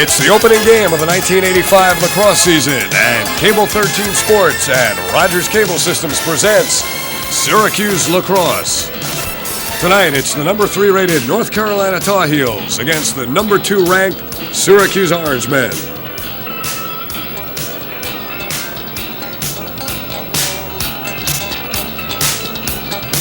It's the opening game of the 1985 lacrosse season, and Cable 13 Sports and Rogers Cable Systems presents Syracuse Lacrosse. Tonight, it's the number 3 rated North Carolina Tar Heels against the number 2 ranked Syracuse Orangemen.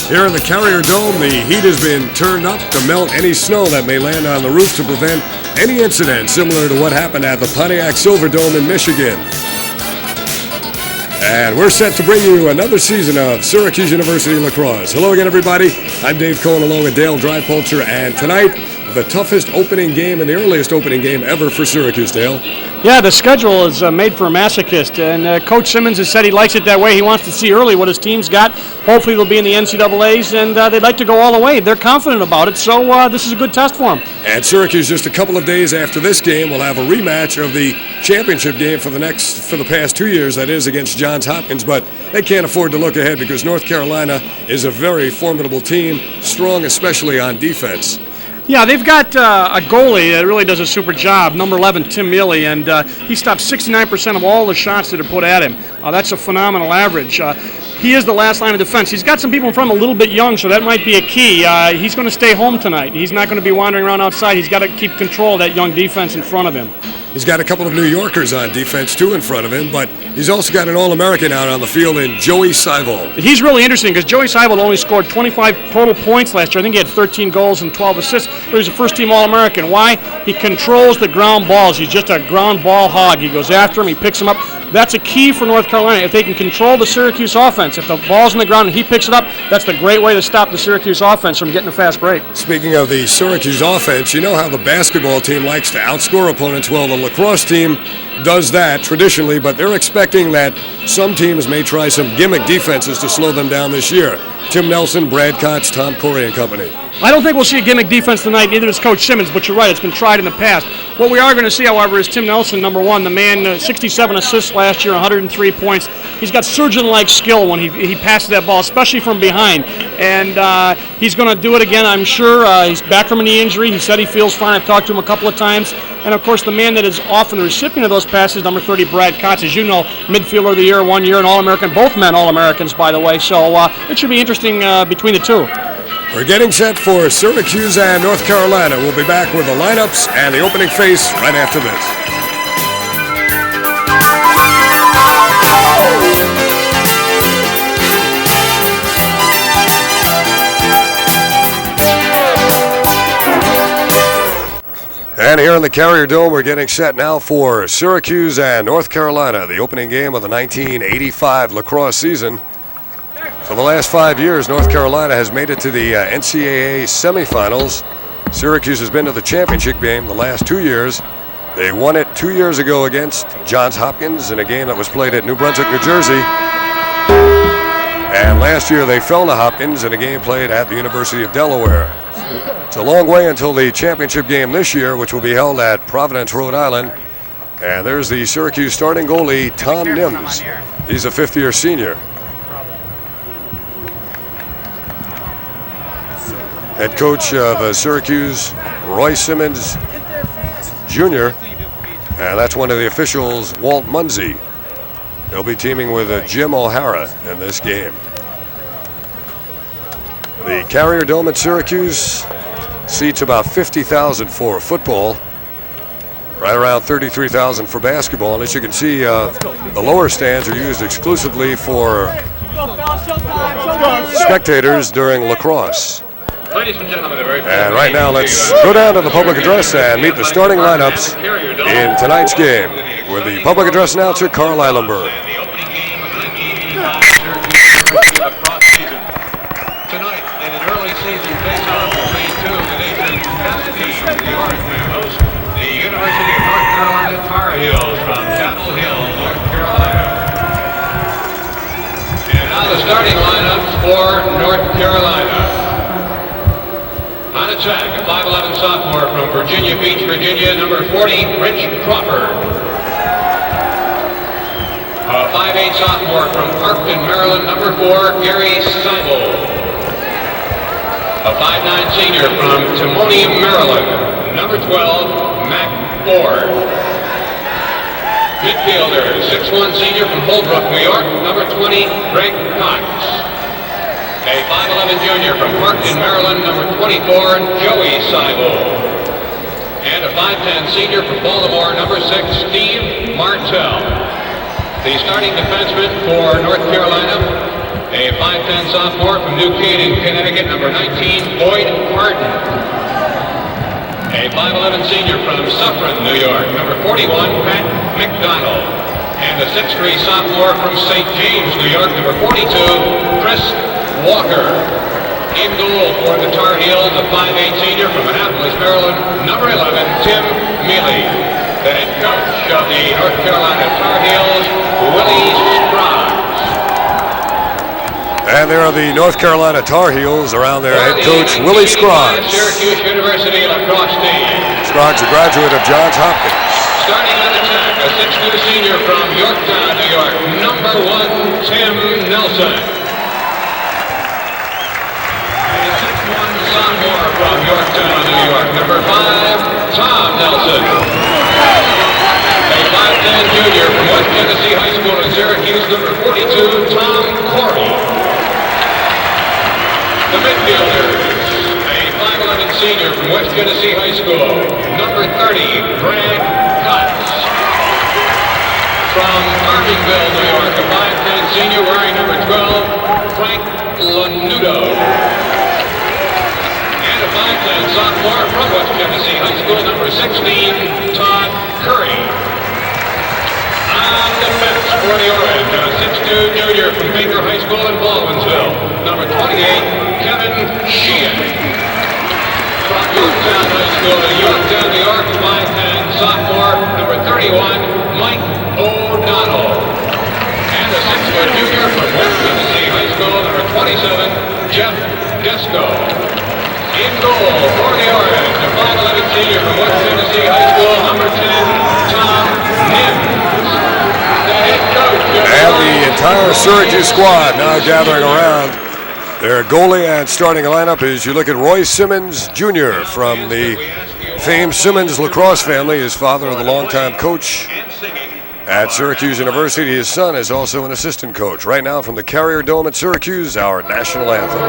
Here in the Carrier Dome, the heat has been turned up to melt any snow that may land on the roof to prevent any incident similar to what happened at the Pontiac Silverdome in Michigan. And we're set to bring you another season of Syracuse University Lacrosse. Hello again, everybody. I'm Dave Cohen along with Dale Dreipolcher, and tonight, the toughest opening game and the earliest opening game ever for Syracuse, Dale. Yeah, the schedule is made for a masochist, and Coach Simmons has said he likes it that way. He wants to see early what his team's got. Hopefully they'll be in the NCAAs, and they'd like to go all the way. They're confident about it, so this is a good test for them. And Syracuse, just a couple of days after this game, will have a rematch of the championship game for the past 2 years, that is, against Johns Hopkins, but they can't afford to look ahead because North Carolina is a very formidable team, strong especially on defense. Yeah, they've got a goalie that really does a super job, number 11, Tim Mealy, and he stops 69% of all the shots that are put at him. That's a phenomenal average. He is the last line of defense. He's got some people in front of him a little bit young, so that might be a key. He's going to stay home tonight. He's not going to be wandering around outside. He's got to keep control of that young defense in front of him. He's got a couple of New Yorkers on defense, too, in front of him, but he's also got an All-American out on the field in Joey Seivold. He's really interesting because Joey Seivold only scored 25 total points last year. I think he had 13 goals and 12 assists, but he's a first-team All-American. Why? He controls the ground balls. He's just a ground ball hog. He goes after him. He picks him up. That's a key for North Carolina. If they can control the Syracuse offense, if the ball's in the ground and he picks it up, that's the great way to stop the Syracuse offense from getting a fast break. Speaking of the Syracuse offense, you know how the basketball team likes to outscore opponents. Well, the lacrosse team does that traditionally, but they're expecting that some teams may try some gimmick defenses to slow them down this year. Tim Nelson, Brad Kotz, Tom Korrie and company. I don't think we'll see a gimmick defense tonight, neither does Coach Simmons, but you're right, it's been tried in the past. What we are going to see, however, is Tim Nelson, number 1, the man, 67 assists last year, 103 points. He's got surgeon-like skill when he passes that ball, especially from behind. And he's going to do it again, I'm sure. He's back from a knee injury. He said he feels fine. I've talked to him a couple of times. And, of course, the man that is often the recipient of those passes, number 30, Brad Kotz, as you know, midfielder of the year, 1 year, an All-American, both men All-Americans, by the way. So it should be interesting between the two. We're getting set for Syracuse and North Carolina. We'll be back with the lineups and the opening face right after this. And here in the Carrier Dome, we're getting set now for Syracuse and North Carolina, the opening game of the 1985 lacrosse season. For the last 5 years, North Carolina has made it to the NCAA semifinals. Syracuse has been to the championship game the last 2 years. They won it 2 years ago against Johns Hopkins in a game that was played at New Brunswick, New Jersey. And last year they fell to Hopkins in a game played at the University of Delaware. It's a long way until the championship game this year, which will be held at Providence, Rhode Island. And there's the Syracuse starting goalie, Tom Nims. He's a fifth-year senior. Head coach of Syracuse, Roy Simmons Jr., and that's one of the officials, Walt Munsey. He'll be teaming with Jim O'Hara in this game. The Carrier Dome at Syracuse seats about 50,000 for football, right around 33,000 for basketball. And as you can see, the lower stands are used exclusively for spectators during lacrosse. And right now, let's go down to the public address and meet the starting lineups in tonight's game with the public address announcer, Carl Eilenberg. Tonight, in an early season face-off between two of the nation's best teams, the Orangemen host the University of North Carolina Tar Heels from Chapel Hill, North Carolina. And now the starting lineups for North Carolina. On attack, a 5'11 sophomore from Virginia Beach, Virginia, number 40, Rich Crawford. A 5'8 sophomore from Parkton, Maryland, number 4, Gary Seivold. A 5'9 senior from Timonium, Maryland, number 12, Mac Ford. Midfielder, 6'1" senior from Holbrook, New York, number 20, Greg Kotz. A 5'11" junior from Parkton, Maryland, number 24, Joey Seivold. And a 5'10" senior from Baltimore, number 6, Steve Martell. The starting defenseman for North Carolina, a 5'10" sophomore from New Canaan, Connecticut, number 19, Boyd Harden. A 5'11" senior from Suffern, New York, number 41, Pat McDonald. And a 6'3" sophomore from St. James, New York, number 42, Chris Walker. In goal for the Tar Heels, a 5'8" senior from Annapolis, Maryland, number 11, Tim Mealy. The head coach of the North Carolina Tar Heels, Willie Scroggs. And there are the North Carolina Tar Heels around their head coach, Willie Scroggs. Syracuse University Lacrosse team. Scroggs, a graduate of Johns Hopkins. Starting on attack, a 6'2" senior from Yorktown, New York, number 1, Tim Nelson. And a 6'1" sophomore from Yorktown, New York, number 5, Tom Nelson. A 5'10" junior from West Tennessee High School in Syracuse, number 42, Tom Korrie. The midfielders, a 5'11" senior from West Tennessee High School, number 30, Greg Kotz. From Farmingville, New York, a 5'10" senior wearing number 12, Frank Lanudo. And a 5'10" sophomore from West Tennessee High School, number 16, Todd Korrie. On defense for the Orange, a 6'2" junior from Baker High School in Baldwinsville, number 28, Kevin Sheehan. From Yorktown High School in Yorktown, New York, 5'10" sophomore, number 31, Mike O'Donnell. And a 6' junior from West Tennessee High School, number 27, Jeff Desko. In goal for the Orange, a 5'11" senior from West Tennessee High School, number 10, Tom Nims. And the entire Syracuse squad now gathering around their goalie and starting lineup. As you look at Roy Simmons Jr. from the famed Simmons Lacrosse family, his father, the longtime coach at Syracuse University. His son is also an assistant coach. Right now from the Carrier Dome at Syracuse, our national anthem.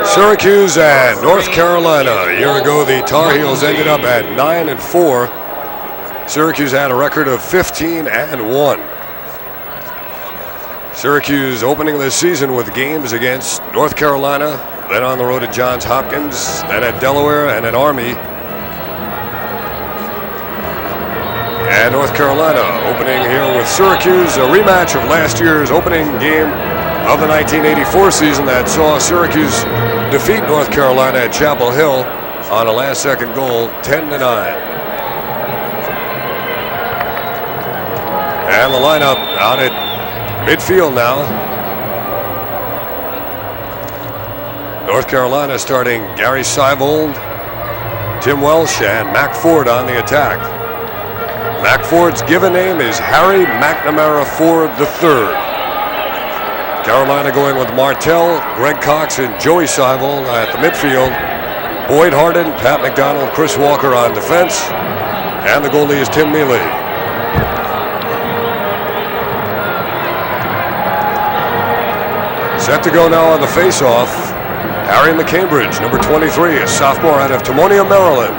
Syracuse and North Carolina. A year ago, the Tar Heels ended up at 9-4. Syracuse had a record of 15-1. Syracuse opening this season with games against North Carolina, then on the road at Johns Hopkins, then at Delaware and at Army. And North Carolina opening here with Syracuse, a rematch of last year's opening game of the 1984 season that saw Syracuse defeat North Carolina at Chapel Hill on a last-second goal, 10-9. And the lineup out at midfield now. North Carolina starting Gary Seivold, Tim Welsh, and Mac Ford on the attack. Mac Ford's given name is Harry McNamara Ford III. Carolina going with Martell, Greg Cox, and Joey Seivold at the midfield. Boyd Harden, Pat McDonald, Chris Walker on defense. And the goalie is Tim Mealy. Set to go now on the face-off. Harry McCambridge, number 23, a sophomore out of Timonium, Maryland.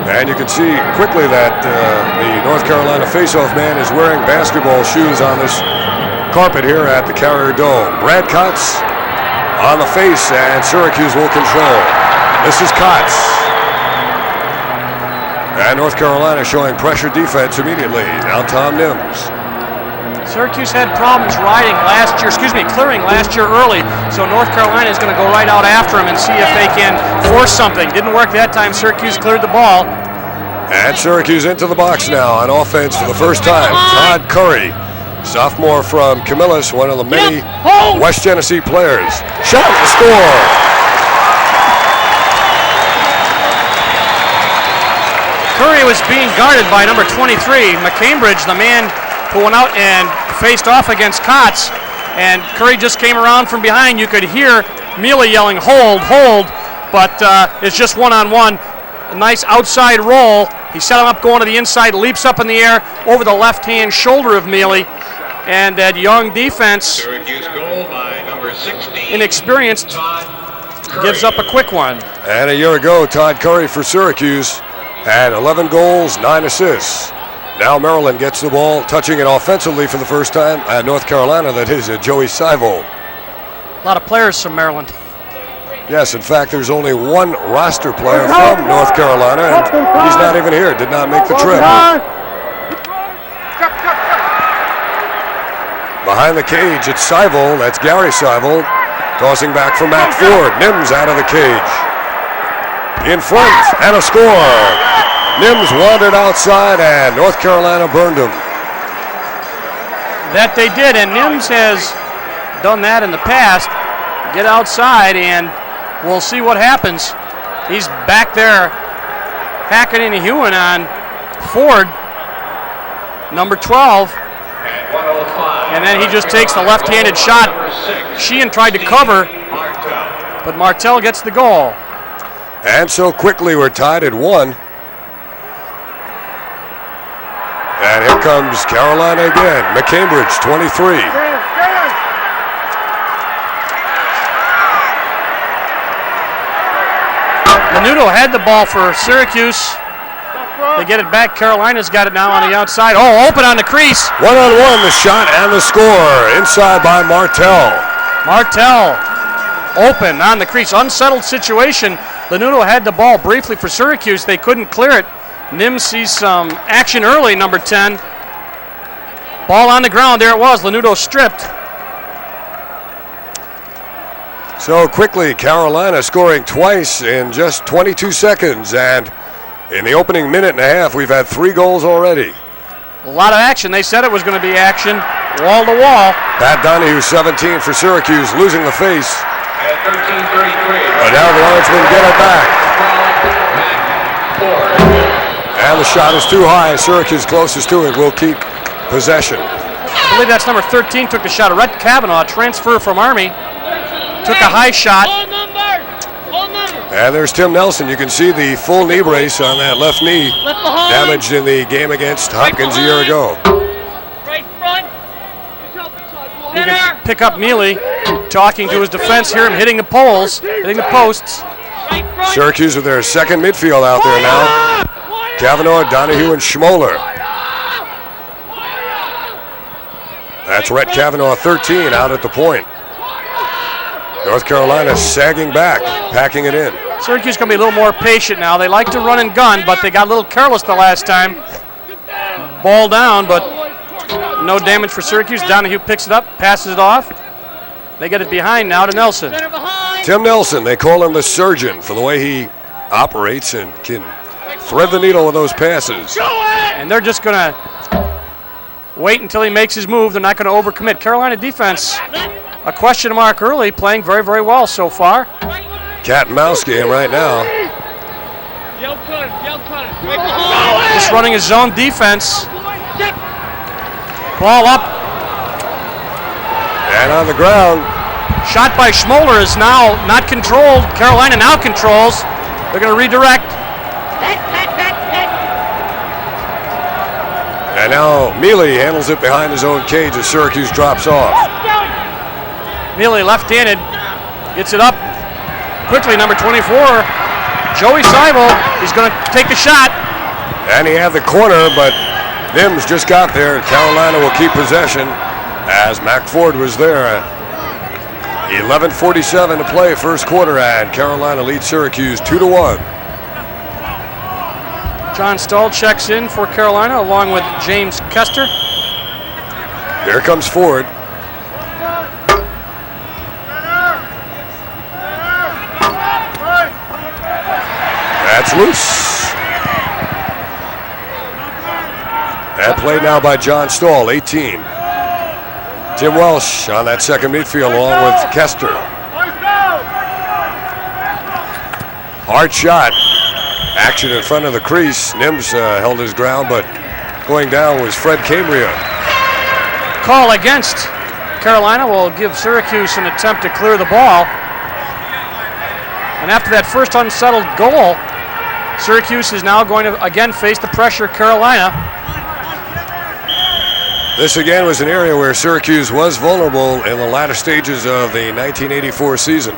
And you can see quickly that the North Carolina face-off man is wearing basketball shoes on this carpet here at the Carrier Dome. Brad Kotz on the face, and Syracuse will control. This is Kotz. And North Carolina showing pressure defense immediately. Now Tom Nims. Syracuse had problems clearing last year early, so North Carolina is going to go right out after him and see if they can force something. Didn't work that time. Syracuse cleared the ball. And Syracuse into the box now on offense for the first time. Todd Korrie, sophomore from Camillus, one of the many West Genesee players. Shot to score. Korrie was being guarded by number 23, McCambridge, the man who went out and faced off against Kotz. And Korrie just came around from behind. You could hear Mealy yelling, hold, hold, but it's just one-on-one. A nice outside roll. He set him up going to the inside, leaps up in the air over the left-hand shoulder of Mealy. And that young defense, Syracuse goal by number 16, inexperienced, gives up a quick one. And a year ago, Todd Korrie for Syracuse had 11 goals, 9 assists. Now Maryland gets the ball, touching it offensively for the first time at North Carolina. That is Joey Seivold. A lot of players from Maryland. Yes, in fact, there's only one roster player from North Carolina, and he's not even here, did not make the trip. Behind the cage, it's Seivold, that's Gary Seivold, tossing back for Matt Ford. Nims out of the cage. In front, and a score. Nims wandered outside, and North Carolina burned him. That they did, and Nims has done that in the past. Get outside, and we'll see what happens. He's back there hacking and hewing on Ford, number 12. And then he just takes the left-handed shot. Sheehan tried to cover, but Martell gets the goal. And so quickly we're tied at 1. And here comes Carolina again. McCambridge, 23. Lanuto had the ball for Syracuse. They get it back. Carolina's got it now on the outside. Oh, open on the crease. 1-on-1, the shot and the score. Inside by Martell. Martell open on the crease. Unsettled situation. Lanuto had the ball briefly for Syracuse. They couldn't clear it. Nims sees some action early, number 10. Ball on the ground. There it was. Lanuto stripped. So quickly, Carolina scoring twice in just 22 seconds. And in the opening minute and a half, we've had 3 goals already. A lot of action. They said it was going to be action, wall to wall. Pat Donahue, 17 for Syracuse, losing the face. At 13:33. But now the Orangemen get it back. And the shot is too high. Syracuse closest to it will keep possession. I believe that's number 13 took the shot. Rhett Kavanaugh, transfer from Army, took a high shot. And there's Tim Nelson. You can see the full knee brace on that left knee, damaged in the game against Hopkins a year ago. You can pick up Mealy, talking to his defense, hear him hitting the poles, hitting the posts. Syracuse with their second midfield out there now. Kavanaugh, Donahue, and Schmoller. That's Rhett Kavanaugh, 13, out at the point. North Carolina sagging back, packing it in. Syracuse going to be a little more patient now. They like to run and gun, but they got a little careless the last time. Ball down, but no damage for Syracuse. Donahue picks it up, passes it off. They get it behind now to Nelson. Tim Nelson, they call him the surgeon for the way he operates and can thread the needle with those passes. And they're just going to wait until he makes his move. They're not going to overcommit. Carolina defense, a question mark early, playing very, very well so far. Cat and mouse game right now. Just running his zone defense. Ball up. And on the ground, Shot by Schmoller is now not controlled. Carolina now controls. They're going to redirect. And now Mealy handles it behind his own cage as Syracuse drops off. Mealy left-handed, gets it up quickly, number 24. Joey Seivold, he's going to take the shot. And he had the corner, but Nims just got there. Carolina will keep possession as Mac Ford was there. 11:47 to play, first quarter, and Carolina leads Syracuse 2-1. John Stahl checks in for Carolina along with James Kester. Here comes Ford. That's loose. And played now by John Stahl, 18. Tim Welsh on that second midfield along with Kester. Hard shot. Action in front of the crease. Nims held his ground, but going down was Fred Cambria. Call against Carolina will give Syracuse an attempt to clear the ball. And after that first unsettled goal, Syracuse is now going to again face the pressure of Carolina. This again was an area where Syracuse was vulnerable in the latter stages of the 1984 season.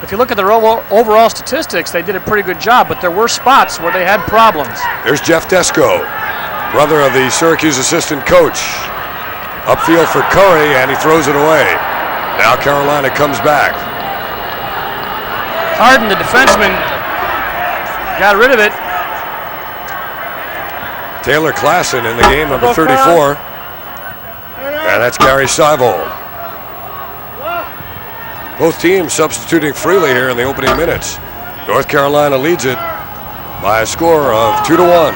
If you look at their overall statistics, they did a pretty good job, but there were spots where they had problems. There's Jeff Desko, brother of the Syracuse assistant coach. Upfield for Korrie, and he throws it away. Now Carolina comes back. Harden, the defenseman, got rid of it. Taylor Klassen in the game, number 34. And that's Gary Seivold. Both teams substituting freely here in the opening minutes. North Carolina leads it by a score of 2-1.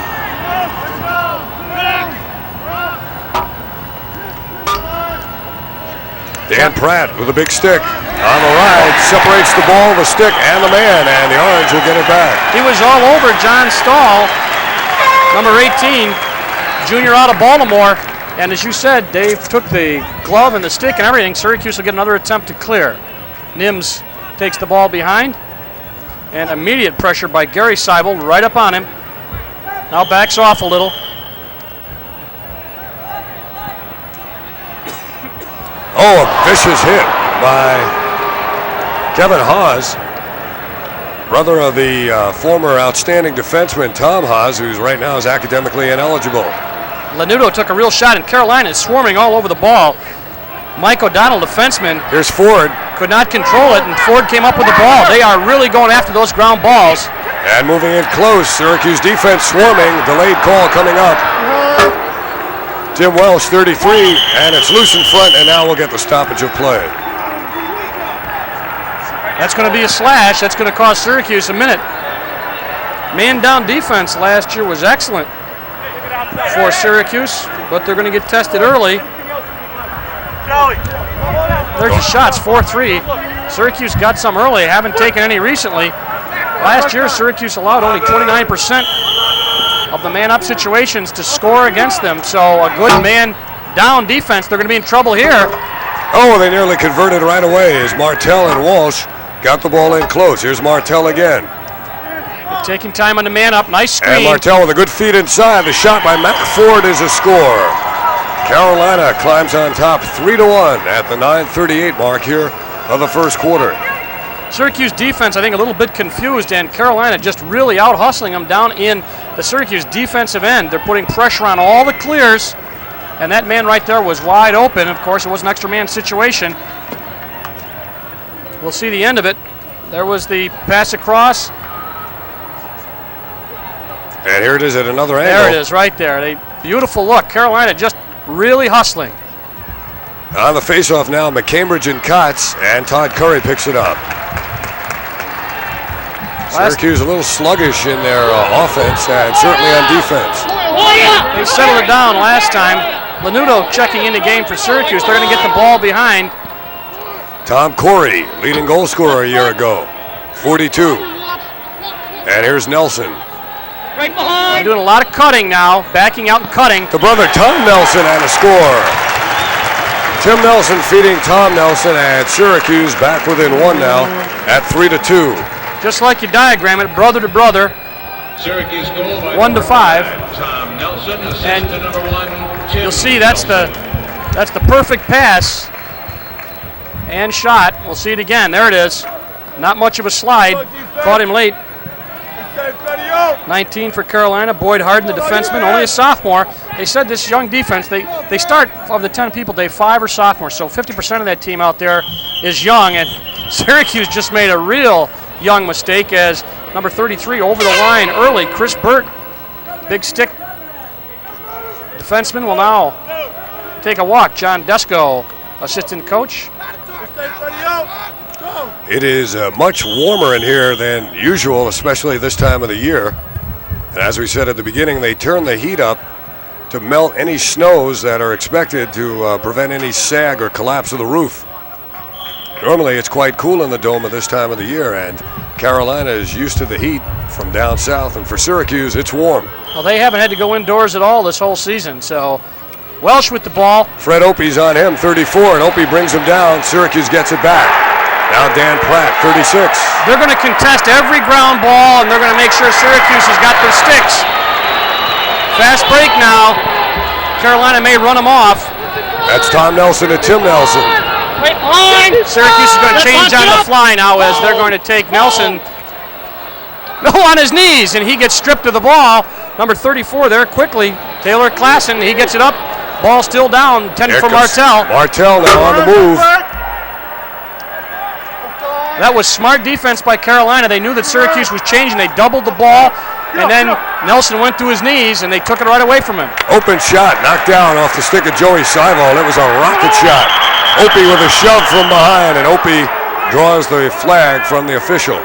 Dan Pratt with a big stick on the ride, separates the ball, the stick, and the man, and the Orange will get it back. He was all over John Stahl, number 18, junior out of Baltimore. And as you said, Dave took the glove and the stick and everything. Syracuse will get another attempt to clear. Nims takes the ball behind, and immediate pressure by Gary Seivold right up on him. Now backs off a little. Oh, a vicious hit by Kevin Haas, brother of the former outstanding defenseman Tom Haas, who's right now is academically ineligible. Lanudo took a real shot, and Carolina is swarming all over the ball. Mike O'Donnell, defenseman, Here's Ford. could not control it, and Ford came up with the ball. They are really going after those ground balls. And moving in close, Syracuse defense swarming, delayed call coming up. Tim Welsh, 33, and it's loose in front, and now we'll get the stoppage of play. That's going to be a slash. That's going to cost Syracuse a minute. Man down defense last year was excellent for Syracuse, but they're going to get tested early. There's the shots, 4-3. Syracuse got some early, haven't taken any recently. Last year, Syracuse allowed only 29% of the man-up situations to score against them, so a good man-down defense. They're going to be in trouble here. Oh, they nearly converted right away as Martell and Walsh got the ball in close. Here's Martell again. They're taking time on the man-up. Nice screen. And Martell with a good feed inside. The shot by Matt Ford is a score. Carolina climbs on top 3-1 at the 9:38 mark here of the first quarter. Syracuse defense, I think, a little bit confused, and Carolina just really out-hustling them down in the Syracuse defensive end. They're putting pressure on all the clears, and that man right there was wide open. Of course, it was an extra man situation. We'll see the end of it. There was the pass across. And here it is at another angle. There it is right there. A beautiful look. Carolina just really hustling. On the faceoff now, McCambridge and Kotz, and Todd Korrie picks it up. Syracuse a little sluggish in their offense and certainly on defense. They settled it down last time. Lanudo checking in the game for Syracuse. They're going to get the ball behind. Tom Korrie, leading goal scorer a year ago, 42. And here's Nelson. They're doing a lot of cutting now, backing out and cutting. The brother Tom Nelson and a score. Tim Nelson feeding Tom Nelson, and Syracuse back within one now at 3-2. Just like you diagram it, brother to brother. Syracuse goal by 1-5. Tom Nelson, assist And to number 1, Tim you'll see that's the perfect pass and shot. We'll see it again. There it is. Not much of a slide. Caught him late. 19 for Carolina. Boyd Harden, the defenseman, only a sophomore. They said this young defense, they start, of the 10 people, they 5 are sophomores. So 50% of that team out there is young. And Syracuse just made a real young mistake as number 33 over the line early. Chris Burt, big stick defenseman, will now take a walk. John Desko, assistant coach. It is much warmer in here than usual, especially this time of the year. And as we said at the beginning, they turn the heat up to melt any snows that are expected to prevent any sag or collapse of the roof. Normally it's quite cool in the dome at this time of the year, and Carolina is used to the heat from down south, and for Syracuse it's warm. Well, they haven't had to go indoors at all this whole season, so Welsh with the ball. Fred Opie's on him, 34, and Opie brings him down. Syracuse gets it back. Now Dan Pratt, 36. They're going to contest every ground ball, and they're going to make sure Syracuse has got their sticks. Fast break now. Carolina may run them off. That's Tom Nelson to Tim Nelson. Syracuse is going to change on the fly now as they're going to take Nelson on his knees, and he gets stripped of the ball. Number 34 there quickly. Taylor Klassen, he gets it up. Ball still down, 10 for Martell. Martell now on the move. That was smart defense by Carolina. They knew that Syracuse was changing. They doubled the ball, and then Nelson went to his knees, and they took it right away from him. Open shot, knocked down off the stick of Joey Seivold. It was a rocket shot. Opie with a shove from behind, and Opie draws the flag from the official.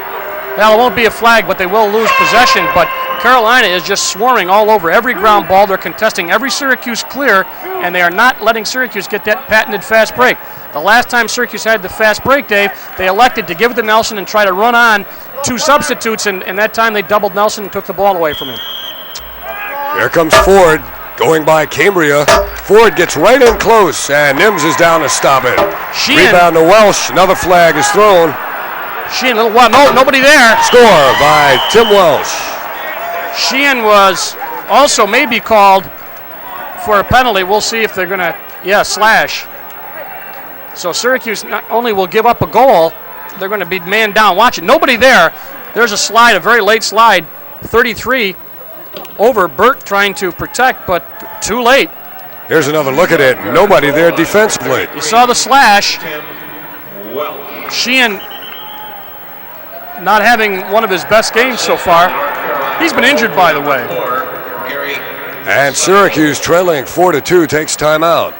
Now, it won't be a flag, but they will lose possession. But Carolina is just swarming all over every ground ball. They're contesting every Syracuse clear, and they are not letting Syracuse get that patented fast break. The last time Syracuse had the fast break, Dave, they elected to give it to Nelson and try to run on 2 substitutes, and that time they doubled Nelson and took the ball away from him. Here comes Ford going by Cambria. Ford gets right in close, and Nims is down to stop it. Sheehan. Rebound to Welsh. Another flag is thrown. Sheehan, nobody there. Score by Tim Welsh. Sheehan was also maybe called for a penalty. We'll see if they're going to, slash. So Syracuse not only will give up a goal, they're going to be man down. Watch it. Nobody there. There's a slide, a very late slide. 33 over. Burt trying to protect, but too late. Here's another look at it. Nobody there defensively. You saw the slash. Sheehan not having one of his best games so far. He's been injured, by the way. And Syracuse trailing 4-2 takes timeout.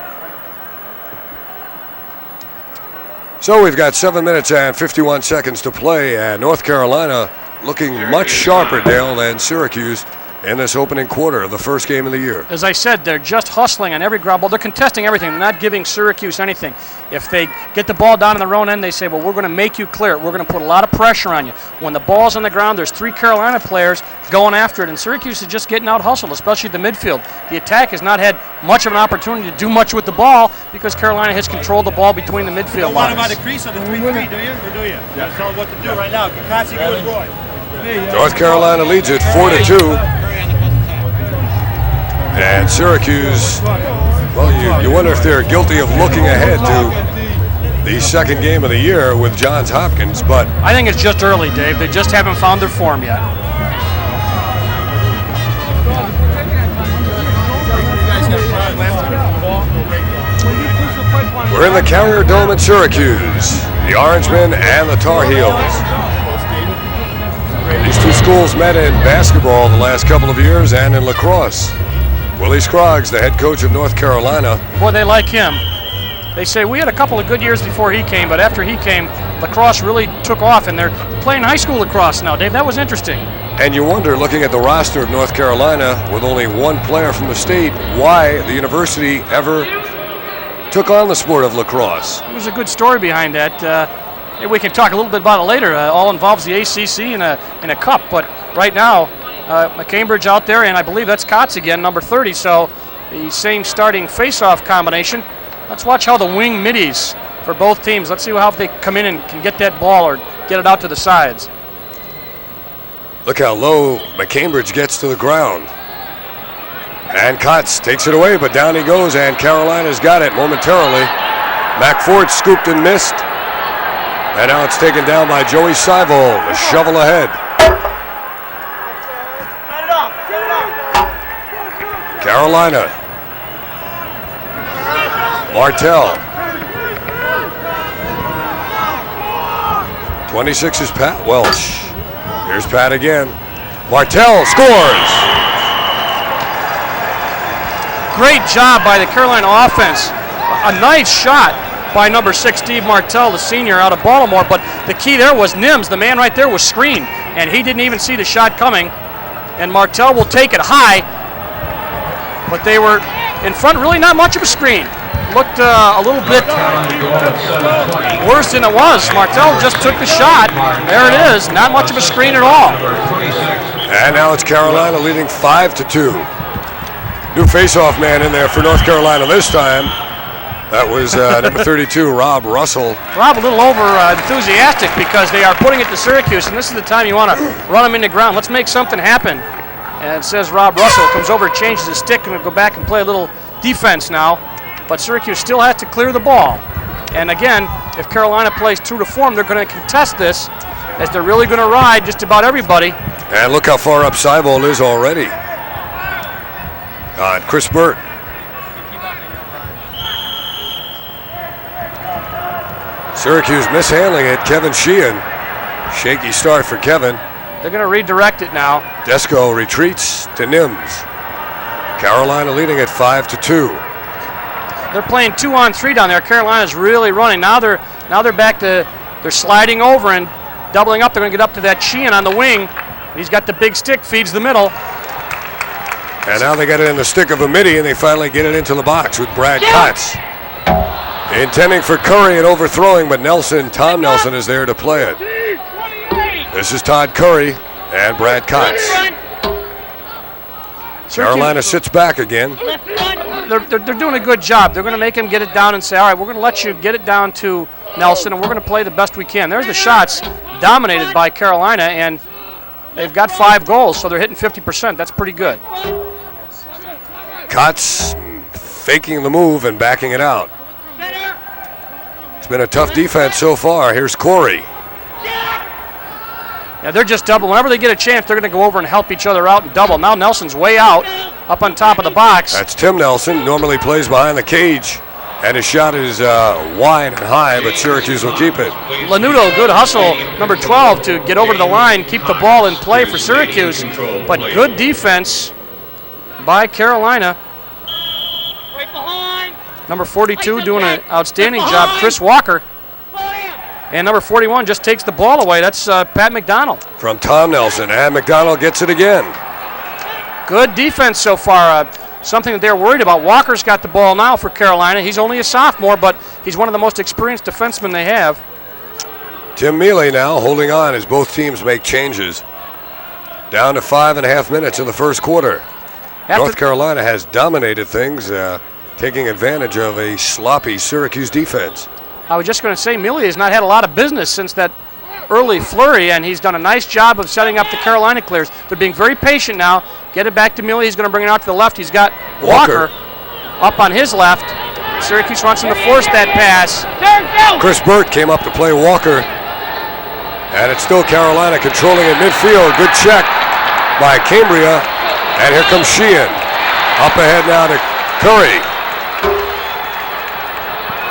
So we've got 7 minutes and 51 seconds to play, and North Carolina looking much sharper, Dale, than Syracuse in this opening quarter of the first game of the year. As I said, they're just hustling on every ground ball. They're contesting everything. They're not giving Syracuse anything. If they get the ball down in their own end, they say, well, we're going to make you clear it. We're going to put a lot of pressure on you. When the ball's on the ground, there's 3 Carolina players going after it, and Syracuse is just getting out hustled, especially the midfield. The attack has not had much of an opportunity to do much with the ball because Carolina has controlled the ball between the midfield lines. You don't want him out of crease on the 3-3, do you? Or do you? Yeah. Tell him what to do right now. Kotz, good boy. North Carolina leads it 4-2. And Syracuse, well, you wonder if they're guilty of looking ahead to the second game of the year with Johns Hopkins, but I think it's just early, Dave. They just haven't found their form yet. We're in the Carrier Dome in Syracuse, the Orangemen and the Tar Heels. These two schools met in basketball the last couple of years and in lacrosse. Willie Scroggs, the head coach of North Carolina. Boy, they like him. They say we had a couple of good years before he came, but after he came, lacrosse really took off, and they're playing high school lacrosse now, Dave. That was interesting. And you wonder, looking at the roster of North Carolina, with only one player from the state, why the university ever took on the sport of lacrosse. There's a good story behind that. We can talk a little bit about it later. All involves the ACC in a cup, but right now, Cambridge out there, and I believe that's Kotz again, number 30, so the same starting face-off combination. Let's watch how the wing middies for both teams. Let's see how they come in and can get that ball or get it out to the sides. Look how low McCambridge gets to the ground. And Kotz takes it away, but down he goes, and Carolina's got it momentarily. McFord scooped and missed. And now it's taken down by Joey Seivold, a shovel ahead. Carolina. Martell. 26 is Pat Welsh. Here's Pat again. Martell scores. Great job by the Carolina offense. A nice shot by number 6, Steve Martell, the senior out of Baltimore. But the key there was Nims, the man right there, was screened, and he didn't even see the shot coming. And Martell will take it high, but they were in front, really not much of a screen. Looked a little bit worse than it was. Martell just took the shot. There it is, not much of a screen at all. And now it's Carolina leading 5-2. New face-off man in there for North Carolina this time. That was number 32, Rob Russell. Rob a little over enthusiastic because they are putting it to Syracuse, and this is the time you want to run them into ground. Let's make something happen. And it says Rob Russell comes over, changes his stick, and will go back and play a little defense now. But Syracuse still has to clear the ball. And again, if Carolina plays true to form, they're going to contest this, as they're really going to ride just about everybody. And look how far up Seivold is already. On Chris Burt. Syracuse mishandling it. Kevin Sheehan. Shaky start for Kevin. They're going to redirect it now. Desko retreats to Nims. Carolina leading at 5-2. They're playing 2-on-3 down there. Carolina's really running. Now they're back to, they're sliding over and doubling up. They're going to get up to that Sheehan on the wing. He's got the big stick, feeds the middle. And now they got it in the stick of a midi, and they finally get it into the box with Brad Kotz. Intending for Korrie and overthrowing, but Tom Nelson is there to play it. This is Todd Korrie and Brad Kotz. Carolina sits back again. They're doing a good job. They're going to make him get it down and say, all right, we're going to let you get it down to Nelson, and we're going to play the best we can. There's the shots dominated by Carolina, and they've got 5 goals, so they're hitting 50%. That's pretty good. Kotz faking the move and backing it out. It's been a tough defense so far. Here's Korrie. Yeah, they're just double. Whenever they get a chance, they're going to go over and help each other out and double. Now Nelson's way out, up on top of the box. That's Tim Nelson. Normally plays behind the cage, and his shot is wide and high, but Syracuse will keep it. Lanuto, good hustle, number 12, to get over to the line, keep the ball in play for Syracuse. But good defense by Carolina. Number 42 doing an outstanding job, Chris Walker. And number 41 just takes the ball away. That's Pat McDonald. From Tom Nelson, and McDonald gets it again. Good defense so far. Something that they're worried about. Walker's got the ball now for Carolina. He's only a sophomore, but he's one of the most experienced defensemen they have. Tim Mealy now holding on as both teams make changes. Down to 5.5 minutes in the first quarter. North Carolina has dominated things, taking advantage of a sloppy Syracuse defense. I was just going to say, Mealy has not had a lot of business since that early flurry, and he's done a nice job of setting up the Carolina clears. They're being very patient now. Get it back to Mealy. He's going to bring it out to the left. He's got Walker up on his left. Syracuse wants him to force that pass. Chris Burt came up to play Walker, and it's still Carolina controlling at midfield. Good check by Cambria, and here comes Sheehan. Up ahead now to Korrie.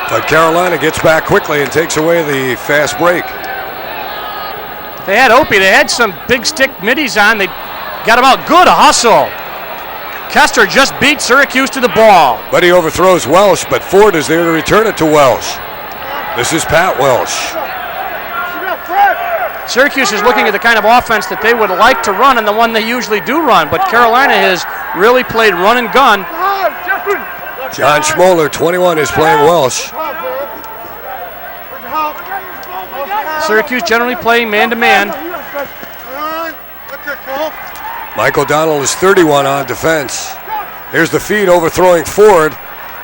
But Carolina gets back quickly and takes away the fast break. They had Opie. They had some big stick middies on. They got him out. Good hustle. Kester just beat Syracuse to the ball. But he overthrows Welsh, but Ford is there to return it to Welsh. This is Pat Welsh. Syracuse is looking at the kind of offense that they would like to run and the one they usually do run, but Carolina has really played run and gun. John Schmoller, 21, is playing Welsh. Syracuse generally playing man-to-man. Michael Donnell is 31 on defense. Here's the feed overthrowing Ford.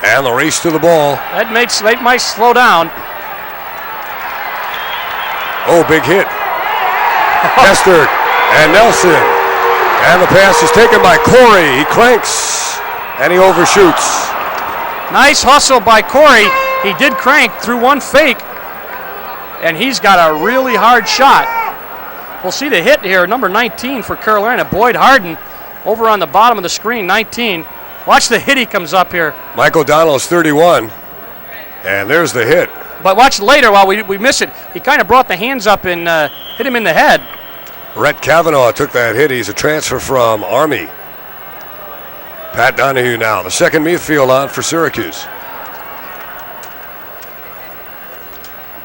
And the race to the ball. That might slow down. Oh, big hit. Hester and Nelson. And the pass is taken by Korrie. He cranks and he overshoots. Nice hustle by Korrie. He did crank through one fake, and he's got a really hard shot. We'll see the hit here, number 19 for Carolina, Boyd Harden, over on the bottom of the screen, 19. Watch the hit he comes up here. Mike O'Donnell's 31, and there's the hit. But watch later while we miss it. He kind of brought the hands up and hit him in the head. Rhett Kavanaugh took that hit. He's a transfer from Army. Pat Donahue now, the second midfield on for Syracuse.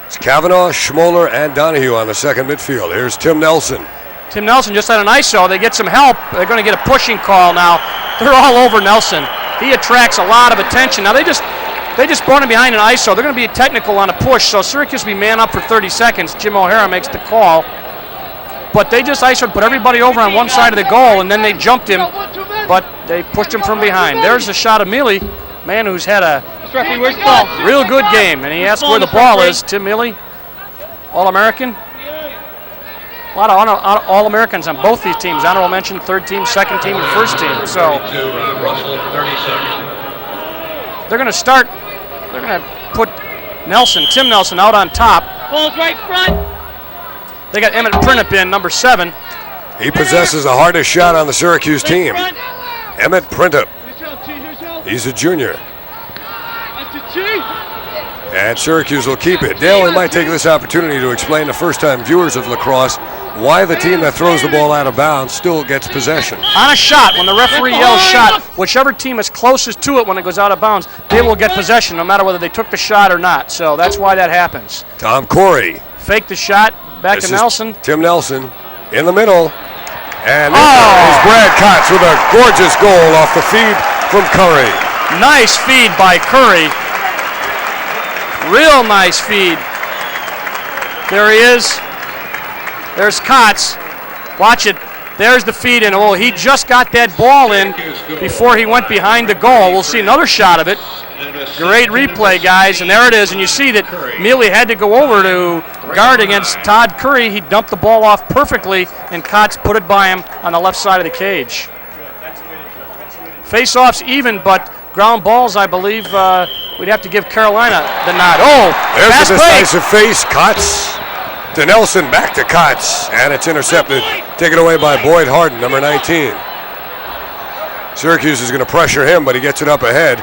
It's Kavanaugh, Schmoller, and Donahue on the second midfield. Here's Tim Nelson. Tim Nelson just had an ISO. They get some help. They're going to get a pushing call now. They're all over Nelson. He attracts a lot of attention. Now they just brought him behind an ISO. They're going to be technical on a push, so Syracuse will be man up for 30 seconds. Jim O'Hara makes the call. But they just ISO'd, put everybody over on one side of the goal, and then they jumped him, but they pushed him from behind. There's a shot of Mealy, man who's had a real good game, and he asked where the ball is. Tim Mealy, All-American. A lot of All-Americans on both these teams. Honorable mention, third team, second team, and first team. So they're going to start. They're going to put Tim Nelson out on top. Ball's right front. They got Emmett Printup in, number 7. He possesses the hardest shot on the Syracuse team. Emmett Printup. He's a junior. And Syracuse will keep it. Dale, we might take this opportunity to explain to first-time viewers of lacrosse why the team that throws the ball out of bounds still gets possession. On a shot, when the referee yells shot, whichever team is closest to it when it goes out of bounds, they will get possession no matter whether they took the shot or not. So that's why that happens. Tom Korrie. Fake the shot, back to Nelson. Tim Nelson in the middle. And is Brad Kotz with a gorgeous goal off the feed from Korrie. Nice feed by Korrie. Real nice feed. There he is. There's Kotz. Watch it. There's the feed in. Oh, he just got that ball in before he went behind the goal. We'll see another shot of it. Great replay, guys. And there it is. And you see that Mealy had to go over to guard against Todd Korrie. He dumped the ball off perfectly, and Kotz put it by him on the left side of the cage. Face-offs even, but ground balls, I believe, we'd have to give Carolina the nod. Oh, there's a decisive face. Kotz to Nelson, back to Kotz, and it's intercepted. Taken away by Boyd Harden, number 19. Syracuse is going to pressure him, but he gets it up ahead.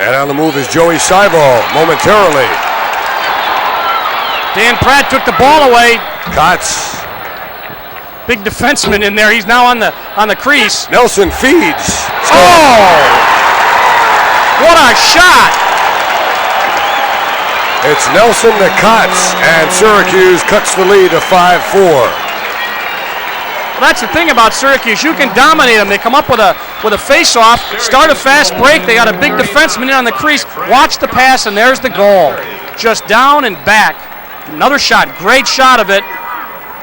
And on the move is Joey Seivold momentarily. Dan Pratt took the ball away. Kotz. Big defenseman in there. He's now on the crease. Nelson feeds. Oh! What a shot! It's Nelson to Kotz, and Syracuse cuts the lead to 5-4. Well, that's the thing about Syracuse. You can dominate them. They come up with a face-off, start a fast break. They got a big defenseman in on the crease. Watch the pass, and there's the goal. Just down and back. Another shot. Great shot of it.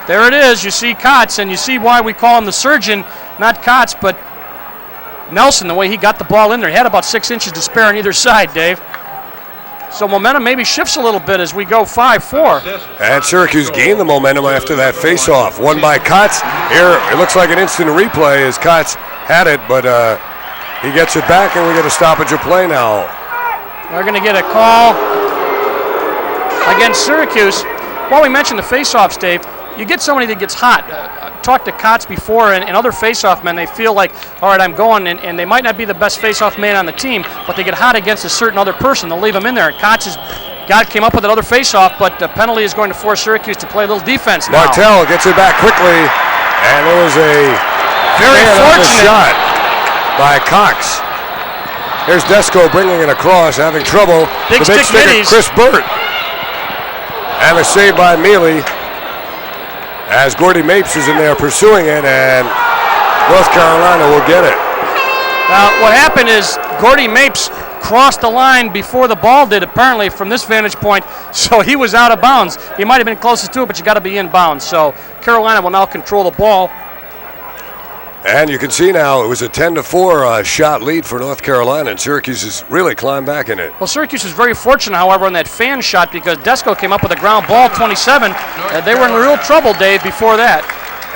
There it is. You see Kotz, and you see why we call him the surgeon. Not Kotz, but Nelson, the way he got the ball in there. He had about 6 inches to spare on either side, Dave. So momentum maybe shifts a little bit as we go 5-4. And Syracuse gained the momentum after that face-off. Won by Kotz. Here, it looks like an instant replay as Kotz had it, but he gets it back, and we get a stoppage of play now. We're going to get a call against Syracuse. While we mentioned the face-offs, Dave, you get somebody that gets hot. Talked to Kotz before, and other face-off men, they feel like, all right, I'm going, and they might not be the best face-off man on the team, but they get hot against a certain other person. They'll leave him in there. And Kotz came up with another face-off, but the penalty is going to force Syracuse to play a little defense now. Martell gets it back quickly, and there was a very fortunate shot by Cox. Here's Desko bringing it across, having trouble. Big stick middies. Chris Burt. And a save by Mealy. As Gordy Mapes is in there pursuing it, and North Carolina will get it. Now, what happened is Gordy Mapes crossed the line before the ball did, apparently, from this vantage point, so he was out of bounds. He might have been closest to it, but you got to be in bounds. So Carolina will now control the ball. And you can see now it was a 10-4 shot lead for North Carolina, and Syracuse has really climbed back in it. Well, Syracuse was very fortunate, however, on that fan shot because Desko came up with a ground ball, 27. They were in real trouble, Dave, before that.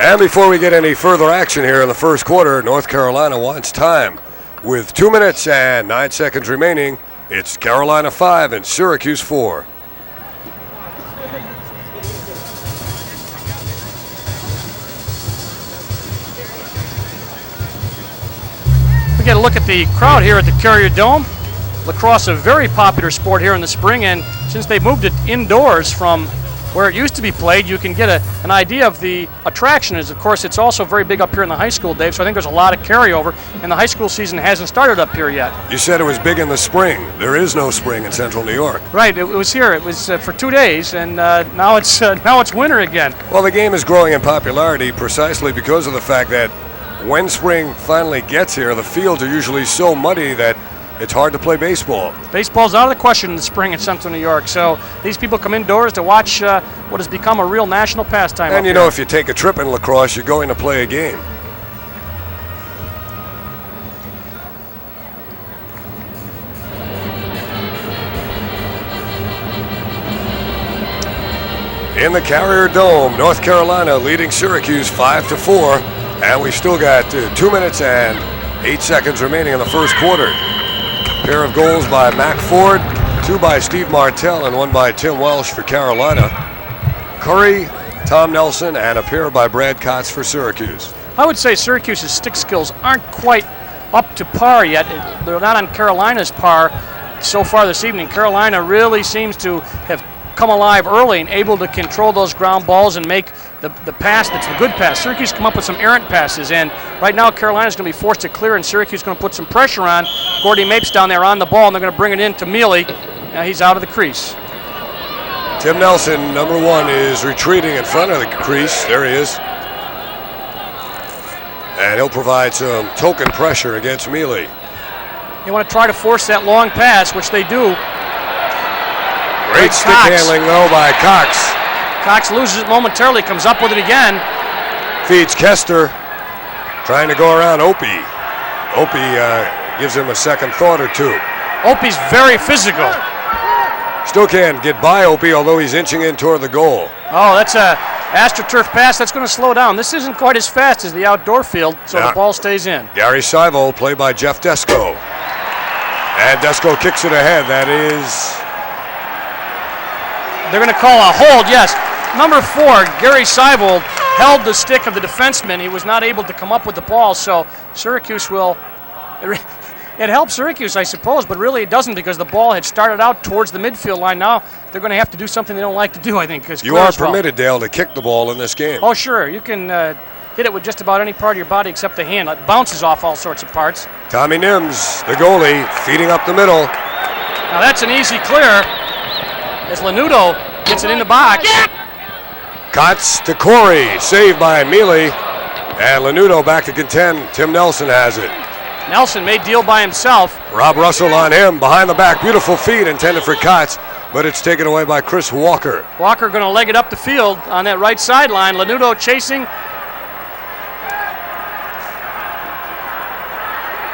And before we get any further action here in the first quarter, North Carolina wants time. With 2 minutes and 9 seconds remaining, it's Carolina 5 and Syracuse 4. Get a look at the crowd here at the Carrier Dome. Lacrosse, a very popular sport here in the spring, and since they moved it indoors from where it used to be played, you can get an idea of the attraction. Of course, it's also very big up here in the high school, Dave, so I think there's a lot of carryover, and the high school season hasn't started up here yet. You said it was big in the spring. There is no spring in central New York. Right, it was here. It was for 2 days, and now it's winter again. Well, the game is growing in popularity precisely because of the fact that when spring finally gets here, the fields are usually so muddy that it's hard to play baseball. Baseball's out of the question in the spring in central New York, so these people come indoors to watch what has become a real national pastime. And you know, if you take a trip in lacrosse, you're going to play a game. In the Carrier Dome, North Carolina leading Syracuse 5-4. And we still got 2 minutes and 8 seconds remaining in the first quarter. A pair of goals by Mac Ford, 2 by Steve Martell, and 1 by Tim Welsh for Carolina. Korrie, Tom Nelson, and a pair by Brad Kotz for Syracuse. I would say Syracuse's stick skills aren't quite up to par yet. They're not on Carolina's par so far this evening. Carolina really seems to have come alive early and able to control those ground balls and make the pass that's a good pass. Syracuse come up with some errant passes, and right now Carolina's going to be forced to clear, and Syracuse is going to put some pressure on. Gordy Mapes down there on the ball, and they're going to bring it in to Mealy. Now he's out of the crease. Tim Nelson, number 1, is retreating in front of the crease. There he is. And he'll provide some token pressure against Mealy. You want to try to force that long pass, which they do. Great stick handling, though, by Cox. Cox loses it momentarily, comes up with it again. Feeds Kester, trying to go around Opie. Opie gives him a second thought or two. Opie's very physical. Still can't get by Opie, although he's inching in toward the goal. Oh, that's a AstroTurf pass. That's going to slow down. This isn't quite as fast as the outdoor field, so the ball stays in. Gary Seivold, played by Jeff Desko. And Desko kicks it ahead. That is... They're going to call a hold, yes. Number 4, Gary Seivold, held the stick of the defenseman. He was not able to come up with the ball, so Syracuse will... It helps Syracuse, I suppose, but really it doesn't because the ball had started out towards the midfield line. Now they're going to have to do something they don't like to do, I think. You are permitted, Dale, to kick the ball in this game. Oh, sure. You can hit it with just about any part of your body except the hand. It bounces off all sorts of parts. Tommy Nims, the goalie, feeding up the middle. Now that's an easy clear as Lanudo gets it in the box. Kotz to Korrie, saved by Mealy. And Lanudo back to contend. Tim Nelson has it. Nelson may deal by himself. Rob Russell on him, behind the back. Beautiful feed intended for Kotz, but it's taken away by Chris Walker. Walker going to leg it up the field on that right sideline. Lanudo chasing.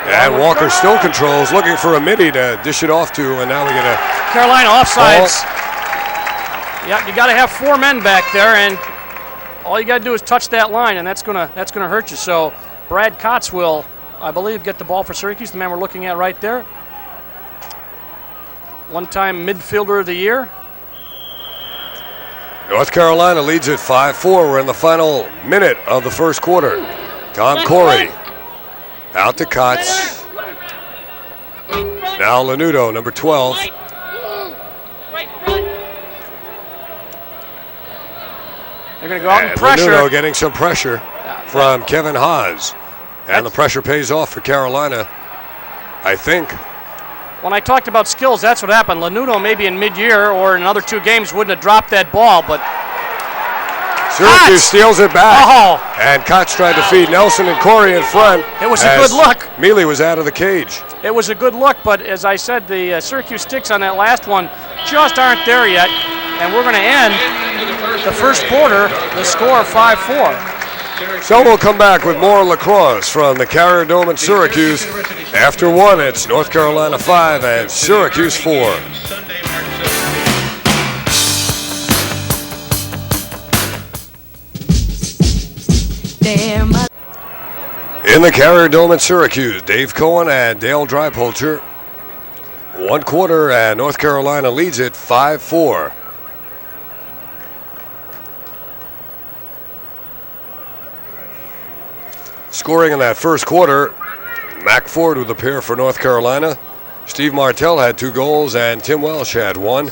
And Walker still controls, looking for a midi to dish it off to, and now we get a... Carolina offsides. Yeah, you got to have 4 men back there, and all you got to do is touch that line, and that's gonna hurt you. So Brad Kotz will, I believe, get the ball for Syracuse, the man we're looking at right there. One-time midfielder of the year. North Carolina leads at 5-4. We're in the final minute of the first quarter. Tom Korrie out to Kotz. Now Lanudo, number 12. They're going to go out and pressure. Lanudo getting some pressure from Kevin Haas. And the pressure pays off for Carolina, I think. When I talked about skills, that's what happened. Lanudo maybe in mid-year or in another 2 games wouldn't have dropped that ball, but Syracuse steals it back. Oh. And Kotz tried to feed Nelson and Korrie in front. It was a good look. Mealy was out of the cage. It was a good look, but as I said, the Syracuse sticks on that last one just aren't there yet. And we're going to end the first quarter, the score 5-4. So we'll come back with more lacrosse from the Carrier Dome in Syracuse. After one, it's North Carolina 5 and Syracuse 4. In the Carrier Dome in Syracuse, Dave Cohen and Dale Dreipolcher. 1 quarter, and North Carolina leads it 5-4. Scoring in that first quarter, Mac Ford with a pair for North Carolina. Steve Martell had 2 goals, and Tim Welsh had 1.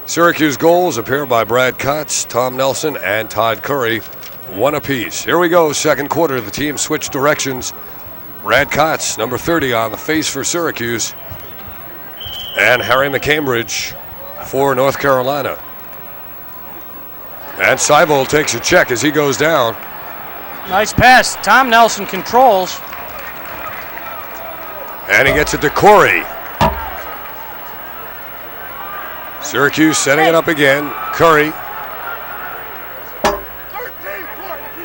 Syracuse goals, a pair by Brad Kotz, Tom Nelson, and Todd Korrie, 1 apiece. Here we go, second quarter. The team switched directions. Brad Kotz, number 30, on the face for Syracuse. And Harry McCambridge for North Carolina. And Seivold takes a check as he goes down. Nice pass. Tom Nelson controls. And he gets it to Korrie. Syracuse setting it up again. Korrie.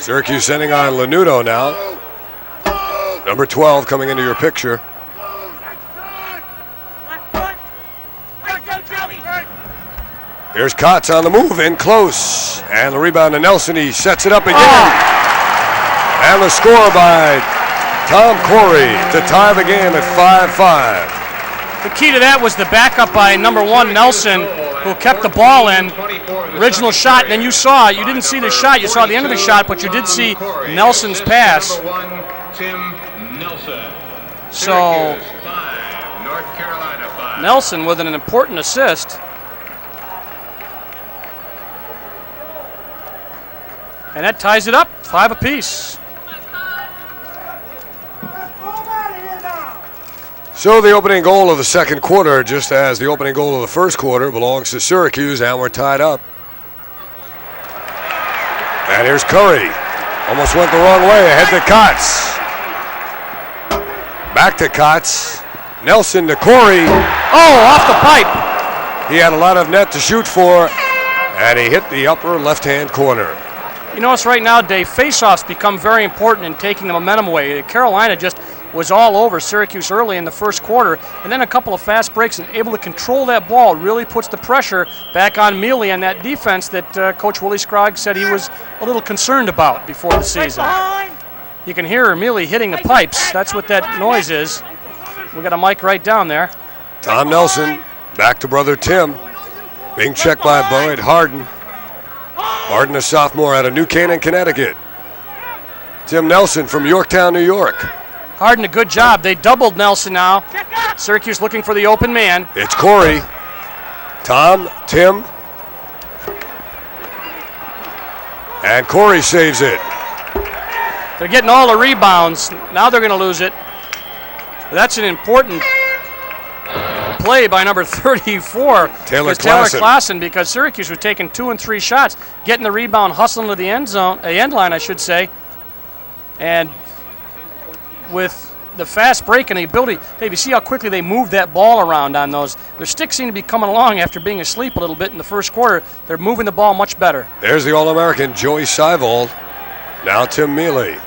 Syracuse sending on Lanudo now. Number 12 coming into your picture. Here's Kotz on the move, in close. And the rebound to Nelson. He sets it up again. And the score by Tom Korrie to tie the game at 5-5. The key to that was the backup by number 1, Nelson, who kept the ball in. Original shot, and then you didn't see the shot, you saw the end of the shot, but you did see Nelson's pass. So, Nelson with an important assist. And that ties it up, 5 apiece. So the opening goal of the second quarter, just as the opening goal of the first quarter, belongs to Syracuse, and we're tied up. And here's Korrie. Almost went the wrong way, ahead to Kotz. Back to Kotz. Nelson to Korrie. Oh, off the pipe. He had a lot of net to shoot for, and he hit the upper left-hand corner. You notice right now, Dave, face-offs become very important in taking the momentum away. Carolina just was all over Syracuse early in the first quarter, and then a couple of fast breaks and able to control that ball really puts the pressure back on Mealy and that defense that Coach Willie Scroggs said he was a little concerned about before the season. You can hear Mealy hitting the pipes. That's what that noise is. We got a mic right down there. Tom Nelson back to brother Tim, being checked by Boyd Harden. Harden, a sophomore out of New Canaan, Connecticut. Tim Nelson from Yorktown, New York. Harden, a good job. They doubled Nelson now. Syracuse looking for the open man. It's Korrie. Tom, Tim. And Korrie saves it. They're getting all the rebounds. Now they're going to lose it. That's an important play by number 34. Taylor Klassen, because Syracuse was taking 2 and 3 shots, getting the rebound, hustling to the end line, I should say. And with the fast break and the ability, Dave, you see how quickly they moved that ball around on those. Their sticks seem to be coming along after being asleep a little bit in the first quarter. They're moving the ball much better. There's the All-American Joey Seivold. Now Tim Mealy.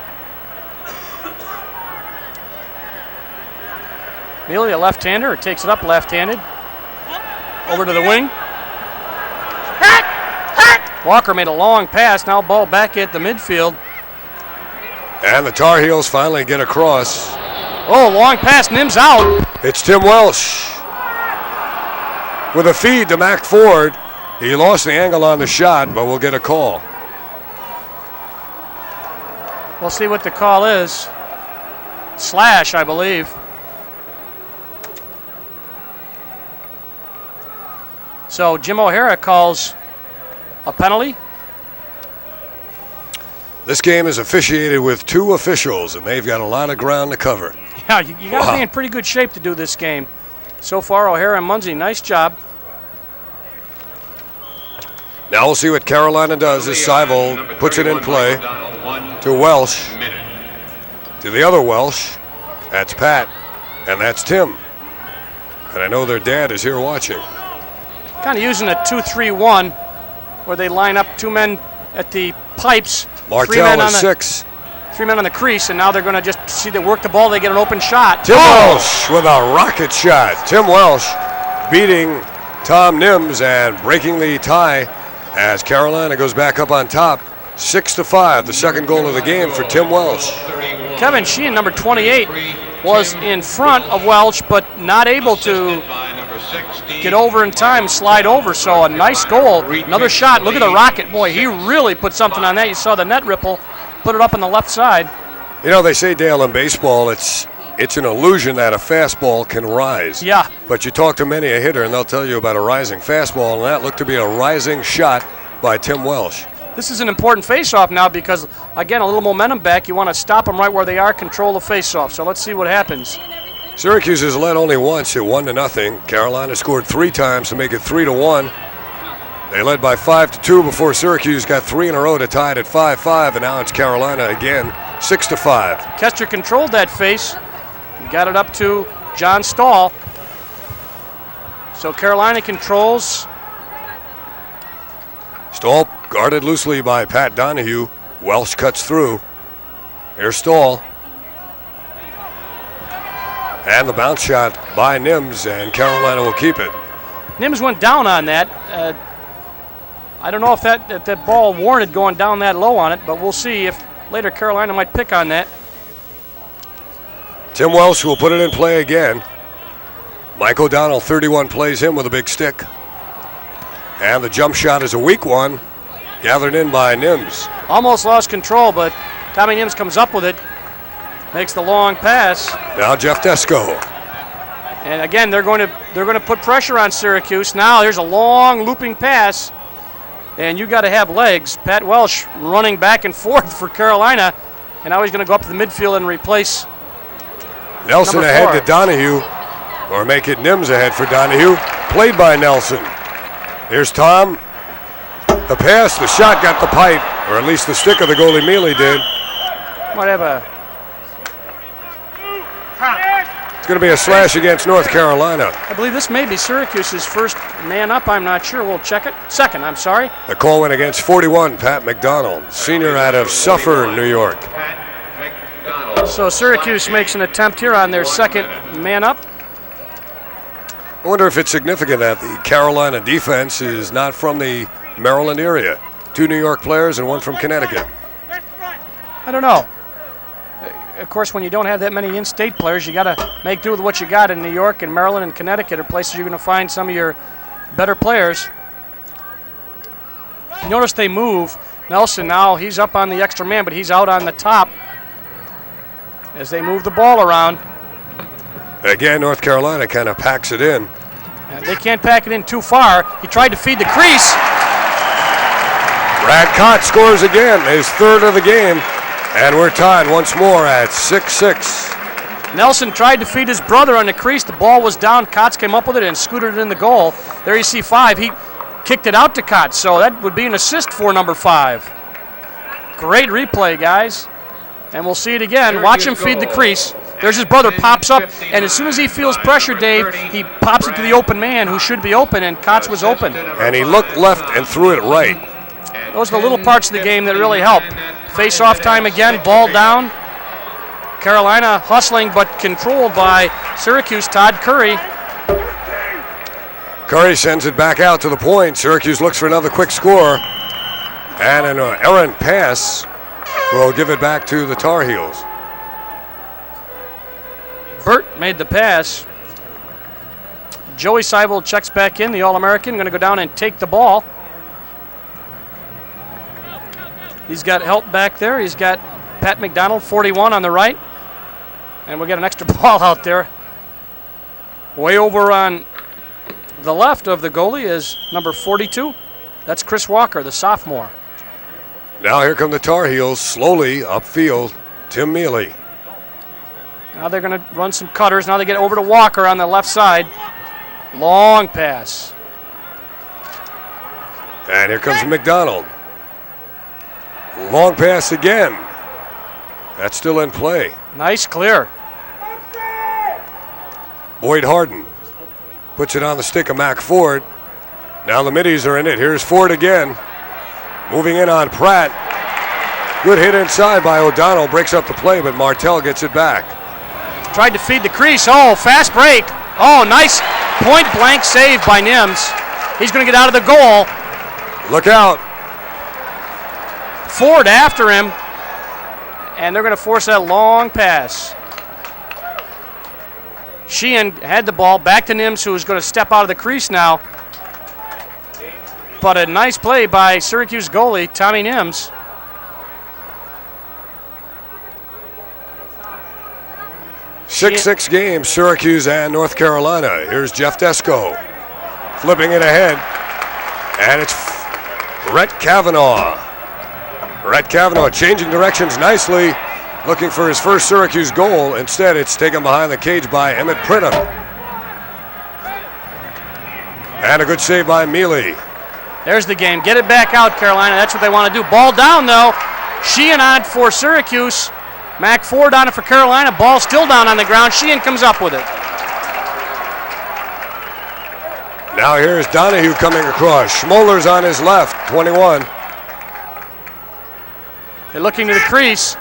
Mealy, a left-hander, takes it up left-handed. Over to the wing. Walker made a long pass, now ball back at the midfield. And the Tar Heels finally get across. Oh, long pass, Nims out. It's Tim Welsh with a feed to Mac Ford. He lost the angle on the shot, but we'll get a call. We'll see what the call is. Slash, I believe. So Jim O'Hara calls a penalty. This game is officiated with 2 officials, and they've got a lot of ground to cover. Yeah, you got to be in pretty good shape to do this game. So far, O'Hara and Munsey, nice job. Now we'll see what Carolina does as Seivold puts it in play to Welsh, to the other Welsh. That's Pat, and that's Tim. And I know their dad is here watching. Kind of using a 2-3-1 where they line up 2 men at the pipes. Martell is 6. 3 men on the crease, and now they're going to just see they work the ball. They get an open shot. Tim Welsh with a rocket shot. Tim Welsh beating Tom Nims and breaking the tie as Carolina goes back up on top, 6-5. The second goal of the game for Tim Welsh. Kevin Sheehan, number 28, was in front of Welsh, but not able to get over in time, slide over. So a nice goal. Another shot. Look at the rocket. Boy, he really put something on that. You saw the net ripple. Put it up on the left side. You know, they say, Dale, in baseball, it's an illusion that a fastball can rise. Yeah. But you talk to many a hitter, and they'll tell you about a rising fastball, and that looked to be a rising shot by Tim Welsh. This is an important face-off now because, again, a little momentum back. You want to stop them right where they are, control the face-off. So let's see what happens. Syracuse has led only once at 1-0. Carolina scored 3 times to make it 3-1. They led by 5-2 before Syracuse got 3 in a row to tie it at 5-5, and now it's Carolina again, 6-5. Kester controlled that face. He got it up to John Stahl. So Carolina controls. Stahl guarded loosely by Pat Donahue. Welsh cuts through. Here's Stahl. And the bounce shot by Nims, and Carolina will keep it. Nims went down on that. I don't know if that ball warranted going down that low on it, but we'll see if later Carolina might pick on that. Tim Welsh will put it in play again. Mike O'Donnell, 31, plays him with a big stick. And the jump shot is a weak one, gathered in by Nims. Almost lost control, but Tommy Nims comes up with it, makes the long pass. Now Jeff Desko. And again, they're going to put pressure on Syracuse. Now there's a long looping pass. And you got to have legs. Pat Welsh running back and forth for Carolina. And now he's going to go up to the midfield and replace Nelson number ahead 4. to Donahue, or make it Nims ahead for Donahue. Played by Nelson. Here's Tom. The pass, the shot got the pipe, or at least the stick of the goalie Mealy did. Might have a... It's going to be a slash against North Carolina. I believe this may be Syracuse's first man up. I'm not sure. We'll check it. Second, I'm sorry. The call went against 41, Pat McDonald, senior out of Suffern, New York. So Syracuse makes an attempt here on their second man up. I wonder if it's significant that the Carolina defense is not from the Maryland area. 2 New York players and 1 from Connecticut. I don't know. Of course, when you don't have that many in-state players, you got to make do with what you got in New York and Maryland and Connecticut are places you're going to find some of your better players. You notice they move. Nelson now, he's up on the extra man, but he's out on the top as they move the ball around. Again, North Carolina kind of packs it in. They can't pack it in too far. He tried to feed the crease. Brad Kotz scores again, his 3rd of the game. And we're tied once more at 6-6. Nelson tried to feed his brother on the crease. The ball was down. Kotz came up with it and scooted it in the goal. There you see 5. He kicked it out to Kotz, so that would be an assist for number 5. Great replay, guys. And we'll see it again. Watch him feed the crease. There's his brother, pops up, and as soon as he feels pressure, Dave, he pops it to the open man who should be open, and Kotz was open. And he looked left and threw it right. Those are the little parts of the game that really help. Face-off time again, ball down. Carolina hustling but controlled by Syracuse, Todd Korrie. Korrie sends it back out to the point. Syracuse looks for another quick score. And an errant pass will give it back to the Tar Heels. Burt made the pass. Joey Seivold checks back in, the All-American, going to go down and take the ball. He's got help back there. He's got Pat McDonald, 41 on the right. And we'll get an extra ball out there. Way over on the left of the goalie is number 42. That's Chris Walker, the sophomore. Now here come the Tar Heels, slowly upfield. Tim Mealy. Now they're going to run some cutters. Now they get over to Walker on the left side. Long pass. And here comes McDonald. Long pass again. That's still in play. Nice clear. Boyd Harden puts it on the stick of Mac Ford. Now the middies are in it. Here's Ford again. Moving in on Pratt. Good hit inside by O'Donnell. Breaks up the play, but Martell gets it back. Tried to feed the crease. Oh, fast break. Oh, nice point-blank save by Nims. He's going to get out of the goal. Look out. Ford after him, and they're going to force that long pass. Sheehan had the ball, back to Nims, who's going to step out of the crease now. But a nice play by Syracuse goalie, Tommy Nims. Six games, Syracuse and North Carolina. Here's Jeff Desko flipping it ahead, and it's Rhett Kavanaugh. Rhett Kavanaugh changing directions nicely, looking for his first Syracuse goal. Instead, it's taken behind the cage by Emmett Pridham. And a good save by Mealy. There's the game. Get it back out, Carolina. That's what they want to do. Ball down, though. Sheehan on for Syracuse. Mac Ford on it for Carolina. Ball still down on the ground. Sheehan comes up with it. Now here's Donahue coming across. Schmoller's on his left, 21. They're looking to the crease.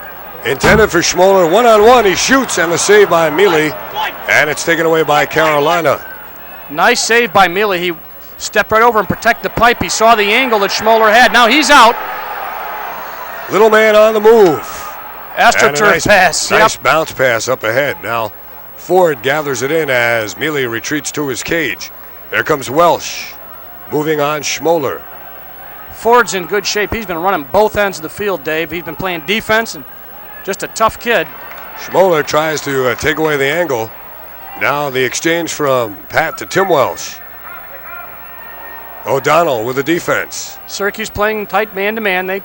Intended for Schmoller, one-on-one. He shoots, and the save by Mealy. And it's taken away by Carolina. Nice save by Mealy. He stepped right over and protected the pipe. He saw the angle that Schmoller had. Now he's out. Little man on the move. AstroTurf pass. Nice bounce pass up ahead. Now Ford gathers it in as Mealy retreats to his cage. There comes Welsh. Moving on Schmoller. Ford's in good shape. He's been running both ends of the field, Dave. He's been playing defense and just a tough kid. Schmoller tries to take away the angle. Now the exchange from Pat to Tim Welsh. O'Donnell with the defense. Syracuse playing tight man-to-man. They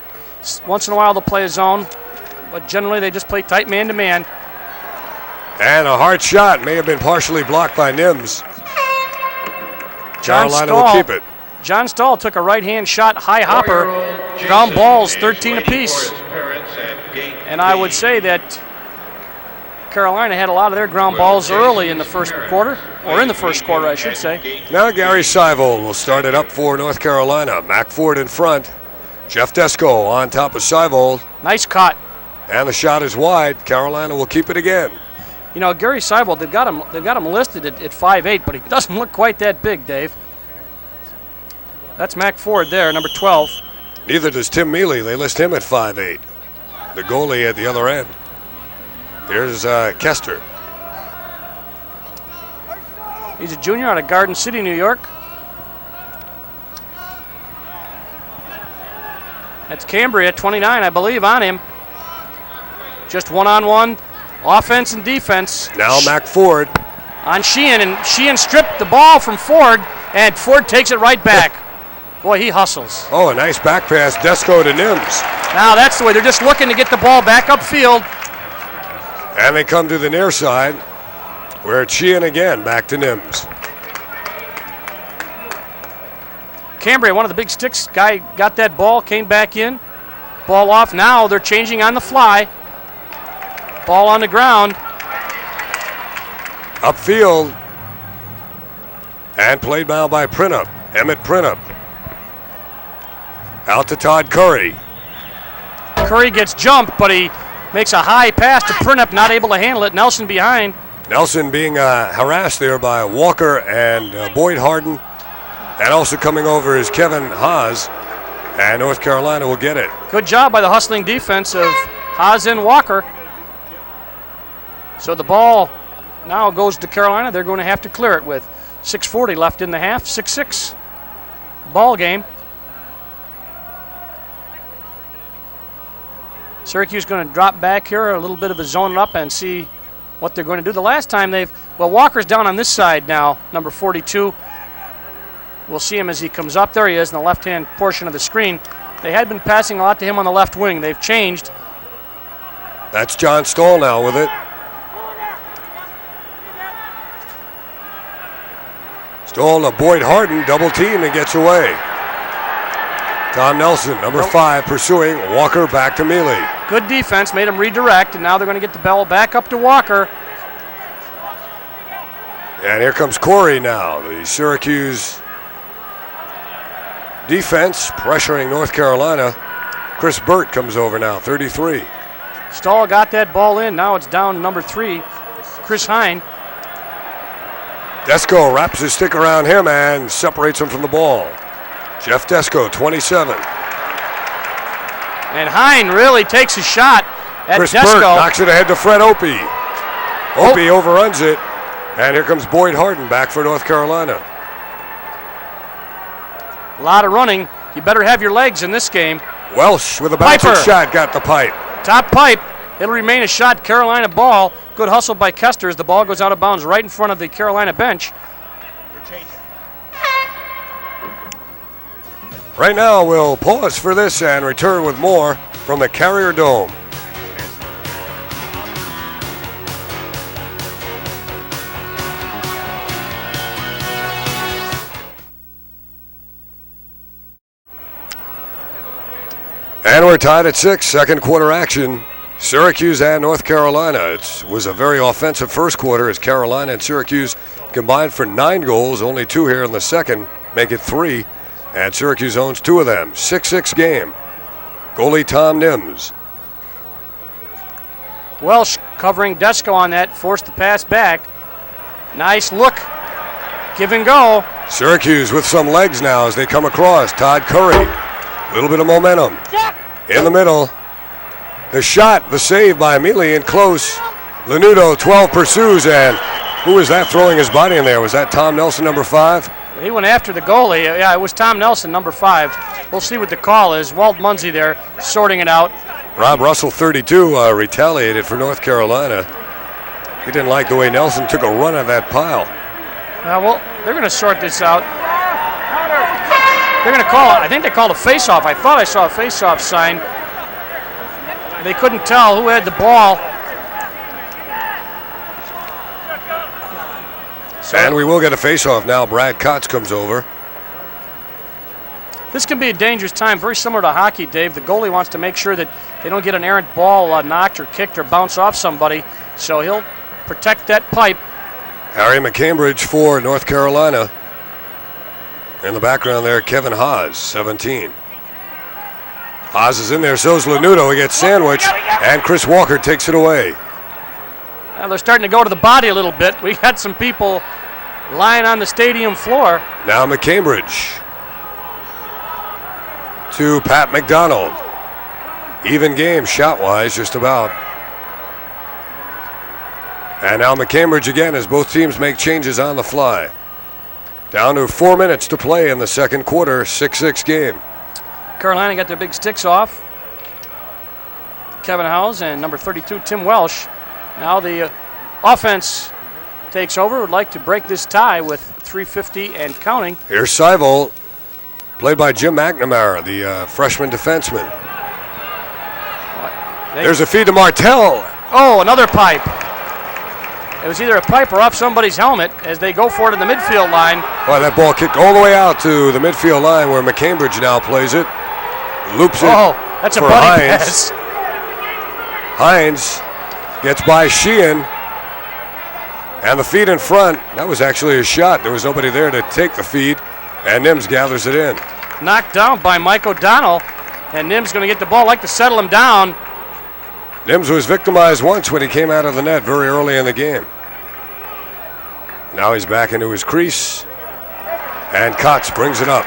once in a while they'll play a zone, but generally they just play tight man-to-man. And a hard shot may have been partially blocked by Nims. Carolina will keep it. John Stahl took a right-hand shot, high hopper, ground balls 13 apiece. And I would say that Carolina had a lot of their ground balls early in the first quarter, or in the first quarter, I should say. Now Gary Seivold will start it up for North Carolina. Mac Ford in front. Jeff Desko on top of Seivold. Nice cut. And the shot is wide. Carolina will keep it again. You know, Gary Seivold, they've got him listed at 5'8", but he doesn't look quite that big, Dave. That's Mac Ford there, number 12. Neither does Tim Mealy. They list him at 5'8". The goalie at the other end. Here's Kester. He's a junior out of Garden City, New York. That's Cambria, 29, I believe, on him. Just one-on-one, offense and defense. Now Mac Ford. On Sheehan, and Sheehan stripped the ball from Ford, and Ford takes it right back. Boy, he hustles. Oh, a nice back pass, Desko to Nims. Now that's the way. They're just looking to get the ball back upfield. And they come to the near side, where it's Sheehan again, back to Nims. Cambria, one of the big sticks guy, got that ball, came back in. Ball off. Now they're changing on the fly. Ball on the ground. Upfield. And played now by Pridham, Emmett Pridham. Out to Todd Korrie. Korrie gets jumped, but he makes a high pass to Pridham, not able to handle it. Nelson behind. Nelson being harassed there by Walker and Boyd Harden. And also coming over is Kevin Haas. And North Carolina will get it. Good job by the hustling defense of Haas and Walker. So the ball now goes to Carolina. They're going to have to clear it with 6:40 left in the half. 6-6 ball game. Syracuse going to drop back here, a little bit of a zone up, and see what they're going to do. The last time Walker's down on this side now, number 42. We'll see him as he comes up. There he is in the left-hand portion of the screen. They had been passing a lot to him on the left wing. They've changed. That's John Stahl now with it. Stahl to Boyd Harden, double team, and gets away. Tom Nelson, number 5, pursuing. Walker back to Mealy. Good defense, made him redirect, and now they're going to get the ball back up to Walker. And here comes Korrie now, the Syracuse defense pressuring North Carolina. Chris Burt comes over now, 33. Stahl got that ball in. Now it's down number 3, Chris Hine. Desko wraps his stick around him and separates him from the ball. Jeff Desko, 27. And Hine really takes a shot at Chris Desko. Burt knocks it ahead to Fred Opie. Opie overruns it. And here comes Boyd Harden back for North Carolina. A lot of running. You better have your legs in this game. Welsh with a bouncing shot got the pipe. Top pipe. It'll remain a shot. Carolina ball. Good hustle by Kester as the ball goes out of bounds right in front of the Carolina bench. Right now we'll pause for this and return with more from the Carrier Dome. And we're tied at 6, second quarter action. Syracuse and North Carolina. It was a very offensive first quarter as Carolina and Syracuse combined for 9 goals. Only 2 here in the second, make it 3. And Syracuse owns 2 of them. 6-6 game. Goalie Tom Nims. Welsh covering Desko on that, forced the pass back. Nice look. Give and go. Syracuse with some legs now as they come across. Todd Korrie. A little bit of momentum. In the middle. The shot, the save by Emilian close. Lanudo, 12 pursues, and who was that throwing his body in there? Was that Tom Nelson, number 5? He went after the goalie. Yeah, it was Tom Nelson, number 5. We'll see what the call is. Walt Munsey there sorting it out. Rob Russell, 32, retaliated for North Carolina. He didn't like the way Nelson took a run at that pile. Well, they're going to sort this out. They're going to call it. I think they called a face-off. I thought I saw a face-off sign. They couldn't tell who had the ball. And we will get a face-off now. Brad Kotz comes over. This can be a dangerous time, very similar to hockey, Dave. The goalie wants to make sure that they don't get an errant ball knocked or kicked or bounce off somebody, so he'll protect that pipe. Harry McCambridge for North Carolina. In the background there, Kevin Haas, 17. Haas is in there, so's Lanudo. He gets sandwiched, and Chris Walker takes it away. Well, they're starting to go to the body a little bit. We got some people lying on the stadium floor. Now McCambridge to Pat McDonald. Even game shot-wise, just about. And now McCambridge again as both teams make changes on the fly. Down to 4 minutes to play in the second quarter, 6-6 game. Carolina got their big sticks off. Kevin Howes and number 32, Tim Welsh. Now the offense takes over. Would like to break this tie with 3:50 and counting. Here's Seivold, played by Jim McNamara, the freshman defenseman. There's a feed to Martell. Oh, another pipe. It was either a pipe or off somebody's helmet as they go for it in the midfield line. Well, that ball kicked all the way out to the midfield line where McCambridge now plays it. Loops it. Oh, that's a for buddy Hines. pass. Hines gets by Sheehan. And the feed in front, that was actually a shot. There was nobody there to take the feed. And Nims gathers it in. Knocked down by Mike O'Donnell. And Nims going to get the ball, like to settle him down. Nims was victimized once when he came out of the net very early in the game. Now he's back into his crease. And Kotz brings it up.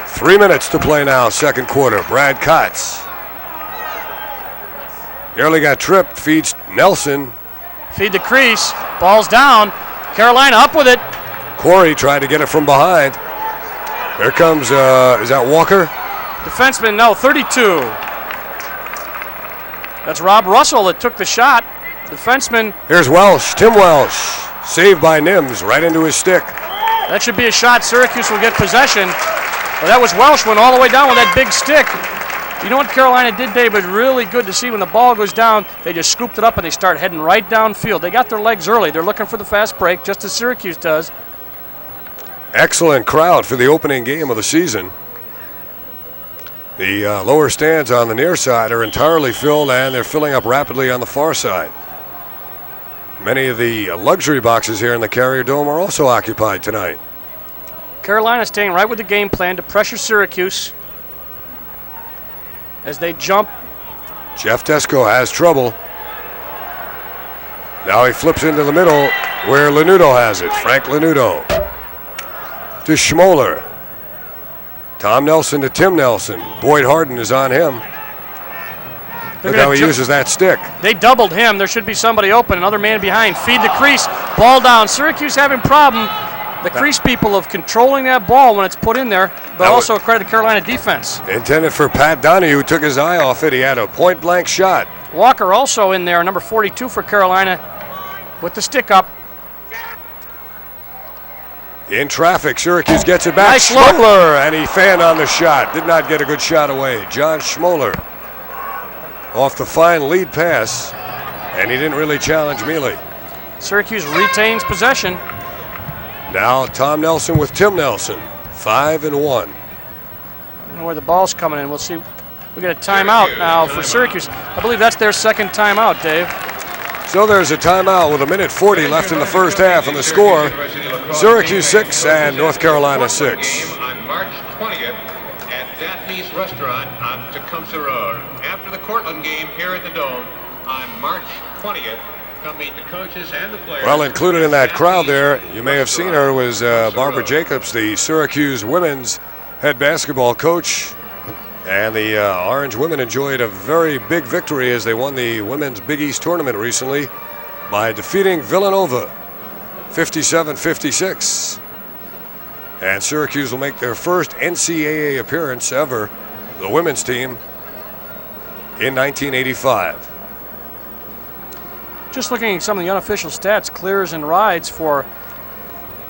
3 minutes to play now, second quarter. Brad Kotz. Nearly got tripped, feeds Nelson. Feed the crease, ball's down. Carolina up with it. Korrie tried to get it from behind. Here comes, is that Walker? Defenseman, no, 32. That's Rob Russell that took the shot. Defenseman. Here's Welsh, Tim Welsh. Saved by Nims, right into his stick. That should be a shot. Syracuse will get possession. Well, that was Welsh, went all the way down with that big stick. You know what Carolina did, Dave? It was really good to see when the ball goes down, they just scooped it up and they start heading right downfield. They got their legs early. They're looking for the fast break, just as Syracuse does. Excellent crowd for the opening game of the season. The lower stands on the near side are entirely filled, and they're filling up rapidly on the far side. Many of the luxury boxes here in the Carrier Dome are also occupied tonight. Carolina staying right with the game plan to pressure Syracuse as they jump. Jeff Desko has trouble. Now he flips into the middle where Lanudo has it. Frank Lanudo to Schmoller. Tom Nelson to Tim Nelson. Boyd Harden is on him. Look how he uses that stick. They doubled him. There should be somebody open. Another man behind. Feed the crease. Ball down. Syracuse having problem. The crease people of controlling that ball when it's put in there, but also credit to Carolina defense. Intended for Pat Donahue, who took his eye off it. He had a point-blank shot. Walker also in there, number 42 for Carolina, with the stick up. In traffic, Syracuse gets it back. Nice Schmoller, and he fanned on the shot. Did not get a good shot away. John Schmoller off the fine lead pass, and he didn't really challenge Mealy. Syracuse retains possession. Now Tom Nelson with Tim Nelson, 5-1. I don't know where the ball's coming in. We'll see. We get a timeout now for Syracuse. I believe that's their second timeout, Dave. So there's a timeout with 1:40 left in the first half, and the score, Syracuse 6 and North Carolina 6. On March 20th at Daphne's Restaurant on Tecumseh Road. After the Cortland game here at the Dome on March 20th, come meet the coaches and the players. Well, included in that crowd there, you may have seen her, was Barbara Jacobs, the Syracuse women's head basketball coach. And the Orange women enjoyed a very big victory as they won the Women's Big East tournament recently by defeating Villanova 57-56. And Syracuse will make their first NCAA appearance ever, the women's team, in 1985. Just looking at some of the unofficial stats, clears and rides for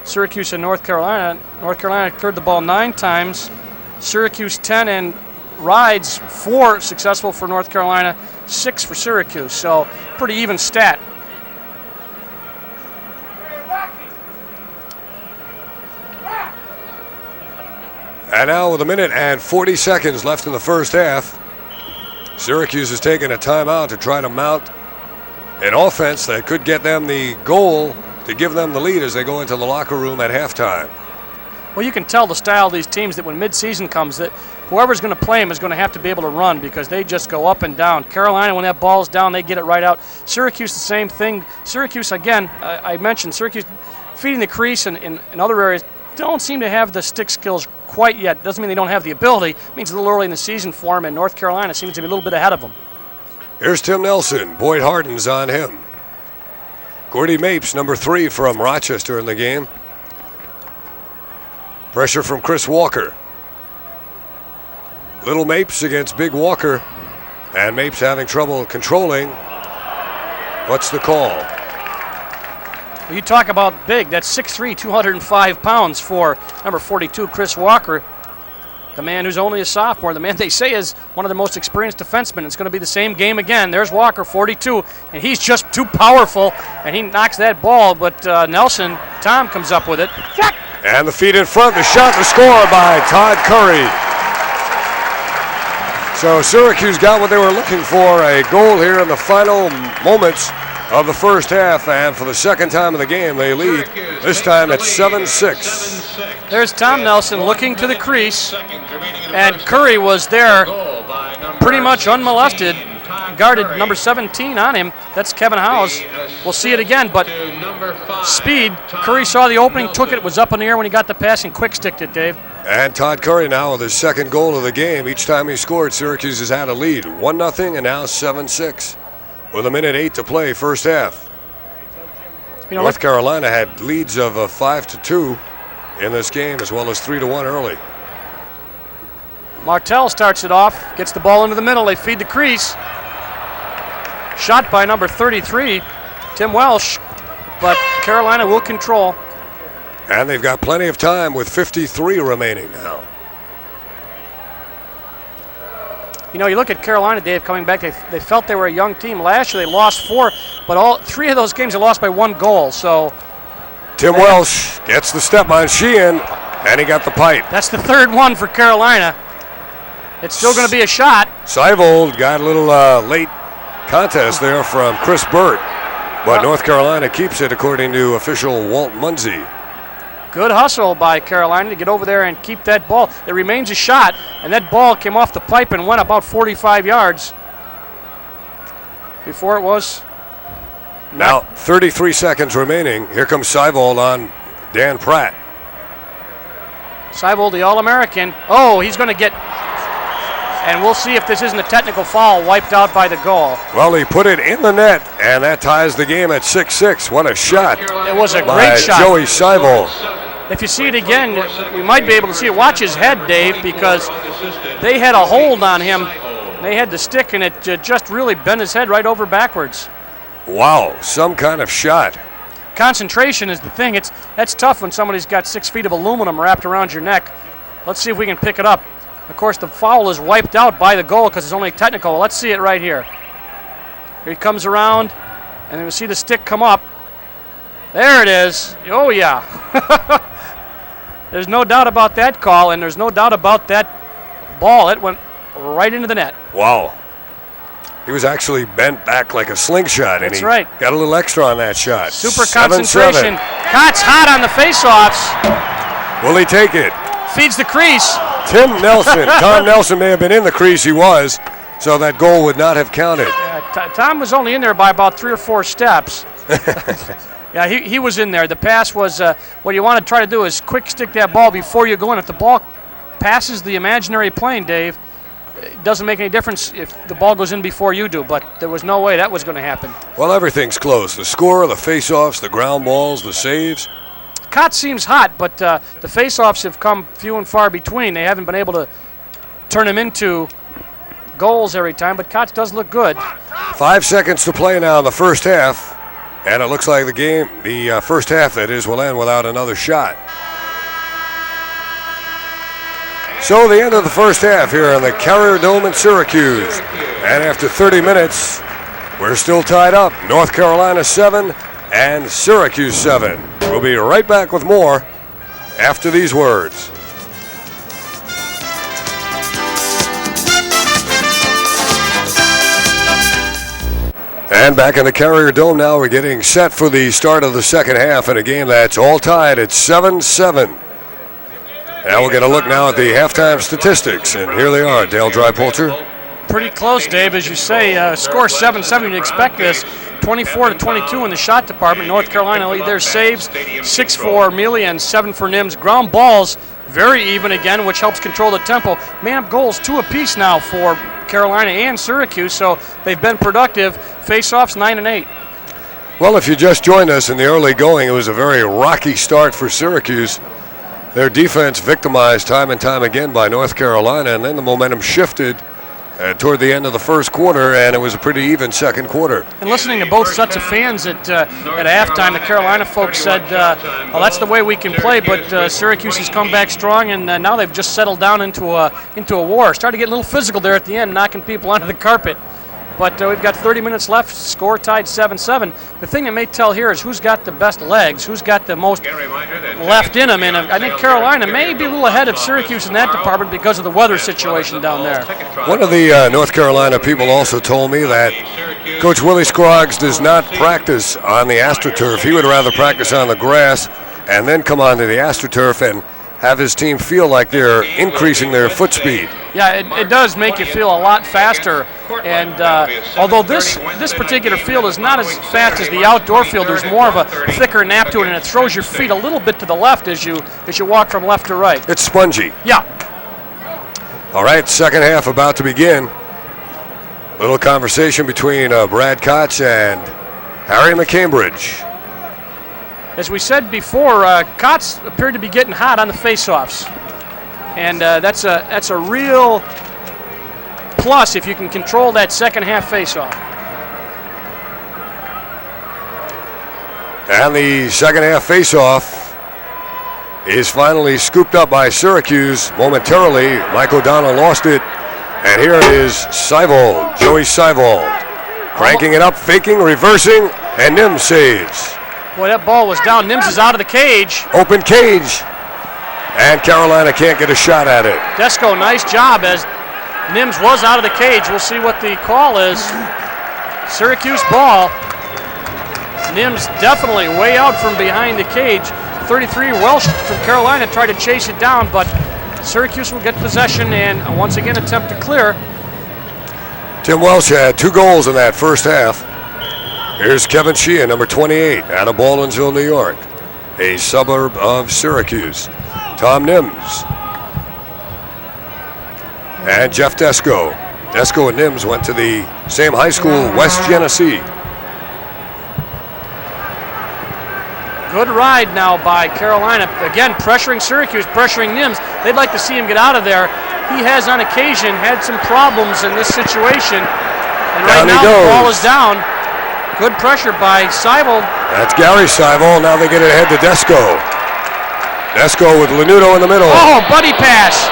Syracuse and North Carolina. North Carolina cleared the ball 9 times, Syracuse 10, and rides 4 successful for North Carolina, 6 for Syracuse. So pretty even stat. And now with 1:40 left in the first half, Syracuse has taken a timeout to try to mount an offense that could get them the goal to give them the lead as they go into the locker room at halftime. Well, you can tell the style of these teams that when midseason comes, that whoever's going to play them is going to have to be able to run because they just go up and down. Carolina, when that ball's down, they get it right out. Syracuse, the same thing. Syracuse, again, I mentioned Syracuse feeding the crease in other areas don't seem to have the stick skills quite yet. Doesn't mean they don't have the ability. It means a little early in the season for them, and North Carolina seems to be a little bit ahead of them. Here's Tim Nelson. Boyd Harden's on him. Gordy Mapes, number 3 from Rochester in the game. Pressure from Chris Walker. Little Mapes against Big Walker. And Mapes having trouble controlling. What's the call? You talk about big. That's 6'3", 205 pounds for number 42, Chris Walker. The man who's only a sophomore, the man they say is one of the most experienced defensemen. It's going to be the same game again. There's Walker, 42, and he's just too powerful, and he knocks that ball, but Nelson, Tom comes up with it. Check! And the feed in front, the shot, the score by Todd Korrie. So Syracuse got what they were looking for, a goal here in the final moments of the first half, and for the second time in the game, they lead. This time it's 7-6. There's Tom Nelson looking to the crease, and Korrie was there pretty much unmolested, guarded number 17 on him. That's Kevin Howes. We'll see it again, but speed. Korrie saw the opening, took it, was up in the air when he got the pass, and quick-sticked it, Dave. And Todd Korrie now with his second goal of the game. Each time he scored, Syracuse has had a lead. 1-0 and now 7-6. With 1:08 to play, first half. You know, North Carolina had leads of 5-2 in this game, as well as 3-1 early. Martell starts it off, gets the ball into the middle. They feed the crease. Shot by number 33, Tim Welsh, but Carolina will control. And they've got plenty of time with 53 remaining now. You know, you look at Carolina, Dave, coming back, they felt they were a young team. Last year they lost 4, but all 3 of those games they lost by 1 goal. So Tim Welsh gets the step on Sheehan, and he got the pipe. That's the 3rd one for Carolina. It's still going to be a shot. Seivold got a little late contest there from Chris Burt, but North Carolina keeps it according to official Walt Munsey. Good hustle by Carolina to get over there and keep that ball. It remains a shot, and that ball came off the pipe and went about 45 yards before it was. Now 33 seconds remaining. Here comes Seivold on Dan Pratt. Seivold, the All-American. Oh, he's going to get, and we'll see if this isn't a technical foul wiped out by the goal. Well, he put it in the net, and that ties the game at 6-6. What a shot. It was a by great shot. Joey Seivold. If you see it again, you might be able to see it. Watch his head, Dave, because they had a hold on him. They had the stick, and it just really bent his head right over backwards. Wow, some kind of shot. Concentration is the thing. That's tough when somebody's got 6 feet of aluminum wrapped around your neck. Let's see if we can pick it up. Of course, the foul is wiped out by the goal because it's only technical. Let's see it right here. Here he comes around, and then we see the stick come up. There it is. Oh, yeah. There's no doubt about that call, and there's no doubt about that ball. It went right into the net. Wow. He was actually bent back like a slingshot, and That's he right. got a little extra on that shot. Super 7-7. concentration. Kotz hot on the faceoffs. Will he take it? Feeds the crease. Tim Nelson. Tom Nelson may have been in the crease. He was, so that goal would not have counted. Tom was only in there by about 3 or 4 steps. Yeah, he was in there. The pass was, what you want to try to do is quick stick that ball before you go in. If the ball passes the imaginary plane, Dave, it doesn't make any difference if the ball goes in before you do, but there was no way that was going to happen. Well, everything's close. The score, the face-offs, the ground balls, the saves. Kotz seems hot, but the face-offs have come few and far between. They haven't been able to turn them into goals every time, but Kotz does look good. 5 seconds to play now in the first half, and it looks like the game, the first half that is, will end without another shot. So the end of the first half here in the Carrier Dome in Syracuse. And after 30 minutes, we're still tied up. North Carolina 7 and Syracuse 7. We'll be right back with more after these words. And back in the Carrier Dome now, we're getting set for the start of the second half in a game that's all tied at 7-7. Now we'll get a look now at the halftime statistics, and here they are. Dale Drypolter. Pretty close, Dave, as you say. Score 7-7. You'd expect this. 24-22 in the shot department. North Carolina lead their saves. 6 for Mealy and 7 for Nims. Ground balls very even again, which helps control the tempo. Man-up goals 2 apiece now for Carolina and Syracuse, so they've been productive. Face-offs 9 and 8. Well, if you just joined us in the early going, it was a very rocky start for Syracuse. Their defense victimized time and time again by North Carolina, and then the momentum shifted toward the end of the first quarter, and it was a pretty even second quarter. And listening to both sets of fans at halftime, the Carolina folks said, well, that's the way we can play, but Syracuse has come back strong, and now they've just settled down into a war. Started to get a little physical there at the end, knocking people onto the carpet. But we've got 30 minutes left, score tied 7-7. The thing that may tell here is who's got the best legs, who's got the most left in them. And I think Carolina may be a little ahead of Syracuse in that department because of the weather situation down there. One of the North Carolina people also told me that Coach Willie Scroggs does not practice on the AstroTurf. He would rather practice on the grass and then come onto the AstroTurf and have his team feel like they're increasing their foot speed. Yeah, it does make you feel a lot faster. And although this particular field is not as fast as the outdoor field, there's more of a thicker nap to it, and it throws your feet a little bit to the left as you walk from left to right. It's spongy. Yeah. All right, second half about to begin. Little conversation between Brad Kotz and Harry McCambridge. As we said before, Kotz appeared to be getting hot on the faceoffs, and that's a real plus if you can control that second half faceoff. And the second half faceoff is finally scooped up by Syracuse momentarily. Mike O'Donnell lost it, and here is Seivold, Joey Seivold, cranking it up, faking, reversing, and Nims saves. Boy, that ball was down. Nims is out of the cage. Open cage, and Carolina can't get a shot at it. Desko, nice job as Nims was out of the cage. We'll see what the call is. Syracuse ball. Nims definitely way out from behind the cage. 33, Welsh from Carolina tried to chase it down, but Syracuse will get possession and once again attempt to clear. Tim Welsh had 2 goals in that first half. Here's Kevin Sheehan, number 28, out of Baldwinsville, New York, a suburb of Syracuse. Tom Nims and Jeff Desko. Desko and Nims went to the same high school, West Genesee. Good ride now by Carolina. Again, pressuring Syracuse, pressuring Nims. They'd like to see him get out of there. He has on occasion had some problems in this situation. And right now the ball is down. Good pressure by Seivold. That's Gary Seivold. Now they get it ahead to Desko. Desko with Lanudo in the middle. Oh, buddy pass.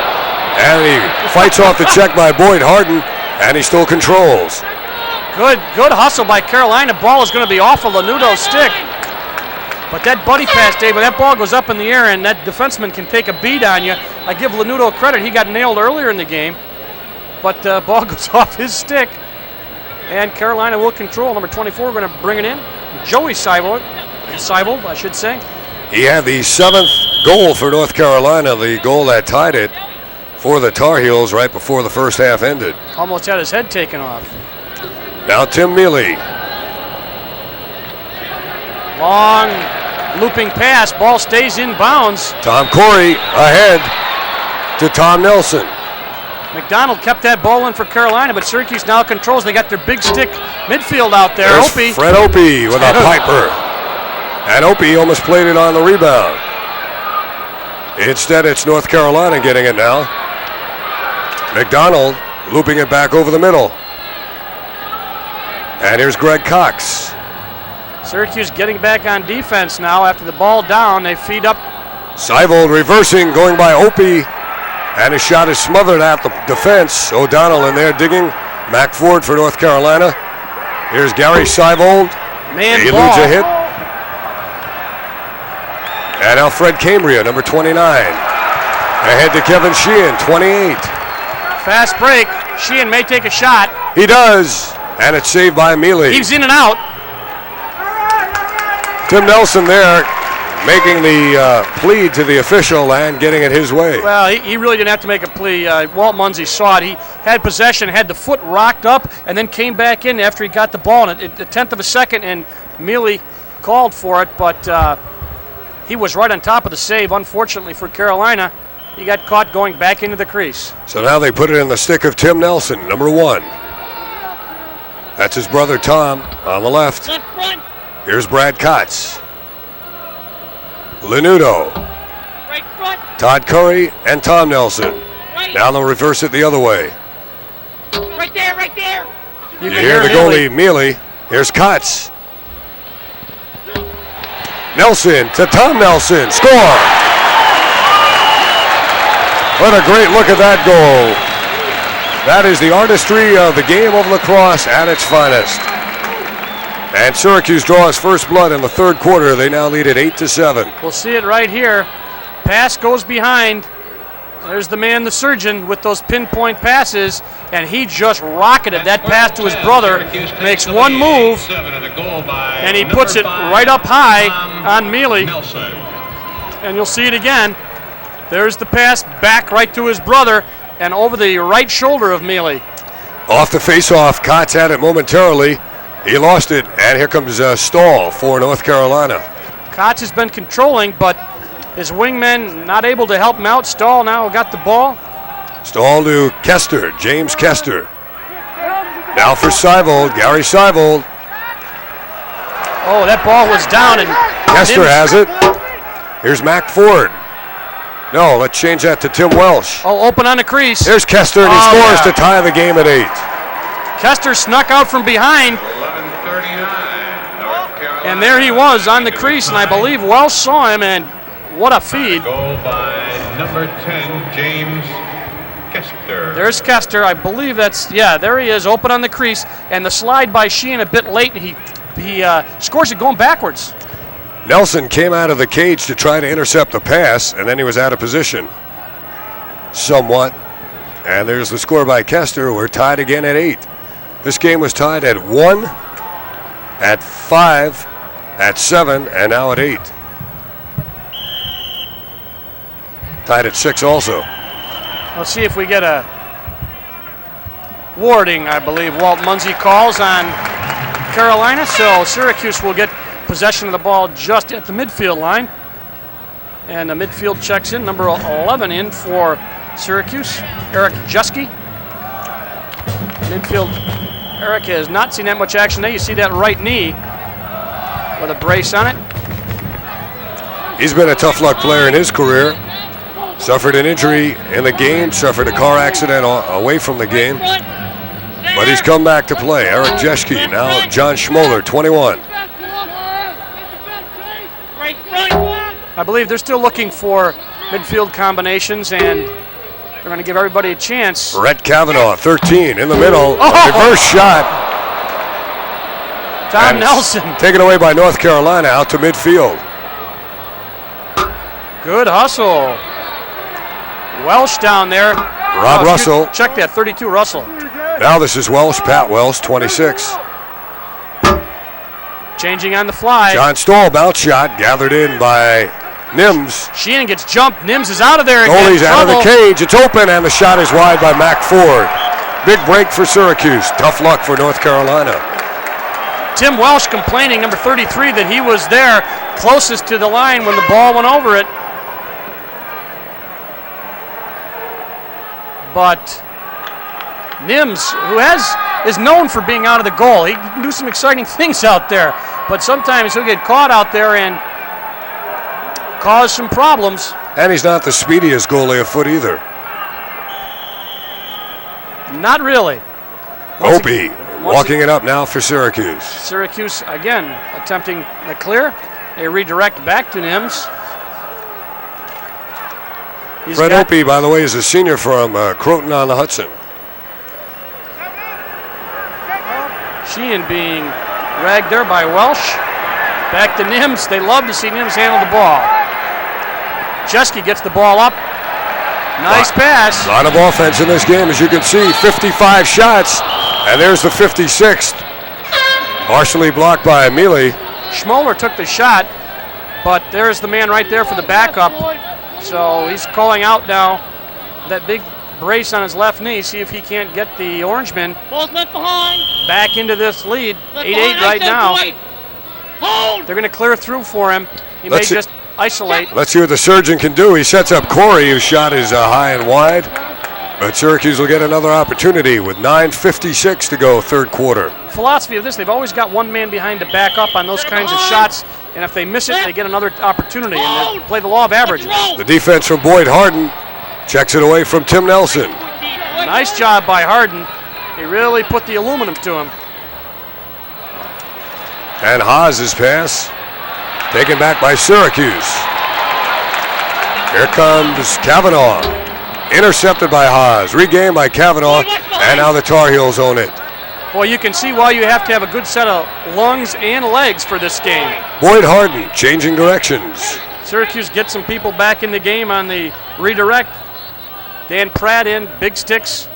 And he fights off the check by Boyd Harden, and he still controls. Good hustle by Carolina. Ball is going to be off of Lanudo's stick. But that buddy pass, Dave, when that ball goes up in the air and that defenseman can take a beat on you, I give Lanudo credit. He got nailed earlier in the game, but the ball goes off his stick. And Carolina will control. Number 24, we're going to bring it in. Joey Seivold, I should say. He had the 7th goal for North Carolina, the goal that tied it for the Tar Heels right before the first half ended. Almost had his head taken off. Now Tim Mealy. Long looping pass. Ball stays in bounds. Tom Korrie ahead to Tom Nelson. McDonald kept that ball in for Carolina, but Syracuse now controls. They got their big stick midfield out there. There's Opie. Fred Opie with a piper. And Opie almost played it on the rebound. Instead, it's North Carolina getting it now. McDonald looping it back over the middle. And here's Greg Kotz. Syracuse getting back on defense now after the ball down. They feed up. Seivold reversing, going by Opie. And his shot is smothered at the defense. O'Donnell in there digging. Mac Ford for North Carolina. Here's Gary Seivold. He eludes a hit. And now Fred Cambria, number 29. Ahead to Kevin Sheehan, 28. Fast break. Sheehan may take a shot. He does. And it's saved by Mealy. He's in and out. Tim Nelson there making the plea to the official and getting it his way. Well, he really didn't have to make a plea. Walt Munsey saw it. He had possession, had the foot rocked up, and then came back in after he got the ball in a tenth of a second, and Mealy called for it, but he was right on top of the save. Unfortunately for Carolina, he got caught going back into the crease. So now they put it in the stick of Tim Nelson, number 1. That's his brother Tom on the left. Here's Brad Kotz. Lanudo. Todd Korrie and Tom Nelson. Now they'll reverse it the other way. Right there. You hear the goalie Mealy. Here's Kotz. Nelson to Tom Nelson. Score! What a great look at that goal. That is the artistry of the game of lacrosse at its finest. And Syracuse draws first blood in the third quarter. They now lead at 8-7. We'll see it right here. Pass goes behind. There's the man, the surgeon, with those pinpoint passes, and he just rocketed that pass to his brother. Makes one move, and he puts it right up high on Mealy. And you'll see it again. There's the pass back right to his brother and over the right shoulder of Mealy. Off the face-off, Kotz had it momentarily. He lost it, and here comes Stahl for North Carolina. Kotz has been controlling, but his wingmen not able to help him out. Stahl now got the ball. Stahl to Kester, James Kester. Now for Seivold, Gary Seivold. Oh, that ball was down, and Kester has it. Here's Mac Ford. No, let's change that to Tim Welsh. Oh, open on the crease. Here's Kester, and he scores to tie the game at 8. Kester snuck out from behind. And there he was on the crease, and I believe Welsh saw him, and what a feed. Goal by number 10, James Kester. There's Kester. I believe that's, yeah, there he is, open on the crease, and the slide by Sheehan a bit late, and he scores it going backwards. Nelson came out of the cage to try to intercept the pass, and then he was out of position somewhat. And there's the score by Kester. We're tied again at 8. This game was tied at 1, at 5, at 7, and now at 8. Tied at 6 also. Let's see if we get a warding, I believe Walt Munsey calls on Carolina. So Syracuse will get possession of the ball just at the midfield line. And the midfield checks in, number 11 in for Syracuse, Eric Jeske. Midfield, Eric has not seen that much action there. You see that right knee with a brace on it. He's been a tough luck player in his career. Suffered an injury in the game, suffered a car accident away from the game. But he's come back to play. Eric Jeske, now John Schmoller, 21. I believe they're still looking for midfield combinations, and they're going to give everybody a chance. Brett Kavanaugh, 13, in the middle. Reverse shot. Tom Nelson. Taken away by North Carolina out to midfield. Good hustle. Welsh down there. Rob Russell. Check that, 32 Russell. Now this is Welsh, Pat Welsh, 26. Changing on the fly. John Stoll, bounce shot, gathered in by Nims. Sheehan gets jumped. Nims is out of there again. Goalie's out of the cage. It's open, and the shot is wide by Mac Ford. Big break for Syracuse. Tough luck for North Carolina. Tim Welsh complaining, number 33, that he was there closest to the line when the ball went over it. But Nims, who is known for being out of the goal, he can do some exciting things out there, but sometimes he'll get caught out there and cause some problems. And he's not the speediest goalie afoot either. Not really. Opie walking it up now for Syracuse. Syracuse again attempting the clear. They redirect back to Nims. Fred Opie, by the way, is a senior from Croton on the Hudson. Sheehan being dragged there by Welsh. Back to Nims. They love to see Nims handle the ball. Jeske gets the ball up. Nice pass. A lot of offense in this game, as you can see. 55 shots, and there's the 56th. Partially blocked by Mealy. Schmoller took the shot, but there's the man right there for the backup. So he's calling out now that big brace on his left knee, see if he can't get the Orangemen back into this lead. 8-8 right now. They're going to clear through for him. He may just isolate. Let's see what the surgeon can do. He sets up Korrie, whose shot is high and wide. But Syracuse will get another opportunity with 9:56 to go, third quarter. Philosophy of this, they've always got one man behind to back up on those kinds of shots, and if they miss it, they get another opportunity, and they play the law of averages. The defense from Boyd Harden checks it away from Tim Nelson. Nice job by Harden. He really put the aluminum to him. And Haas's pass taken back by Syracuse. Here comes Kavanaugh. Intercepted by Haas, regained by Kavanaugh, and now the Tar Heels own it. Well, you can see why you have to have a good set of lungs and legs for this game. Boyd Harden changing directions. Syracuse gets some people back in the game on the redirect. Dan Pratt in, big sticks.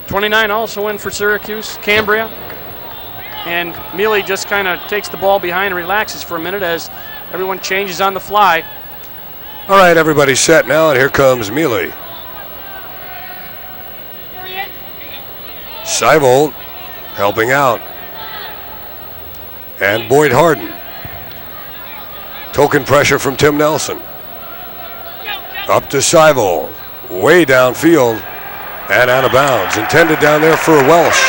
29 also in for Syracuse, Cambria. And Mealy just kind of takes the ball behind and relaxes for a minute as everyone changes on the fly. All right, everybody's set now, and here comes Mealy. Seivold helping out. And Boyd Harden. Token pressure from Tim Nelson. Up to Seivold. Way downfield and out of bounds. Intended down there for Welsh.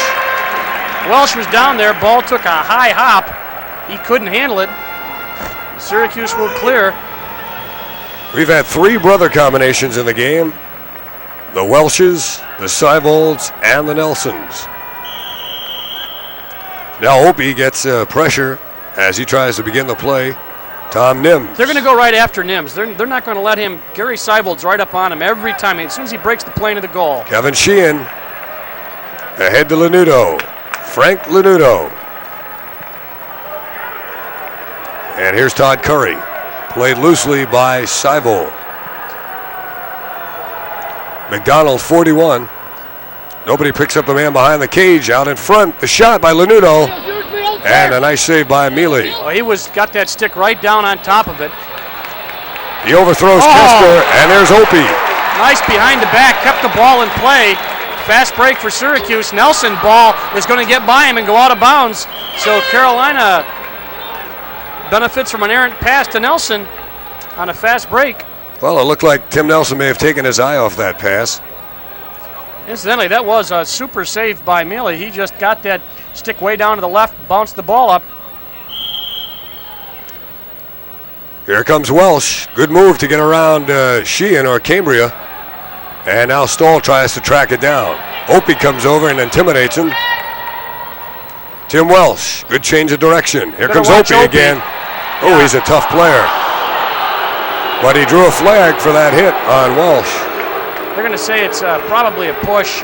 Welsh was down there. Ball took a high hop. He couldn't handle it. Syracuse will clear. We've had three brother combinations in the game. The Welshes, the Seivolds, and the Nelsons. Now Opie gets pressure as he tries to begin the play. Tom Nims. They're going to go right after Nims. They're not going to let him. Gary Seivold's right up on him every time. As soon as he breaks the plane of the goal. Kevin Sheehan ahead to Lanudo. Frank Lanudo. And here's Todd Korrie. Played loosely by Seivold. McDonald, 41. Nobody picks up the man behind the cage. Out in front, the shot by Lanudo. And a nice save by Mealy. Well, he got that stick right down on top of it. He overthrows Kester, and there's Opie. Nice behind the back, kept the ball in play. Fast break for Syracuse. Nelson ball is going to get by him and go out of bounds. So Carolina benefits from an errant pass to Nelson on a fast break. Well, it looked like Tim Nelson may have taken his eye off that pass. Incidentally, that was a super save by Mealy. He just got that stick way down to the left, bounced the ball up. Here comes Welsh. Good move to get around Sheehan or Cambria. And now Stahl tries to track it down. Opie comes over and intimidates him. Tim Welsh, good change of direction. Here comes Opie again. Oh, he's a tough player. But he drew a flag for that hit on Welsh. They're going to say it's probably a push.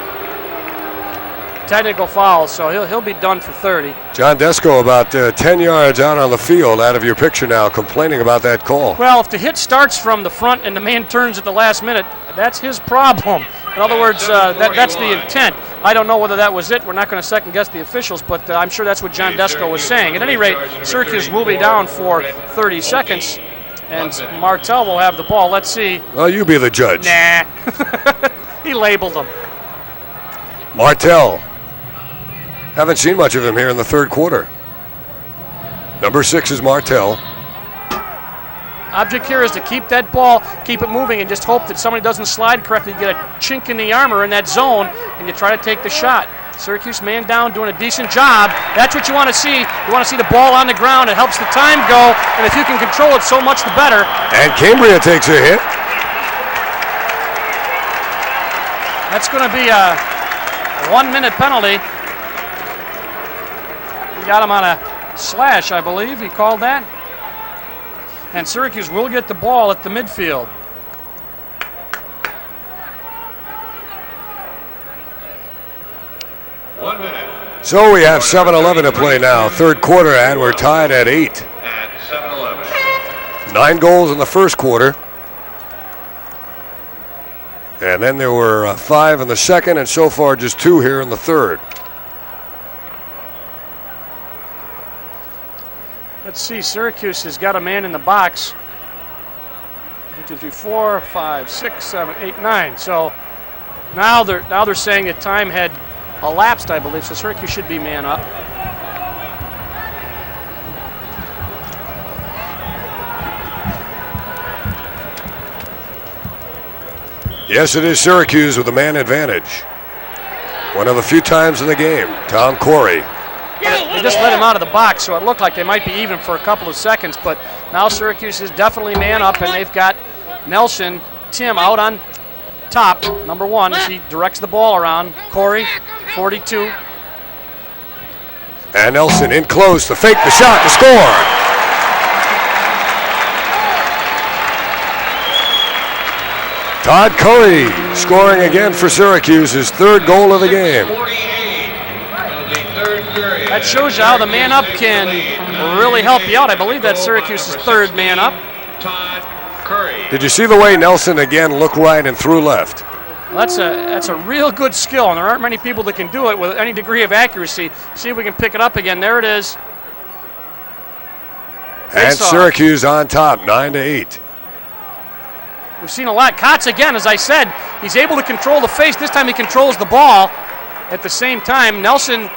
Technical foul, so he'll be done for 30. John Desko about 10 yards out on the field, out of your picture now, complaining about that call. Well, if the hit starts from the front and the man turns at the last minute, that's his problem. In other words, that's the intent. I don't know whether that was it. We're not going to second guess the officials, but I'm sure that's what John Desko was saying. At any rate, Syracuse will be down for 30 seconds, and Martell will have the ball. Let's see. Well, you be the judge. Nah. He labeled him. Martell. Haven't seen much of him here in the third quarter. Number 6 is Martell. Object here is to keep that ball, keep it moving, and just hope that somebody doesn't slide correctly. You get a chink in the armor in that zone, and you try to take the shot. Syracuse man down, doing a decent job. That's what you want to see. You want to see the ball on the ground. It helps the time go, and if you can control it, so much the better. And Cambria takes a hit. That's going to be a 1-minute penalty. Got him on a slash, I believe. He called that. And Syracuse will get the ball at the midfield. So we have 7:11 to play now. Third quarter, and we're tied at 8. At 7-11. 9 goals in the first quarter. And then there were 5 in the second, and so far just 2 here in the third. Let's see, Syracuse has got a man in the box. 1, 2, 3, 4, 5, 6, 7, 8, 9. So now they're saying that time had elapsed, I believe, so Syracuse should be man up. Yes, it is Syracuse with a man advantage. One of the few times in the game, Tom Korrie. They just let him out of the box, so it looked like they might be even for a couple of seconds, but now Syracuse is definitely man up, and they've got Nelson, Tim out on top, number 1, as he directs the ball around. Korrie, 42. And Nelson in close to fake the shot to score. Todd Korrie scoring again for Syracuse, his 3rd goal of the game. That shows you how the man up can really help you out. I believe that's Syracuse's 3rd man up. Did you see the way Nelson again looked right and threw left? Well, that's a real good skill, and there aren't many people that can do it with any degree of accuracy. See if we can pick it up again. There it is. And Syracuse on top, 9-8. We've seen a lot. Kotz again, as I said, he's able to control the face. This time he controls the ball. At the same time, Nelson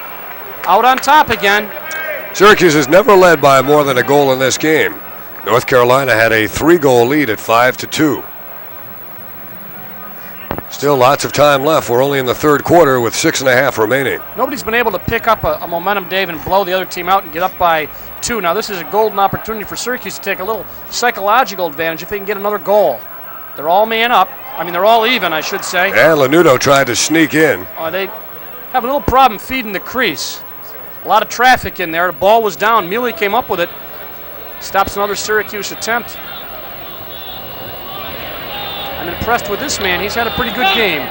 out on top again. Syracuse has never led by more than a goal in this game. North Carolina had a 3-goal lead at 5-2. Still lots of time left. We're only in the third quarter with 6.5 remaining. Nobody's been able to pick up a momentum, Dave, and blow the other team out and get up by 2. Now this is a golden opportunity for Syracuse to take a little psychological advantage if they can get another goal. They're all man up. I mean, they're all even, I should say. And Lanudo tried to sneak in. They have a little problem feeding the crease. A lot of traffic in there. The ball was down. Mealy came up with it. Stops another Syracuse attempt. I'm impressed with this man. He's had a pretty good game.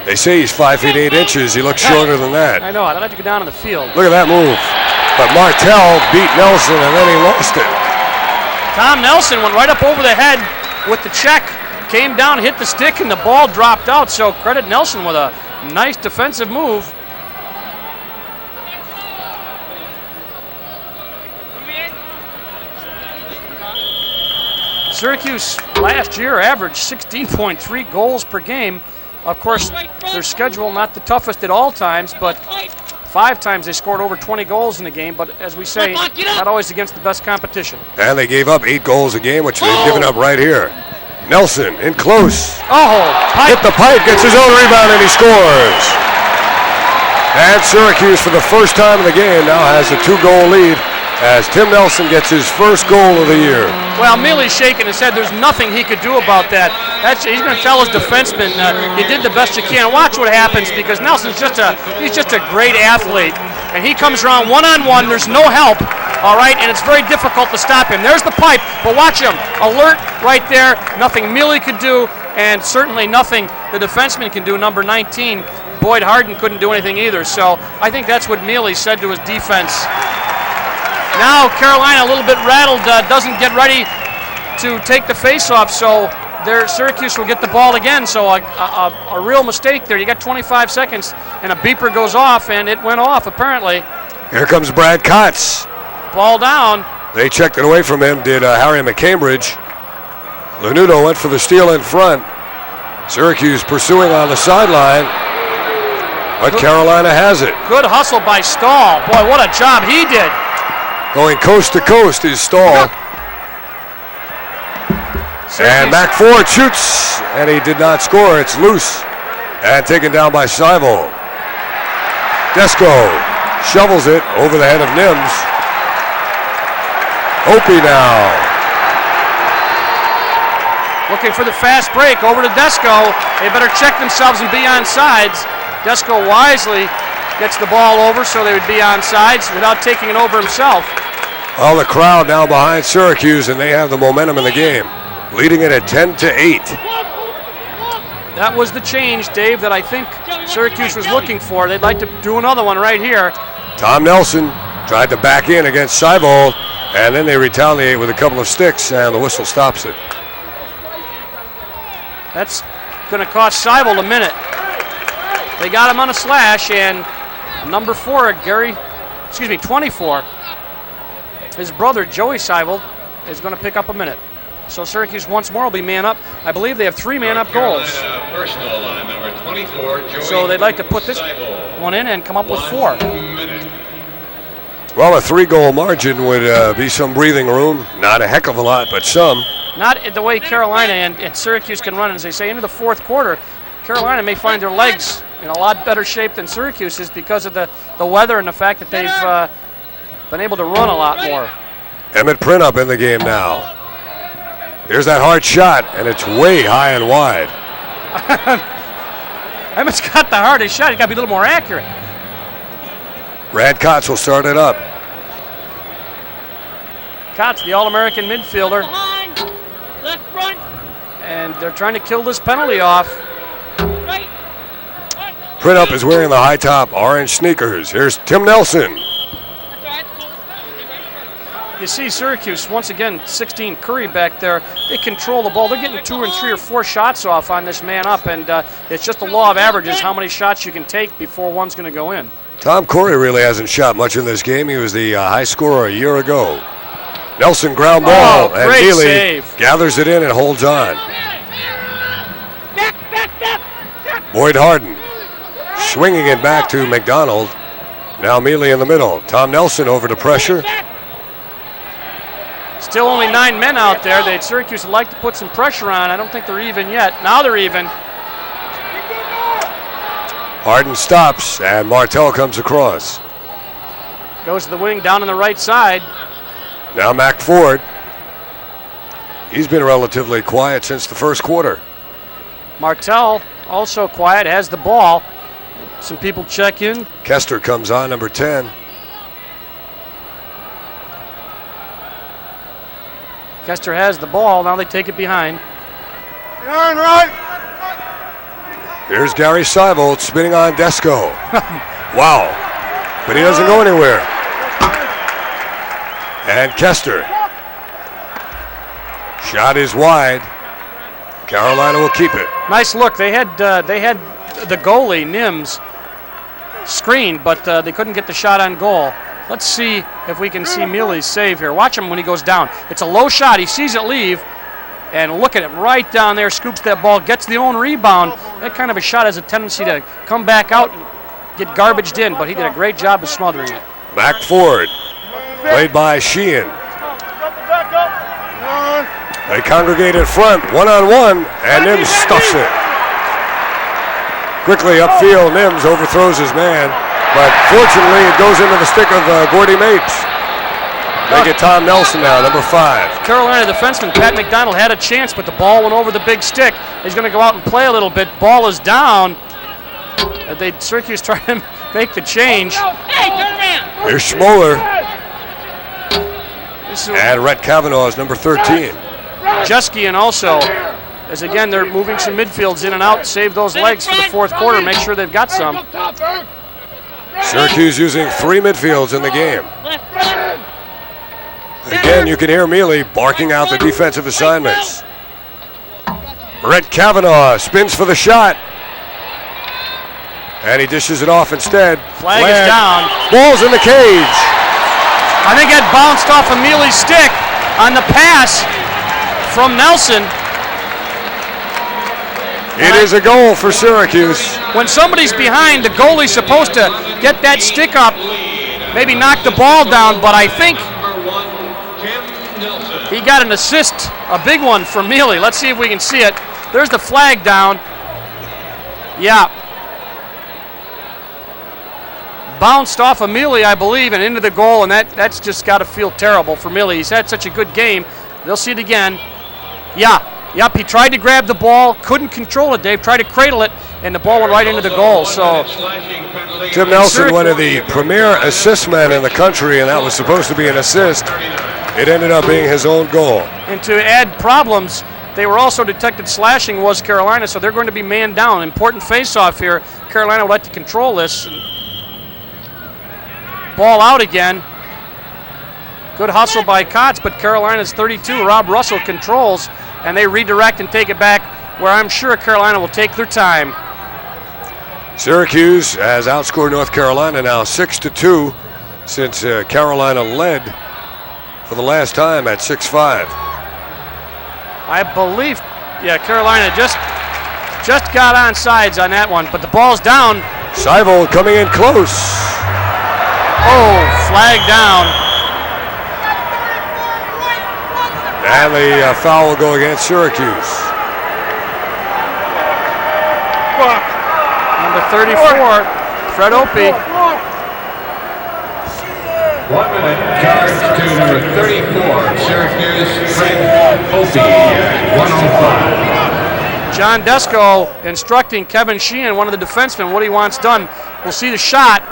They say he's 5 feet 8 inches. He looks shorter than that. I know. I'd like to go down on the field. Look at that move. But Martell beat Nelson, and then he lost it. Tom Nelson went right up over the head with the check. Came down, hit the stick, and the ball dropped out. So credit Nelson with a nice defensive move. Syracuse last year averaged 16.3 goals per game. Of course, their schedule not the toughest at all times, but 5 times they scored over 20 goals in a game, but as we say, not always against the best competition. And they gave up 8 goals a game, which they've given up right here. Nelson in close. Hit the pipe, gets his own rebound, and he scores. And Syracuse, for the first time in the game, now has a 2-goal lead as Tim Nelson gets his first goal of the year. Well, Mealy's shaking his head. There's nothing he could do about that. He's going to tell his defenseman, you did the best you can. Watch what happens, because Nelson's just a great athlete. And he comes around one-on-one. There's no help, all right? And it's very difficult to stop him. There's the pipe, but watch him. Alert right there. Nothing Mealy could do, and certainly nothing the defenseman can do, number 19. Boyd Harden couldn't do anything either. So I think that's what Mealy said to his defense. Now Carolina a little bit rattled, doesn't get ready to take the face-off, so Syracuse will get the ball again. So a real mistake there. You got 25 seconds, and a beeper goes off, and it went off apparently. Here comes Brad Kotz. Ball down. They checked it away from him, did Harry McCambridge. Lanudo went for the steal in front. Syracuse pursuing on the sideline, but Carolina has it. Good hustle by Stahl. Boy, what a job he did. Going coast to coast is Stahl. And Mac Ford shoots, and he did not score. It's loose and taken down by Seivold. Desko shovels it over the head of Nims. Opie now. Looking for the fast break over to Desko. They better check themselves and be on sides. Desko wisely gets the ball over so they would be on sides without taking it over himself. Well, the crowd now behind Syracuse, and they have the momentum in the game, leading it at 10-8. That was the change, Dave, that I think Syracuse was looking for. They'd like to do another one right here. Tom Nelson tried to back in against Seivold, and then they retaliate with a couple of sticks, and the whistle stops it. That's going to cost Seivold a minute. They got him on a slash, and number 24, his brother, Joey Seivold, is going to pick up a minute. So Syracuse once more will be man up. I believe they have 3 man-up goals. Personal line, number 24, Joey so they'd like to put this one in and come up with 4. Well, a 3-goal margin would be some breathing room. Not a heck of a lot, but some. Not the way Carolina and Syracuse can run. As they say, into the 4th quarter, Carolina may find their legs in a lot better shape than Syracuse is because of the weather and the fact that they've been able to run a lot more. Emmett Printup in the game now. Here's that hard shot, and it's way high and wide. Emmett's got the hardest shot. He's got to be a little more accurate. Brad Kotz will start it up. Kotz, the All-American midfielder. Behind. Left front. And they're trying to kill this penalty off. Right. Printup is wearing the high-top orange sneakers. Here's Tim Nelson. You see Syracuse, once again, 16 Korrie back there. They control the ball. They're getting 2 and 3 or 4 shots off on this man up, and it's just the law of averages, how many shots you can take before one's going to go in. Tom Korrie really hasn't shot much in this game. He was the high scorer a year ago. Nelson ground ball, and Neely gathers it in and holds on. Boyd Harden swinging it back to McDonald. Now Mealy in the middle. Tom Nelson over to pressure. Still only 9 men out there. Syracuse would like to put some pressure on. I don't think they're even yet. Now they're even. Harden stops, and Martell comes across. Goes to the wing down on the right side. Now Mac Ford. He's been relatively quiet since the first quarter. Martell also quiet, has the ball. Some people check in. Kester comes on, number 10. Kester has the ball. Now they take it behind. Here's Gary Seivold spinning on Desko. Wow. But he doesn't go anywhere. And Kester. Shot is wide. Carolina will keep it. Nice look. They had the goalie, Nims, screened, but they couldn't get the shot on goal. Let's see if we can see Mealy's save here. Watch him when he goes down. It's a low shot. He sees it leave, And look at him right down there, scoops that ball, gets the own rebound. That kind of a shot has a tendency to come back out and get garbaged in, but he did a great job of smothering it. Mac Ford, played by Sheehan. They congregate in front, one-on-one, and Nims stuffs it. Quickly upfield, Nims overthrows his man, but fortunately it goes into the stick of Gordy Mapes. They get Tom Nelson now, number 5. Carolina defenseman Pat McDonald had a chance, but the ball went over the big stick. He's going to go out and play a little bit. Ball is down. Syracuse trying to make the change. Hey, turn around. Here's Schmoller. And Rhett Kavanaugh is number 13. Jeskian also, as again, they're moving some midfields in and out, save those legs for the fourth quarter, make sure they've got some. Syracuse using 3 midfields in the game. Left front. Again, you can hear Mealy barking out the defensive assignments. Rhett Kavanaugh spins for the shot. And he dishes it off instead. Flag is down. Ball's in the cage. I think that bounced off of Mealy's stick on the pass from Nelson. It is a goal for Syracuse. When somebody's behind, the goalie's supposed to get that stick up, maybe knock the ball down, but I think he got an assist, a big one from Mealy. Let's see if we can see it. There's the flag down. Yeah. Bounced off of Mealy, I believe, and into the goal, and that's just got to feel terrible for Mealy. He's had such a good game. They'll see it again. Yeah. Yep, he tried to grab the ball, couldn't control it, Dave. Tried to cradle it, and the ball went right into the goal. So Tim Nelson, one of the premier assist men in the country, and that was supposed to be an assist. It ended up being his own goal. And to add problems, they were also detected slashing was Carolina, so they're going to be man down. Important face-off here. Carolina would like to control this. Ball out again. Good hustle by Kotz, but Carolina's 32. Rob Russell controls, and they redirect and take it back where I'm sure Carolina will take their time. Syracuse has outscored North Carolina now 6-2 since Carolina led for the last time at 6-5. I believe, yeah, Carolina just got on sides on that one, but the ball's down. Seivold coming in close. Oh, flag down. And the foul will go against Syracuse. Number 34, Fred Opie. 1 minute, charge to number 34, Syracuse, Fred Opie, 1:05. John Desko instructing Kevin Sheehan, one of the defensemen, what he wants done. We'll see the shot.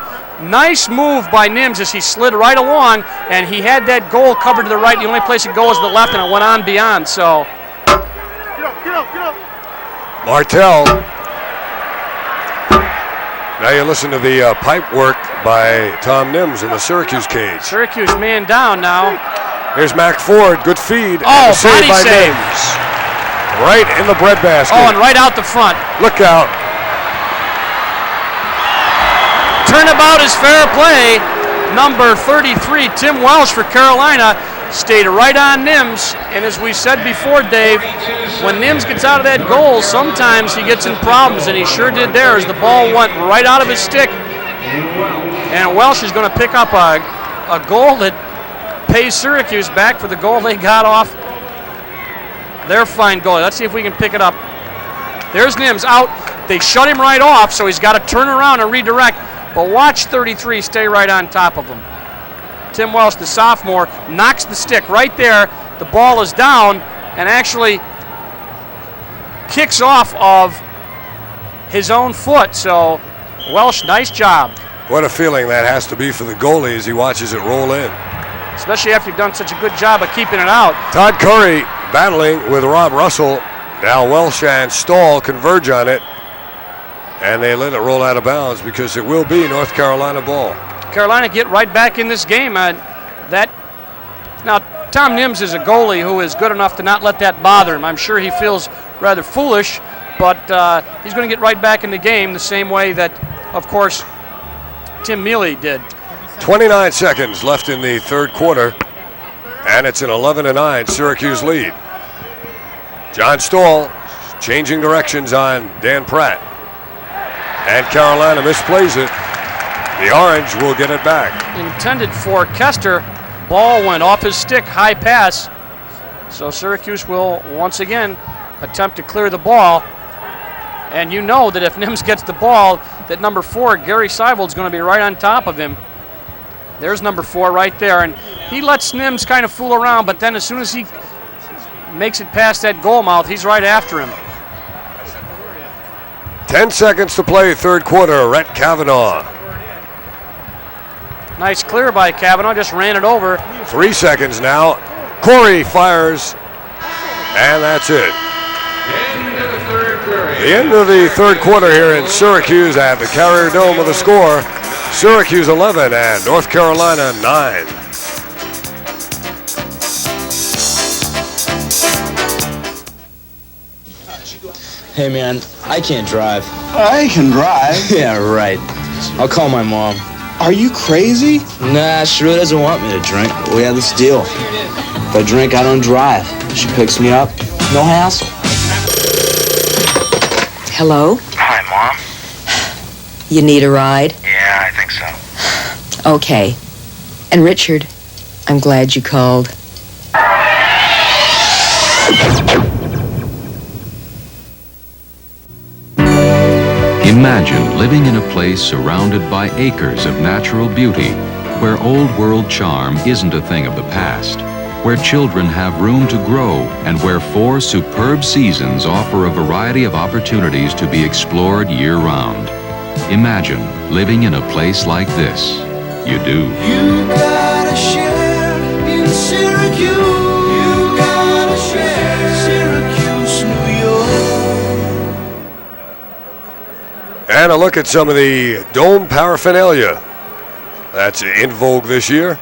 Nice move by Nims as he slid right along, and he had that goal covered to the right. The only place it goes is the left, and it went on beyond. So, Martell. Now you listen to the pipe work by Tom Nims in the Syracuse cage. Syracuse man down now. Here's Mac Ford, good feed. Oh, and a save body by save. Nims. Right in the breadbasket. Oh, and right out the front. Look out. Turnabout is fair play. Number 33, Tim Welsh for Carolina, stayed right on Nims. And as we said before, Dave, when Nims gets out of that goal, sometimes he gets in problems, and he sure did there as the ball went right out of his stick. And Welsh is going to pick up a goal that pays Syracuse back for the goal they got off their fine goal. Let's see if we can pick it up. There's Nims out. They shut him right off, so he's got to turn around and redirect. But watch 33 stay right on top of him. Tim Welsh, the sophomore, knocks the stick right there. The ball is down and actually kicks off of his own foot. So Welsh, nice job. What a feeling that has to be for the goalie as he watches it roll in. Especially after you've done such a good job of keeping it out. Todd Korrie battling with Rob Russell. Now Welsh and Stahl converge on it. And they let it roll out of bounds because it will be North Carolina ball. Carolina get right back in this game. Now, Tom Nims is a goalie who is good enough to not let that bother him. I'm sure he feels rather foolish, but he's going to get right back in the game the same way that, of course, Tim Mealy did. 29 seconds left in the third quarter, and it's an 11-9 Syracuse lead. John Stahl changing directions on Dan Pratt. And Carolina misplays it. The Orange will get it back. Intended for Kester. Ball went off his stick, high pass. So Syracuse will once again attempt to clear the ball. And you know that if Nims gets the ball, that number 4, Gary Seivold, is going to be right on top of him. There's number 4 right there. And he lets Nims kind of fool around, but then as soon as he makes it past that goal mouth, he's right after him. 10 seconds to play, third quarter. Rhett Kavanaugh. Nice clear by Kavanaugh, just ran it over. 3 seconds now. Korrie fires, and that's it. The end of the third quarter here in Syracuse at the Carrier Dome with a score. Syracuse 11 and North Carolina 9. Hey man, I can't drive. I can drive. Yeah, right. I'll call my mom. Are you crazy? Nah, she really doesn't want me to drink. But we have this deal. If I drink, I don't drive. She picks me up, no hassle. Hello? Hi, Mom. You need a ride? Yeah, I think so. Okay. And Richard, I'm glad you called. Imagine living in a place surrounded by acres of natural beauty, where old world charm isn't a thing of the past, where children have room to grow, and where 4 superb seasons offer a variety of opportunities to be explored year-round. Imagine living in a place like this. You do. You gotta share in Syracuse. You gotta share Syracuse, New York. And a look at some of the dome paraphernalia that's in vogue this year.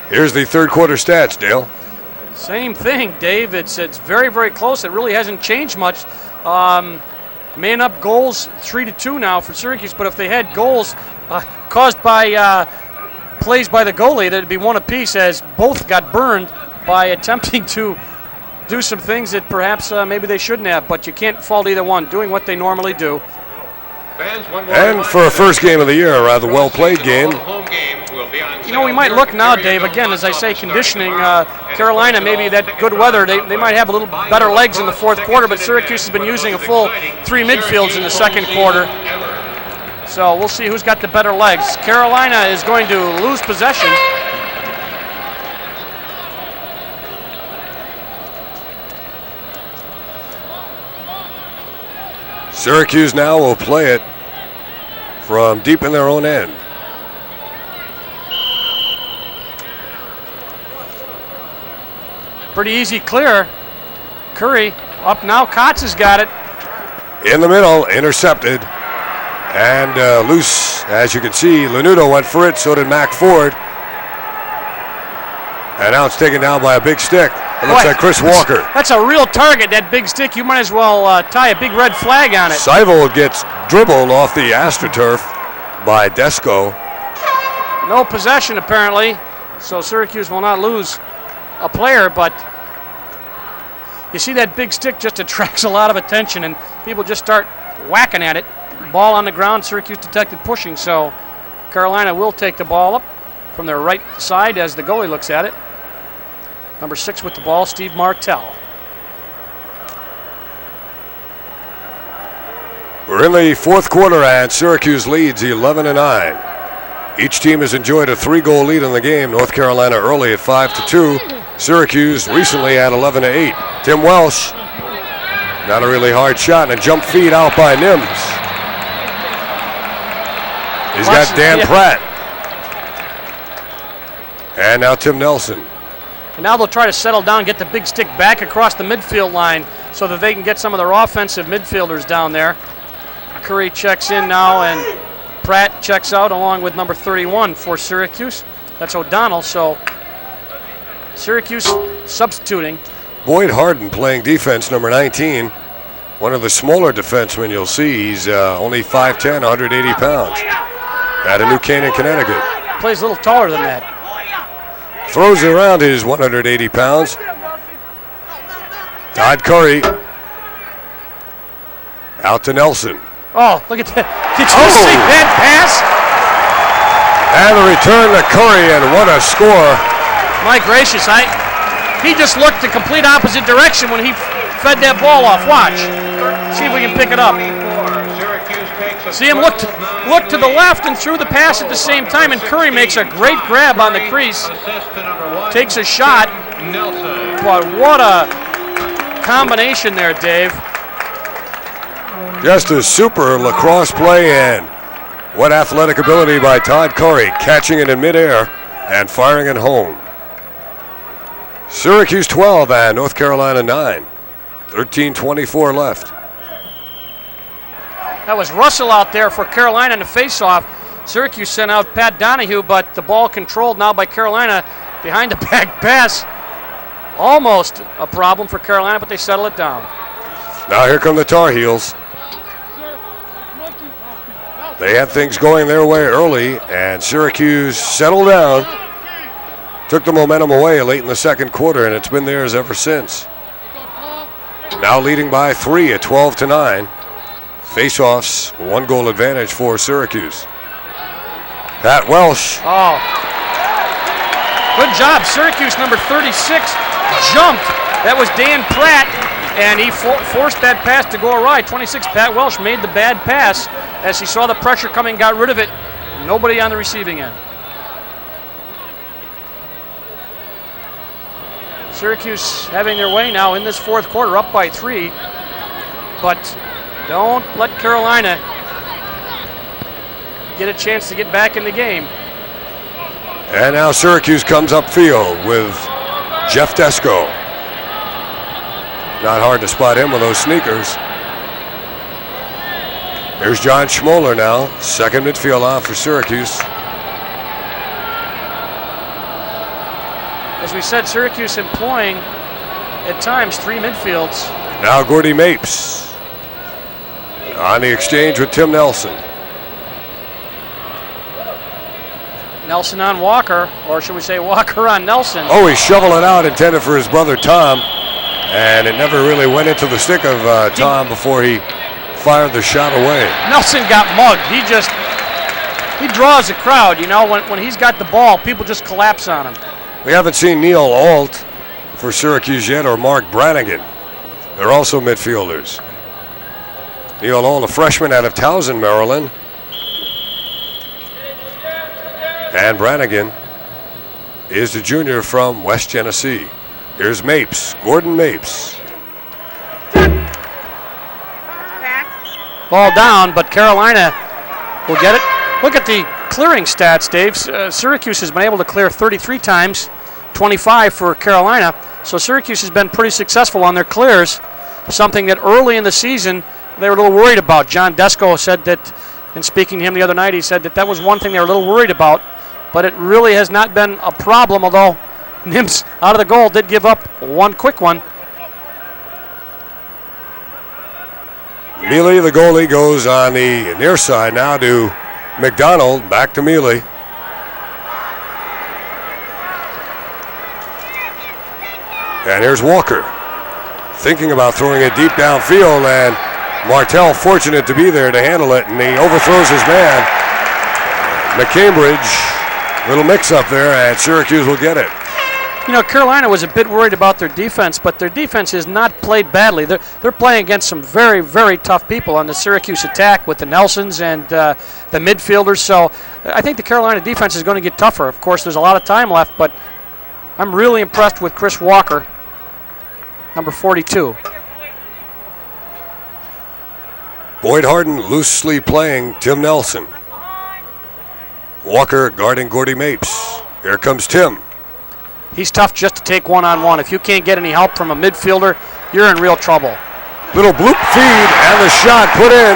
Here's the third quarter stats, Dale. Same thing, Dave. It's very, very close. It really hasn't changed much. Man up goals 3-2 now for Syracuse, but if they had goals caused by plays by the goalie, that'd be 1 apiece, as both got burned by attempting to do some things that perhaps maybe they shouldn't have, but you can't fault either one, doing what they normally do. And for a first game of the year, a rather well-played game. You know, we might look now, Dave, again, as I say, conditioning. Carolina, maybe that good weather, they might have a little better legs in the fourth quarter, but Syracuse has been using a full 3 midfields in the second quarter. So we'll see who's got the better legs. Carolina is going to lose possession. Syracuse now will play it from deep in their own end. Pretty easy clear. Korrie up now. Kotz has got it. In the middle, intercepted. And loose, as you can see. Lanudo went for it, so did Mac Ford. And now it's taken down by a big stick. It looks like Chris Walker. That's a real target, that big stick. You might as well tie a big red flag on it. Seivold gets dribbled off the AstroTurf by Desko. No possession, apparently. So Syracuse will not lose a player, but you see that big stick just attracts a lot of attention, and people just start whacking at it. Ball on the ground, Syracuse detected pushing, so Carolina will take the ball up from their right side as the goalie looks at it. Number 6 with the ball, Steve Martell. We're in the fourth quarter and Syracuse leads 11-9. Each team has enjoyed a 3-goal lead in the game. North Carolina early at 5-2. Syracuse recently at 11-8. Tim Welsh, not a really hard shot, and a jump feed out by Nims. He's got Dan Pratt. And now Tim Nelson. And now they'll try to settle down, get the big stick back across the midfield line so that they can get some of their offensive midfielders down there. Korrie checks in now, and Pratt checks out along with number 31 for Syracuse. That's O'Donnell, so Syracuse substituting. Boyd Harden playing defense, number 19. One of the smaller defensemen you'll see. He's only 5'10", 180 pounds. Out of New Canaan, Connecticut. Plays a little taller than that. Throws around his 180 pounds. Todd Korrie out to Nelson. Oh, look at that. Did you see that pass? And the return to Korrie, and what a score. My gracious, he just looked the complete opposite direction when he fed that ball off. Watch. See if we can pick it up. See him look to the left and threw the pass at the same time, and Korrie makes a great grab on the crease. Takes a shot. But what a combination there, Dave. Just a super lacrosse play, and what athletic ability by Todd Korrie, catching it in midair and firing it home. Syracuse 12 and North Carolina 9. 13:24 left. That was Russell out there for Carolina in the face-off. Syracuse sent out Pat Donahue, but the ball controlled now by Carolina behind the back pass. Almost a problem for Carolina, but they settle it down. Now here come the Tar Heels. They had things going their way early, and Syracuse settled down, took the momentum away late in the second quarter, and it's been theirs ever since. Now leading by 3 at 12-9. Face-offs, 1-goal advantage for Syracuse. Pat Welsh. Oh. Good job. Syracuse number 36 jumped. That was Dan Pratt, and he forced that pass to go awry. 26, Pat Welsh made the bad pass. As he saw the pressure coming, got rid of it. Nobody on the receiving end. Syracuse having their way now in this fourth quarter, up by 3. But don't let Carolina get a chance to get back in the game. And now Syracuse comes upfield with Jeff Desko. Not hard to spot him with those sneakers. Here's John Schmoller now, second midfield off for Syracuse. As we said, Syracuse employing at times 3 midfields. Now Gordy Mapes on the exchange with Tim Nelson. Nelson on Walker, or should we say Walker on Nelson. Oh, he's shoveling it out, intended for his brother Tom, and it never really went into the stick of Tom before he fired the shot away. Nelson got mugged. He draws the crowd, you know. When he's got the ball, people just collapse on him. We haven't seen Neil Alt for Syracuse yet, or Mark Brannigan. They're also midfielders. Neil Alt, a freshman out of Towson, Maryland. And Brannigan is the junior from West Genesee. Here's Mapes, Gordon Mapes. Ball down, but Carolina will get it. Look at the clearing stats, Dave. Syracuse has been able to clear 33 times, 25 for Carolina. So Syracuse has been pretty successful on their clears, something that early in the season they were a little worried about. John Desko said that, in speaking to him the other night, he said that was one thing they were a little worried about, but it really has not been a problem, although Nims out of the goal did give up one quick one. Mealy, the goalie, goes on the near side now to McDonald, back to Mealy. And here's Walker, thinking about throwing it deep downfield, and Martell fortunate to be there to handle it, and he overthrows his man. McCambridge, little mix-up there, and Syracuse will get it. You know, Carolina was a bit worried about their defense, but their defense has not played badly. They're playing against some very, very tough people on the Syracuse attack with the Nelsons and the midfielders. So I think the Carolina defense is going to get tougher. Of course, there's a lot of time left, but I'm really impressed with Chris Walker, number 42. Boyd Harden loosely playing Tim Nelson. Walker guarding Gordy Mapes. Here comes Tim. He's tough just to take one-on-one. If you can't get any help from a midfielder, you're in real trouble. Little bloop feed, and the shot put in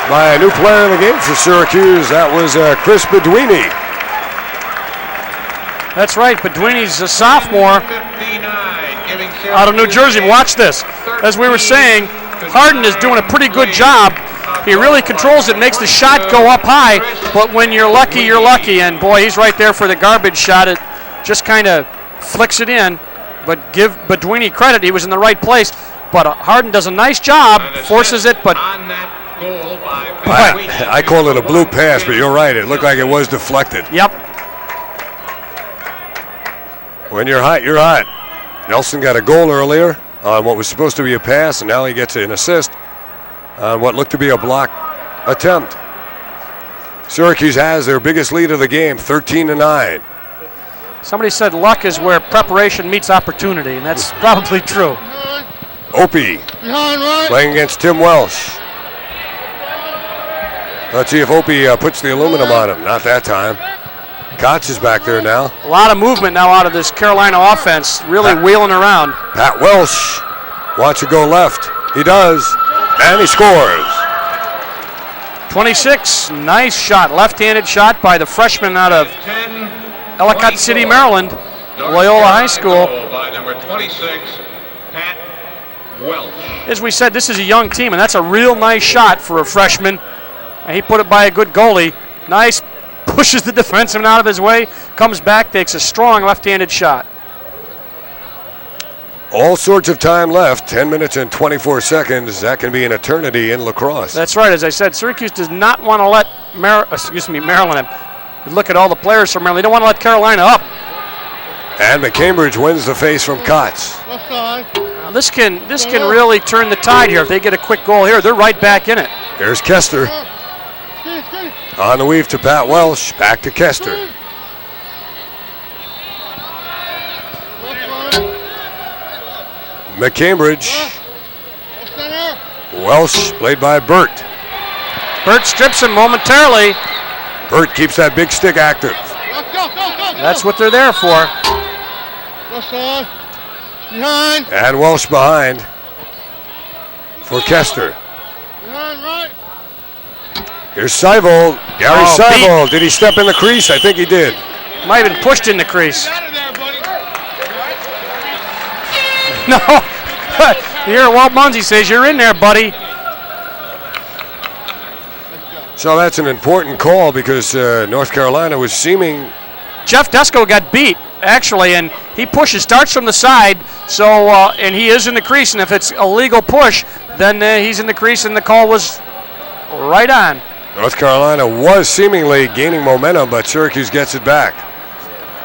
by a new player in the game for Syracuse. That was Chris Bedwini. That's right, Bedwini's a sophomore out of New Jersey. Watch this. As we were saying, Harden is doing a pretty good job. He really controls it, makes the shot go up high, but when you're lucky, you're lucky. And boy, he's right there for the garbage shot. It just kind of flicks it in. But give Bedwini credit, he was in the right place. But Harden does a nice job, forces it, but... I call it a blue pass, but you're right. It looked like it was deflected. Yep. When you're hot, you're hot. Nelson got a goal earlier on what was supposed to be a pass, and now he gets an assist on what looked to be a block attempt. Syracuse has their biggest lead of the game, 13-9. Somebody said luck is where preparation meets opportunity, and that's probably true. Opie playing against Tim Welsh. Let's see if Opie puts the aluminum on him. Not that time. Kotz is back there now. A lot of movement now out of this Carolina offense, really wheeling around. Pat Welsh wants to go left. He does, and he scores. 26, nice shot, left-handed shot by the freshman out of Ellicott City, Maryland, Loyola High School. By number 26, Pat Welsh. As we said, this is a young team, and that's a real nice shot for a freshman. And he put it by a good goalie. Nice, pushes the defenseman out of his way, comes back, takes a strong left-handed shot. All sorts of time left, 10 minutes and 24 seconds. That can be an eternity in lacrosse. That's right. As I said, Syracuse does not want to let Maryland. Look at all the players from Maryland. They don't want to let Carolina up. And McCambridge wins the face from Kotz. Now this can really turn the tide here. If they get a quick goal here, they're right back in it. Here's Kester. On the weave to Pat Welsh. Back to Kester. McCambridge. Welsh played by Burt. Burt strips him momentarily. Burt keeps that big stick active. That's what they're there for. And Welsh behind for Kester. Here's Seivold. Gary Seivold. Did he step in the crease? I think he did. Might have been pushed in the crease. No. Here, Walt Munzie says, you're in there, buddy. So that's an important call because North Carolina was seeming... Jeff Desko got beat, actually, and he pushes, starts from the side, so and he is in the crease, and if it's a legal push, then he's in the crease, and the call was right on. North Carolina was seemingly gaining momentum, but Syracuse gets it back.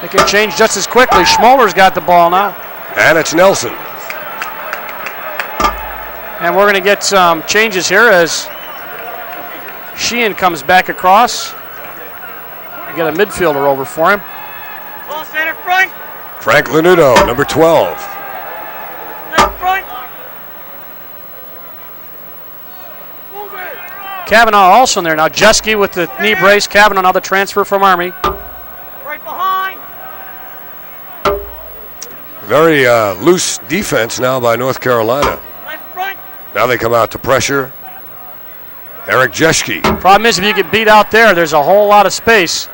It can change just as quickly. Schmoller's got the ball now. And it's Nelson. And we're going to get some changes here as Sheehan comes back across. We get a midfielder over for him. Ball center, Frank. Frank Lanudo, number 12. Front. Kavanaugh also in there now. Jeske with the knee brace. Kavanaugh now the transfer from Army. Right behind. Very loose defense now by North Carolina. Now they come out to pressure. Eric Jeske. Problem is, if you get beat out there, there's a whole lot of space.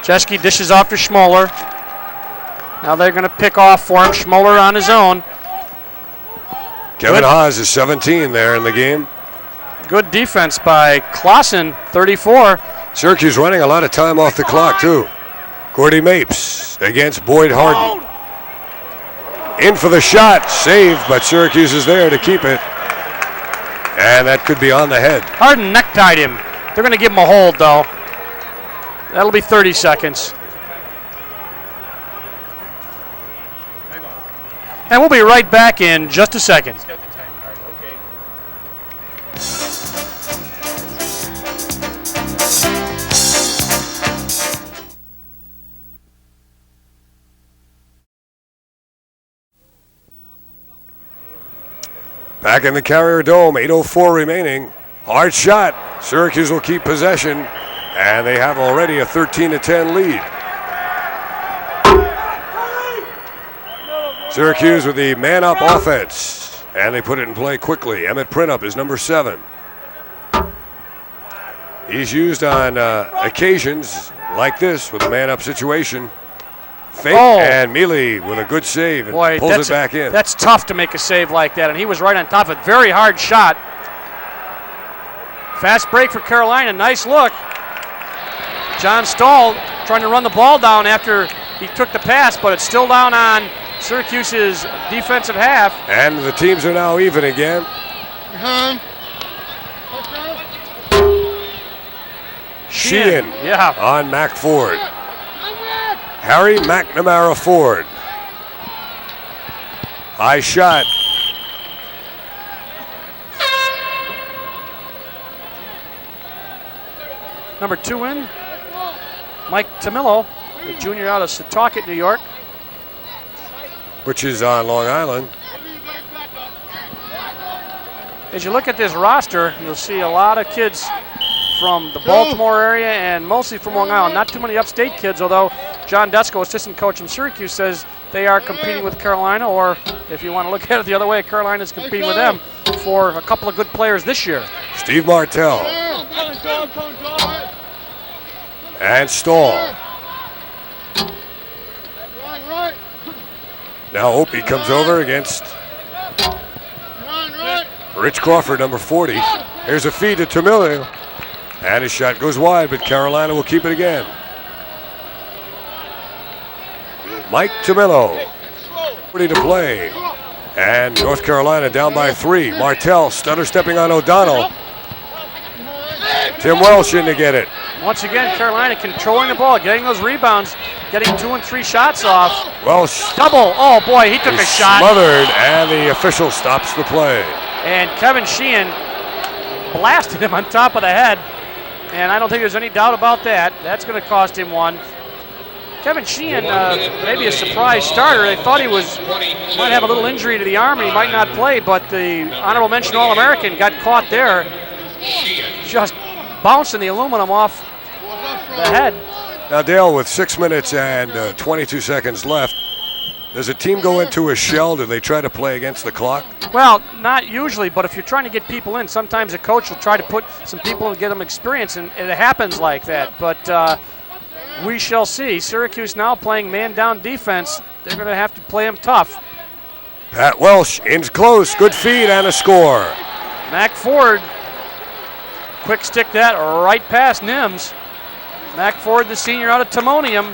Jeske dishes off to Schmoller. Now they're going to pick off for him. Schmoller on his own. Kevin Haas is 17 there in the game. Good defense by Clausen, 34. Syracuse running a lot of time off the clock, too. Gordy Mapes against Boyd Harden. In for the shot, saved, but Syracuse is there to keep it. And that could be on the head. Harden necktied him. They're going to give him a hold, though. That'll be 30 seconds. And we'll be right back in just a second. Back in the Carrier Dome, 8:04 remaining. Hard shot. Syracuse will keep possession, and they have already a 13-10 lead. Syracuse with the man-up offense, and they put it in play quickly. Emmett Printup is number 7. He's used on occasions like this with a man-up situation. Fake and Mealy with a good save and pulls it back in. That's tough to make a save like that, and he was right on top of it. Very hard shot. Fast break for Carolina. Nice look. John Stahl trying to run the ball down after He took the pass, but it's still down on Syracuse's defensive half. And the teams are now even again. Sheehan on Mac Ford. Harry McNamara Ford. High shot. Number 2 in, Mike Tamillo, the junior out of Setauket, New York. Which is on Long Island. As you look at this roster, you'll see a lot of kids from the Baltimore area and mostly from Long Island. Not too many upstate kids, although John Desko, assistant coach from Syracuse, says they are competing with Carolina, or if you want to look at it the other way, Carolina is competing with them for a couple of good players this year. Steve Martell. And Stahl. Now Opie comes over against Rich Crawford, number 40. Here's a feed to Tamillo. And his shot goes wide, but Carolina will keep it again. Mike Tamillo, 40 to play. And North Carolina down by 3. Martell stutter stepping on O'Donnell. Tim Welsh in to get it. Once again, Carolina controlling the ball, getting those rebounds, getting 2 and 3 shots off. Welsh. Double. Oh boy, he took a shot. Smothered, and the official stops the play. And Kevin Sheehan blasted him on top of the head. And I don't think there's any doubt about that. That's going to cost him 1. Kevin Sheehan, maybe a surprise starter. They thought he might have a little injury to the arm and he might not play, but the honorable mention All-American got caught there, just bouncing the aluminum off the head. Now Dale, with 6 minutes and 22 seconds left, does a team go into a shell? Do they try to play against the clock? Well, not usually, but if you're trying to get people in, sometimes a coach will try to put some people and get them experience, and it happens like that. But we shall see. Syracuse now playing man-down defense. They're going to have to play them tough. Pat Welsh in close. Good feed and a score. Mac Ford, quick stick that right past Nims. Mac Ford, the senior out of Timonium.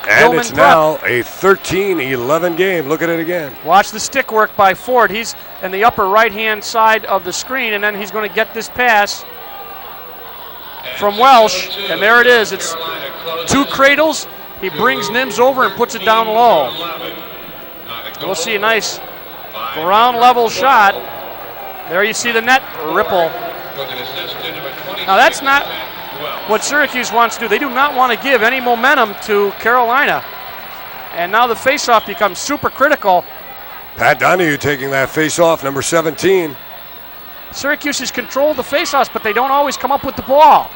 And Gilman it's now a 13-11 game. Look at it again. Watch the stick work by Ford. He's in the upper right-hand side of the screen, and then he's going to get this pass from Welsh, and there it is. It's 2 cradles. He brings Nims over and puts it down low. We'll see a nice ground level shot. There you see the net ripple. Now that's not what Syracuse wants to do. They do not want to give any momentum to Carolina. And now the faceoff becomes super critical. Pat Donahue taking that faceoff, number 17. Syracuse has controlled the faceoffs, but they don't always come up with the ball.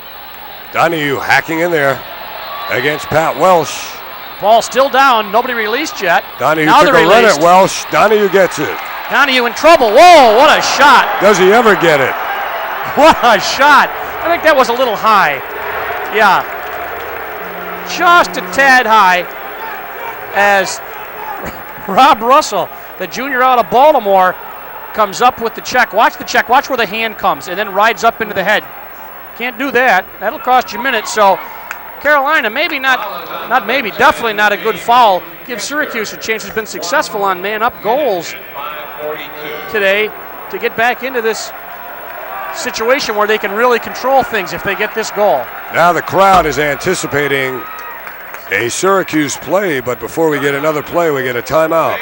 Donahue hacking in there against Pat Welsh. Ball still down, nobody released yet. Donahue now took a run at Welsh. Donahue gets it. Donahue in trouble. Whoa, what a shot. Does he ever get it? What a shot. I think that was a little high. Yeah. Just a tad high as Rob Russell, the junior out of Baltimore, comes up with the check. Watch the check. Watch where the hand comes and then rides up into the head. Can't do that. That'll cost you minutes. So Carolina, definitely not a good foul. Give Syracuse a chance. Has been successful on man-up goals today to get back into this situation where they can really control things if they get this goal. Now the crowd is anticipating a Syracuse play, but before we get another play, we get a timeout.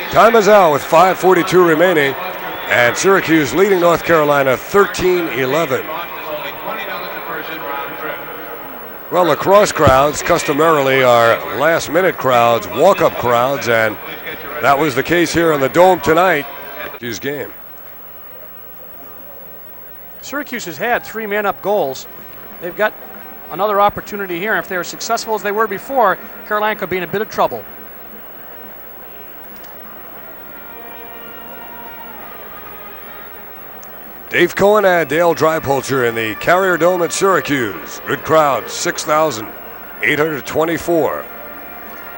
Time is out with 5:42 remaining, and Syracuse leading North Carolina 13-11. Well, lacrosse crowds customarily are last-minute crowds, walk-up crowds, and that was the case here in the Dome tonight. Syracuse game. Syracuse has had 3 man-up goals. They've got another opportunity here. If they were successful as they were before, Carolina could be in a bit of trouble. Dave Cohen and Dale Dreipolcher in the Carrier Dome at Syracuse. Good crowd, 6,824.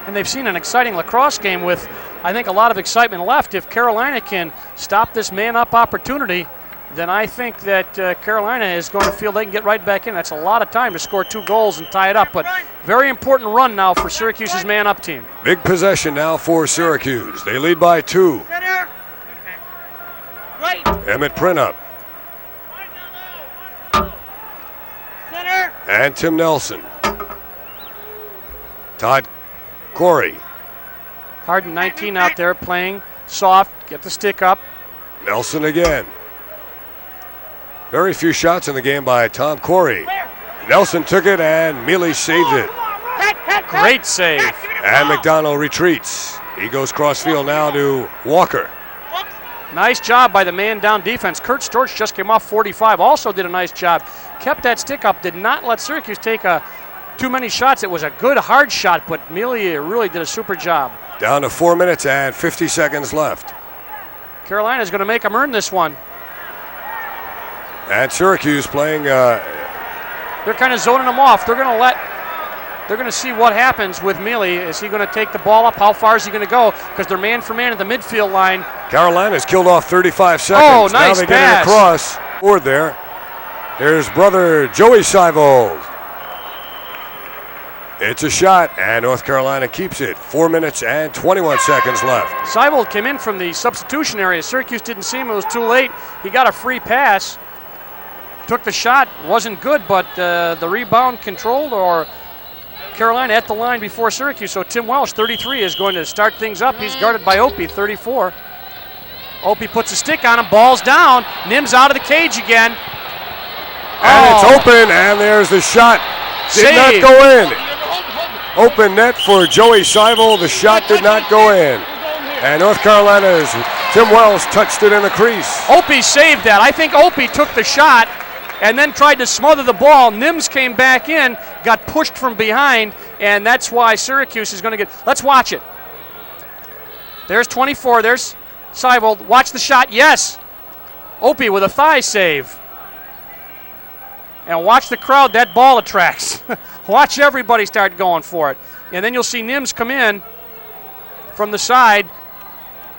And they've seen an exciting lacrosse game with, I think, a lot of excitement left. If Carolina can stop this man-up opportunity, then I think that Carolina is going to feel they can get right back in. That's a lot of time to score 2 goals and tie it up, but very important run now for Syracuse's man-up team. Big possession now for Syracuse. They lead by 2. Center. Right. Emmett Printup Center. and Tim Nelson. Todd Korrie. Harden, 19 out there playing soft, get the stick up. Nelson again. Very few shots in the game by Tom Korrie. Nelson took it and Mealy saved it. Great save. And McDonald retreats. He goes crossfield now to Walker. Nice job by the man-down defense. Kurt Storch just came off 45, also did a nice job. Kept that stick up, did not let Syracuse take too many shots. It was a good, hard shot, but Mealy really did a super job. Down to 4 minutes and 50 seconds left. Carolina's going to make them earn this one. And Syracuse playing. They're kind of zoning them off. They're going to see what happens with Mealy. Is he going to take the ball up? How far is he going to go? Because they're man for man at the midfield line. Carolina's killed off 35 seconds. Oh, nice now they get it pass. across. Forward there. Here's brother Joey Seivold. It's a shot, and North Carolina keeps it. 4 minutes and 21 seconds left. Seivold came in from the substitution area. Syracuse didn't see him. It was too late. He got a free pass. Took the shot. Wasn't good, but the rebound controlled, or Carolina at the line before Syracuse. So Tim Welsh, 33, is going to start things up. He's guarded by Opie, 34. Opie puts a stick on him. Ball's down. Nims out of the cage again. And it's open, and there's the shot. Did not go in. Open net for Joey Seivold. The shot did not go in. And North Carolina's Tim Welsh touched it in the crease. Opie saved that. I think Opie took the shot and then tried to smother the ball. Nims came back in, got pushed from behind, and that's why Syracuse is going to get. Let's watch it. There's 24. There's Seivold. Watch the shot. Yes. Opie with a thigh save. And watch the crowd that ball attracts. Watch everybody start going for it. And then you'll see Nims come in from the side.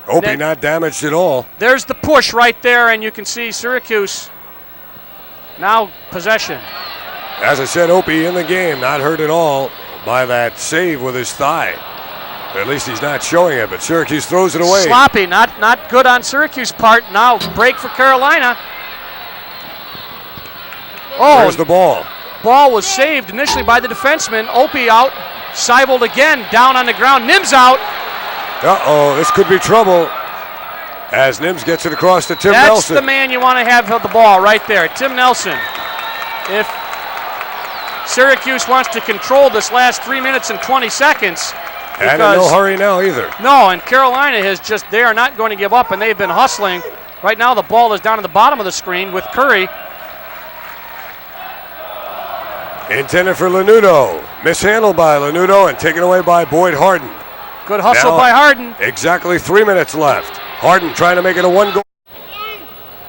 Opie not damaged at all. There's the push right there, and you can see Syracuse now possession. As I said, Opie in the game, not hurt at all by that save with his thigh. At least he's not showing it, but Syracuse throws it away. Sloppy, not good on Syracuse part. Now break for Carolina. Oh, where's the ball? Ball was saved initially by the defenseman. Opie out. Seivold again down on the ground. Nims out. Uh-oh, this could be trouble as Nims gets it across to Tim Nelson. That's the man you want to have the ball right there, Tim Nelson. If Syracuse wants to control this last 3 minutes and 20 seconds. And in no hurry now either. No, and Carolina they are not going to give up, and they've been hustling. Right now the ball is down at the bottom of the screen with Korrie. Intended for Lanudo. Mishandled by Lanudo and taken away by Boyd Harden. Good hustle by Harden. Exactly 3 minutes left. Harden trying to make it a 1 goal.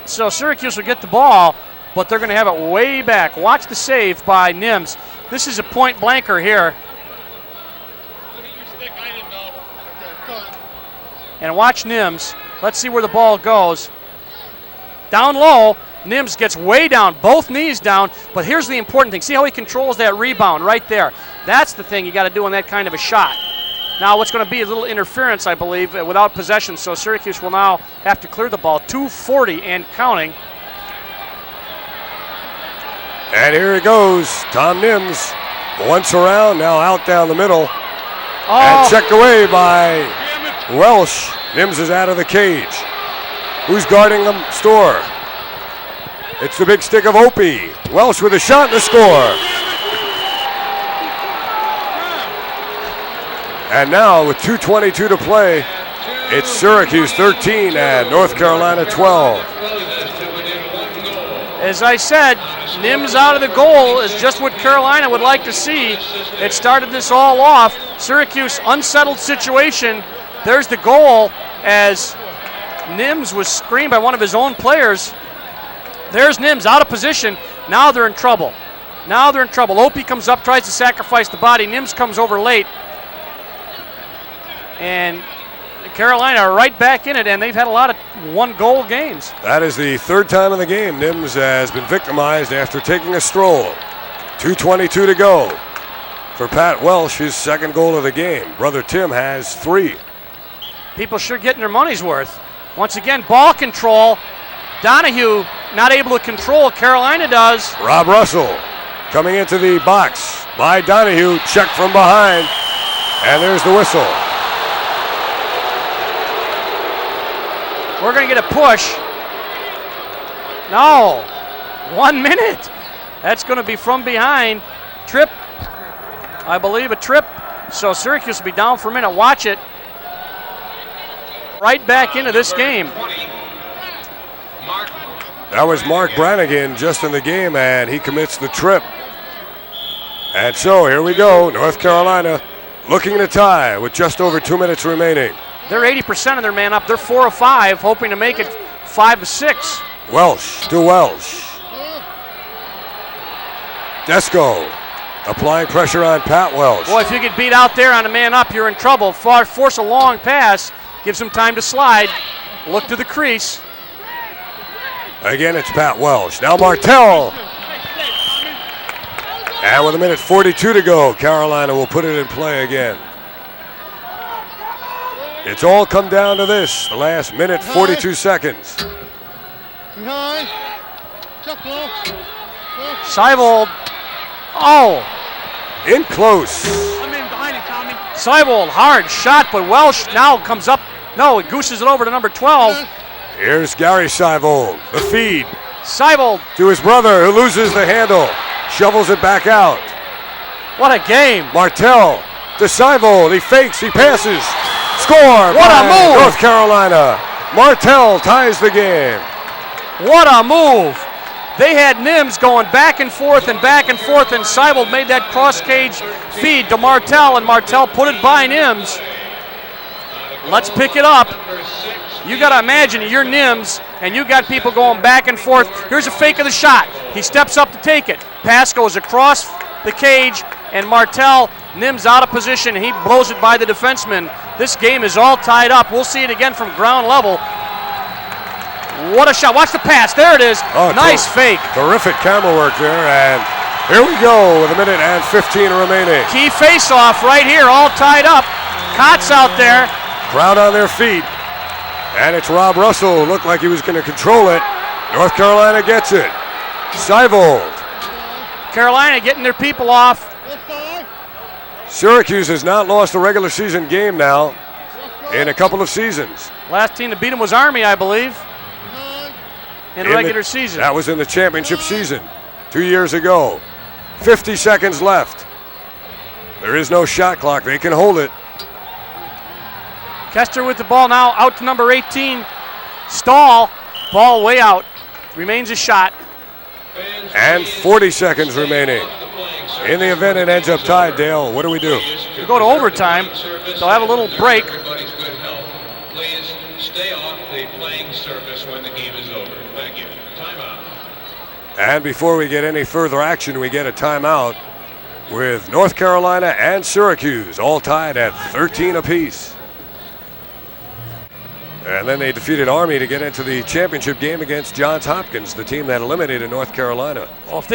So Syracuse will get the ball, but they're going to have it way back. Watch the save by Nims. This is a point blanker here. And watch Nims. Let's see where the ball goes. Down low. Nims gets way down, both knees down, but here's the important thing. See how he controls that rebound right there. That's the thing you got to do in that kind of a shot. Now what's going to be a little interference, I believe, without possession, so Syracuse will now have to clear the ball. 2:40 and counting. And here it goes. Tom Nims once around, now out down the middle. And checked away by Welsh. Nims is out of the cage. Who's guarding them? Storr. It's the big stick of Opie. Welsh with a shot and a score. And now with 2:22 to play, it's Syracuse 13 and North Carolina 12. As I said, Nims out of the goal is just what Carolina would like to see. It started this all off. Syracuse unsettled situation. There's the goal as Nims was screened by one of his own players. There's Nims out of position. Now they're in trouble. Opie comes up, tries to sacrifice the body. Nims comes over late. And Carolina right back in it, and they've had a lot of one-goal games. That is the third time in the game Nims has been victimized after taking a stroll. 2:22 to go for Pat Welsh, his second goal of the game. Brother Tim has 3. People sure getting their money's worth. Once again, ball control. Donahue not able to control. Carolina does. Rob Russell coming into the box by Donahue. Check from behind. And there's the whistle. We're going to get a push. No. 1 minute. That's going to be from behind. Trip. I believe a trip. So Syracuse will be down for a minute. Watch it. Right back into this game. That was Mark Brannigan just in the game, and he commits the trip. And so here we go. North Carolina looking to tie with just over 2 minutes remaining. They're 80% of their man up. They're 4 of 5, hoping to make it 5 of 6. Welsh to Welsh. Desko applying pressure on Pat Welsh. Boy, if you get beat out there on a man up, you're in trouble. Force a long pass, gives him time to slide. Look to the crease. Again, it's Pat Welsh. Now Martell. And with 1:42 to go, Carolina will put it in play again. It's all come down to this, the last minute, 42 seconds. Seivold. Oh. In close. I'm in behind it, Tommy. Seivold, hard shot, but Welsh now comes up. No, it gooses it over to number 12. Here's Gary Seivold, the feed. Seivold. To his brother, who loses the handle. Shovels it back out. What a game. Martell to Seivold. He fakes, he passes. Score. What a move. North Carolina. Martell ties the game. What a move. They had Nims going back and forth, and Seivold made that cross-cage feed to Martell, and Martell put it by Nims. Let's pick it up. You got to imagine you're Nims, and you got people going back and forth. Here's a fake of the shot. He steps up to take it. Pass goes across the cage, and Martell, Nims out of position. He blows it by the defenseman. This game is all tied up. We'll see it again from ground level. What a shot. Watch the pass. There it is. Oh, nice fake. Terrific camera work there, and here we go with 1:15 remaining. Key face-off right here, all tied up. Kotz out there. Crowd on their feet. And it's Rob Russell, who looked like he was going to control it. North Carolina gets it. Seivold. Carolina getting their people off. Syracuse has not lost a regular season game now in a couple of seasons. Last team to beat them was Army, I believe, in regular season. That was in the championship season 2 years ago. 50 seconds left. There is no shot clock. They can hold it. Kester with the ball now, out to number 18. Stahl, ball way out. Remains a shot. And 40 seconds remaining. In the event it ends up tied, Dale, what do we do? We go to overtime. They'll have a little break. Please stay off the playing surface when the game is over. Thank you. Timeout. And before we get any further action, we get a timeout with North Carolina and Syracuse all tied at 13 apiece. And then they defeated Army to get into the championship game against Johns Hopkins, the team that eliminated North Carolina. Well, if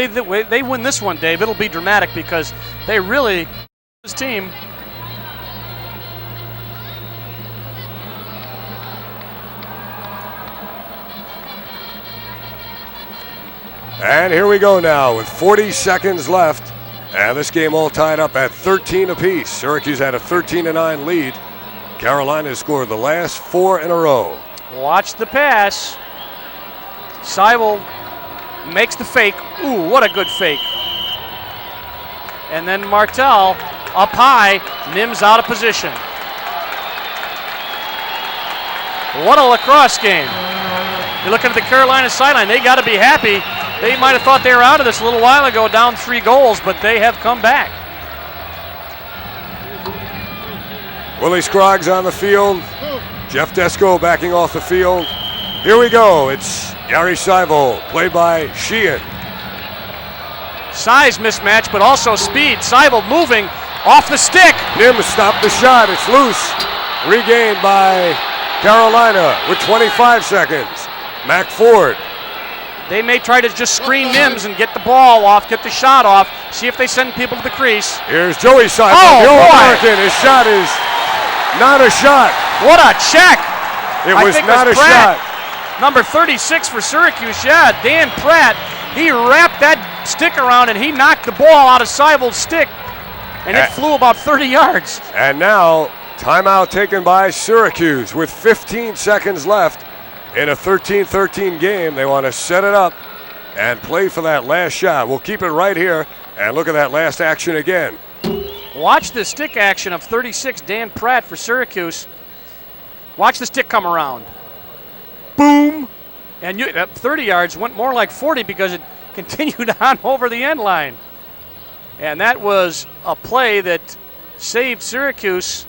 they win this one, Dave, it'll be dramatic because they really, this team. And here we go now with 40 seconds left. And this game all tied up at 13 apiece. Syracuse had a 13-9 lead. Carolina scored the last 4 in a row. Watch the pass. Seivold makes the fake. Ooh, what a good fake. And then Martell up high. Nims out of position. What a lacrosse game. You're looking at the Carolina sideline. They got to be happy. They might have thought they were out of this a little while ago, down 3 goals, but they have come back. Willie Scroggs on the field. Jeff Desko backing off the field. Here we go. It's Gary Seivold, played by Sheehan. Size mismatch, but also speed. Seivold moving off the stick. Nims stopped the shot. It's loose. Regained by Carolina with 25 seconds. Mac Ford. They may try to just screen Mims and get the ball off, get the shot off, see if they send people to the crease. Here's Joey Seivold, Oh, the boy. All-American. His shot is not a shot. What a check! It I was think not a Pratt. shot. Number 36 for Syracuse, yeah, Dan Pratt. He wrapped that stick around and he knocked the ball out of Seivold's stick, and it flew about 30 yards. And now, timeout taken by Syracuse with 15 seconds left in a 13-13 game. They want to set it up and play for that last shot. We'll keep it right here and look at that last action again. Watch the stick action of 36, Dan Pratt for Syracuse. Watch the stick come around. Boom! And that 30 yards went more like 40 because it continued on over the end line. And that was a play that saved Syracuse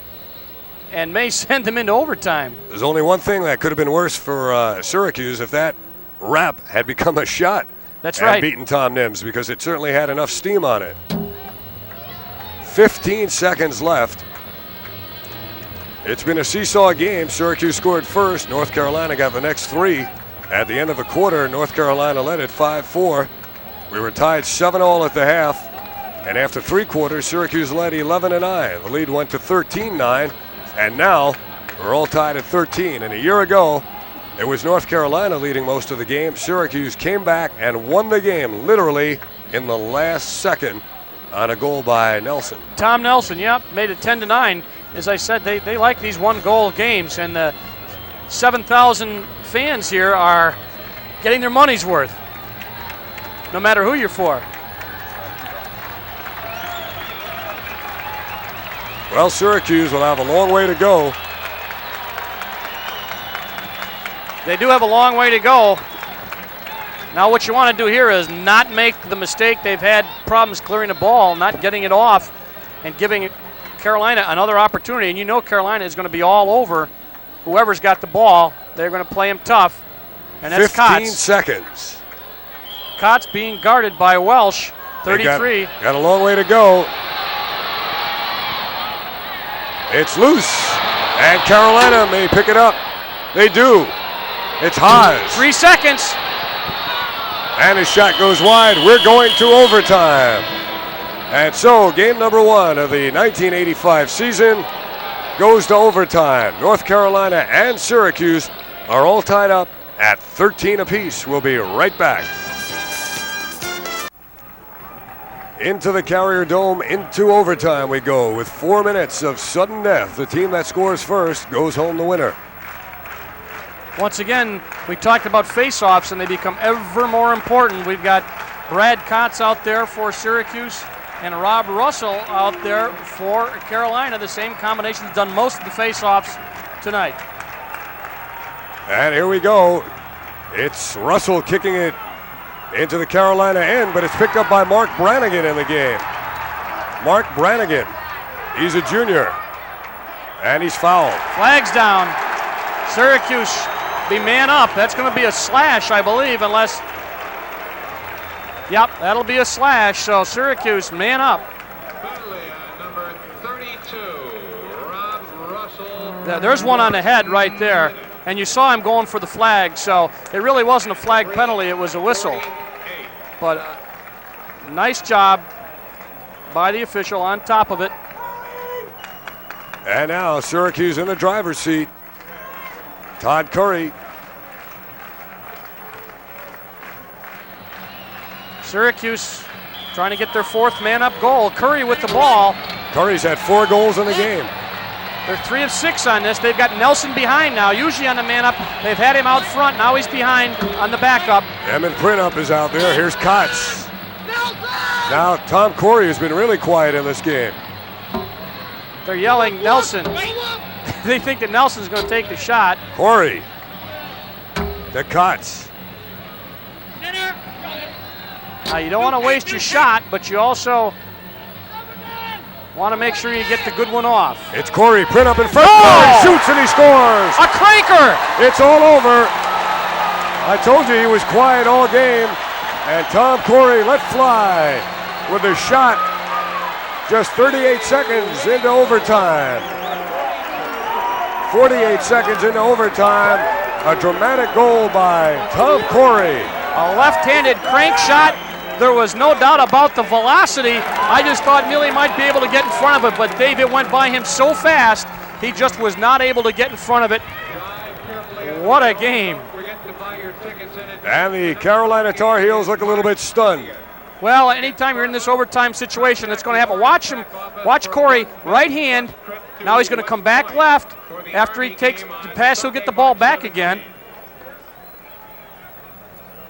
and may send them into overtime. There's only one thing that could have been worse for Syracuse if that wrap had become a shot. That's and right. Beaten Tom Nims, because it certainly had enough steam on it. 15 seconds left. It's been a seesaw game. Syracuse scored first. North Carolina got the next three. At the end of the quarter, North Carolina led at 5-4. We were tied 7-all at the half. And after three quarters, Syracuse led 11-9. The lead went to 13-9. And now we're all tied at 13. And a year ago, it was North Carolina leading most of the game. Syracuse came back and won the game literally in the last second on a goal by Nelson. Tom Nelson, yep, made it 10-9. As I said, they like these one-goal games, and the 7,000 fans here are getting their money's worth, no matter who you're for. Well, Syracuse will have a long way to go. They do have a long way to go. Now what you want to do here is not make the mistake. They've had problems clearing the ball, not getting it off, and giving Carolina another opportunity. And you know Carolina is going to be all over whoever's got the ball. They're going to play him tough. And that's 15 Kotz. seconds. Kotz being guarded by Welsh, 33. Got a long way to go. It's loose, and Carolina may pick it up. They do. It's Haas. 3 seconds. And his shot goes wide. We're going to overtime. And so game number one of the 1985 season goes to overtime. North Carolina and Syracuse are all tied up at 13 apiece. We'll be right back. Into the Carrier Dome, into overtime we go with 4 minutes of sudden death. The team that scores first goes home the winner. Once again, we talked about face-offs, and they become ever more important. We've got Brad Kotz out there for Syracuse and Rob Russell out there for Carolina. The same combination has done most of the face-offs tonight. And here we go. It's Russell kicking it into the Carolina end, but it's picked up by Mark Brannigan in the game. Mark Brannigan, he's a junior, and he's fouled. Flags down. Syracuse be man up. That's going to be a slash, I believe, unless... Yep, that'll be a slash, so Syracuse man up. Number 32, Rob Russell. There's one on the head right there, and you saw him going for the flag, so it really wasn't a flag penalty, it was a whistle. But nice job by the official on top of it. And now Syracuse in the driver's seat. Todd Korrie. Syracuse trying to get their fourth man-up goal. Korrie with the ball. Korrie's had 4 goals in the game. They're 3 of 6 on this. They've got Nelson behind now. Usually on the man-up, they've had him out front. Now he's behind on the backup. Emmett Printup is out there. Here's Kotz. Now Tom Korrie has been really quiet in this game. They're yelling Nelson. They think that Nelson's going to take the shot. Korrie to Kotz. Now you don't want to waste your shot, but you also want to make sure you get the good one off. It's Korrie, Printup in front. Oh! He shoots and he scores. A cranker! It's all over. I told you he was quiet all game. And Tom Korrie let fly with a shot just 38 seconds into overtime. 48 seconds into overtime. A dramatic goal by Tom Korrie. A left-handed crank shot. There was no doubt about the velocity. I just thought Millie might be able to get in front of it, but Dave, it went by him so fast, he just was not able to get in front of it. What a game. And the Carolina Tar Heels look a little bit stunned. Well, anytime you're in this overtime situation, it's going to happen. Watch Korrie, right hand. Now he's going to come back left. After he takes the pass, he'll get the ball back again.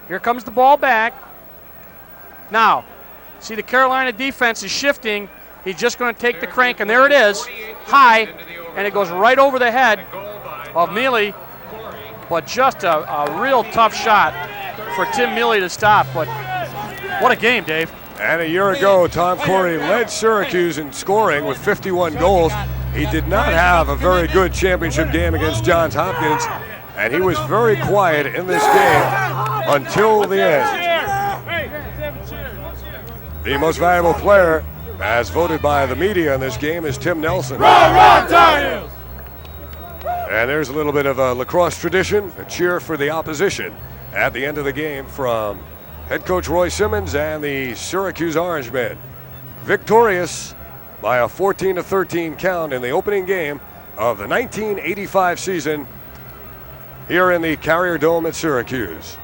Here comes the ball back. Now, see the Carolina defense is shifting. He's just going to take the crank, and there it is, high, and it goes right over the head of Mealy. But just a real tough shot for Tim Mealy to stop. But what a game, Dave. And a year ago, Tom Korrie led Syracuse in scoring with 51 goals. He did not have a very good championship game against Johns Hopkins, and he was very quiet in this game until the end. The most valuable player, as voted by the media in this game, is Tim Nelson. And there's a little bit of a lacrosse tradition, a cheer for the opposition at the end of the game from head coach Roy Simmons and the Syracuse Orangemen. Victorious by a 14-13 count in the opening game of the 1985 season here in the Carrier Dome at Syracuse.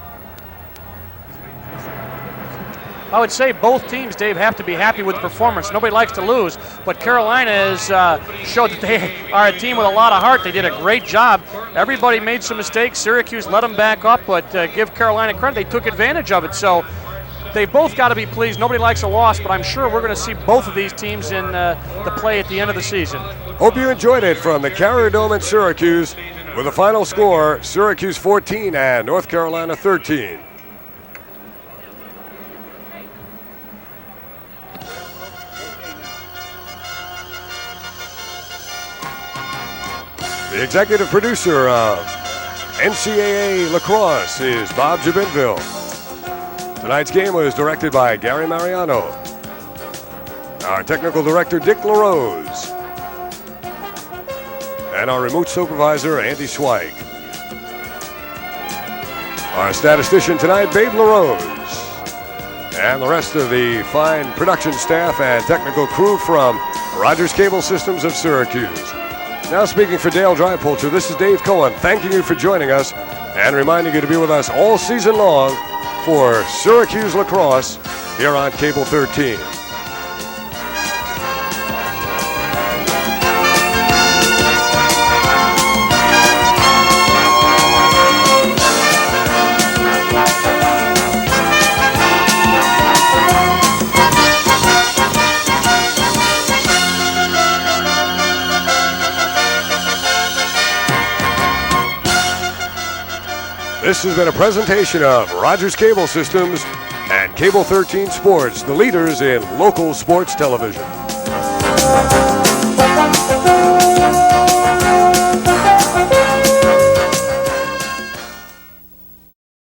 I would say both teams, Dave, have to be happy with the performance. Nobody likes to lose, but Carolina has showed that they are a team with a lot of heart. They did a great job. Everybody made some mistakes. Syracuse let them back up, but give Carolina credit. They took advantage of it. So they both got to be pleased. Nobody likes a loss, but I'm sure we're going to see both of these teams in the play at the end of the season. Hope you enjoyed it from the Carrier Dome at Syracuse with a final score, Syracuse 14 and North Carolina 13. The executive producer of NCAA Lacrosse is Bob Jabinville. Tonight's game was directed by Gary Mariano. Our technical director, Dick LaRose. And our remote supervisor, Andy Zweig. Our statistician tonight, Babe LaRose. And the rest of the fine production staff and technical crew from Rogers Cable Systems of Syracuse. Now speaking for Dale Drypolter, this is Dave Cohen thanking you for joining us and reminding you to be with us all season long for Syracuse Lacrosse here on Cable 13. This has been a presentation of Rogers Cable Systems and Cable 13 Sports, the leaders in local sports television.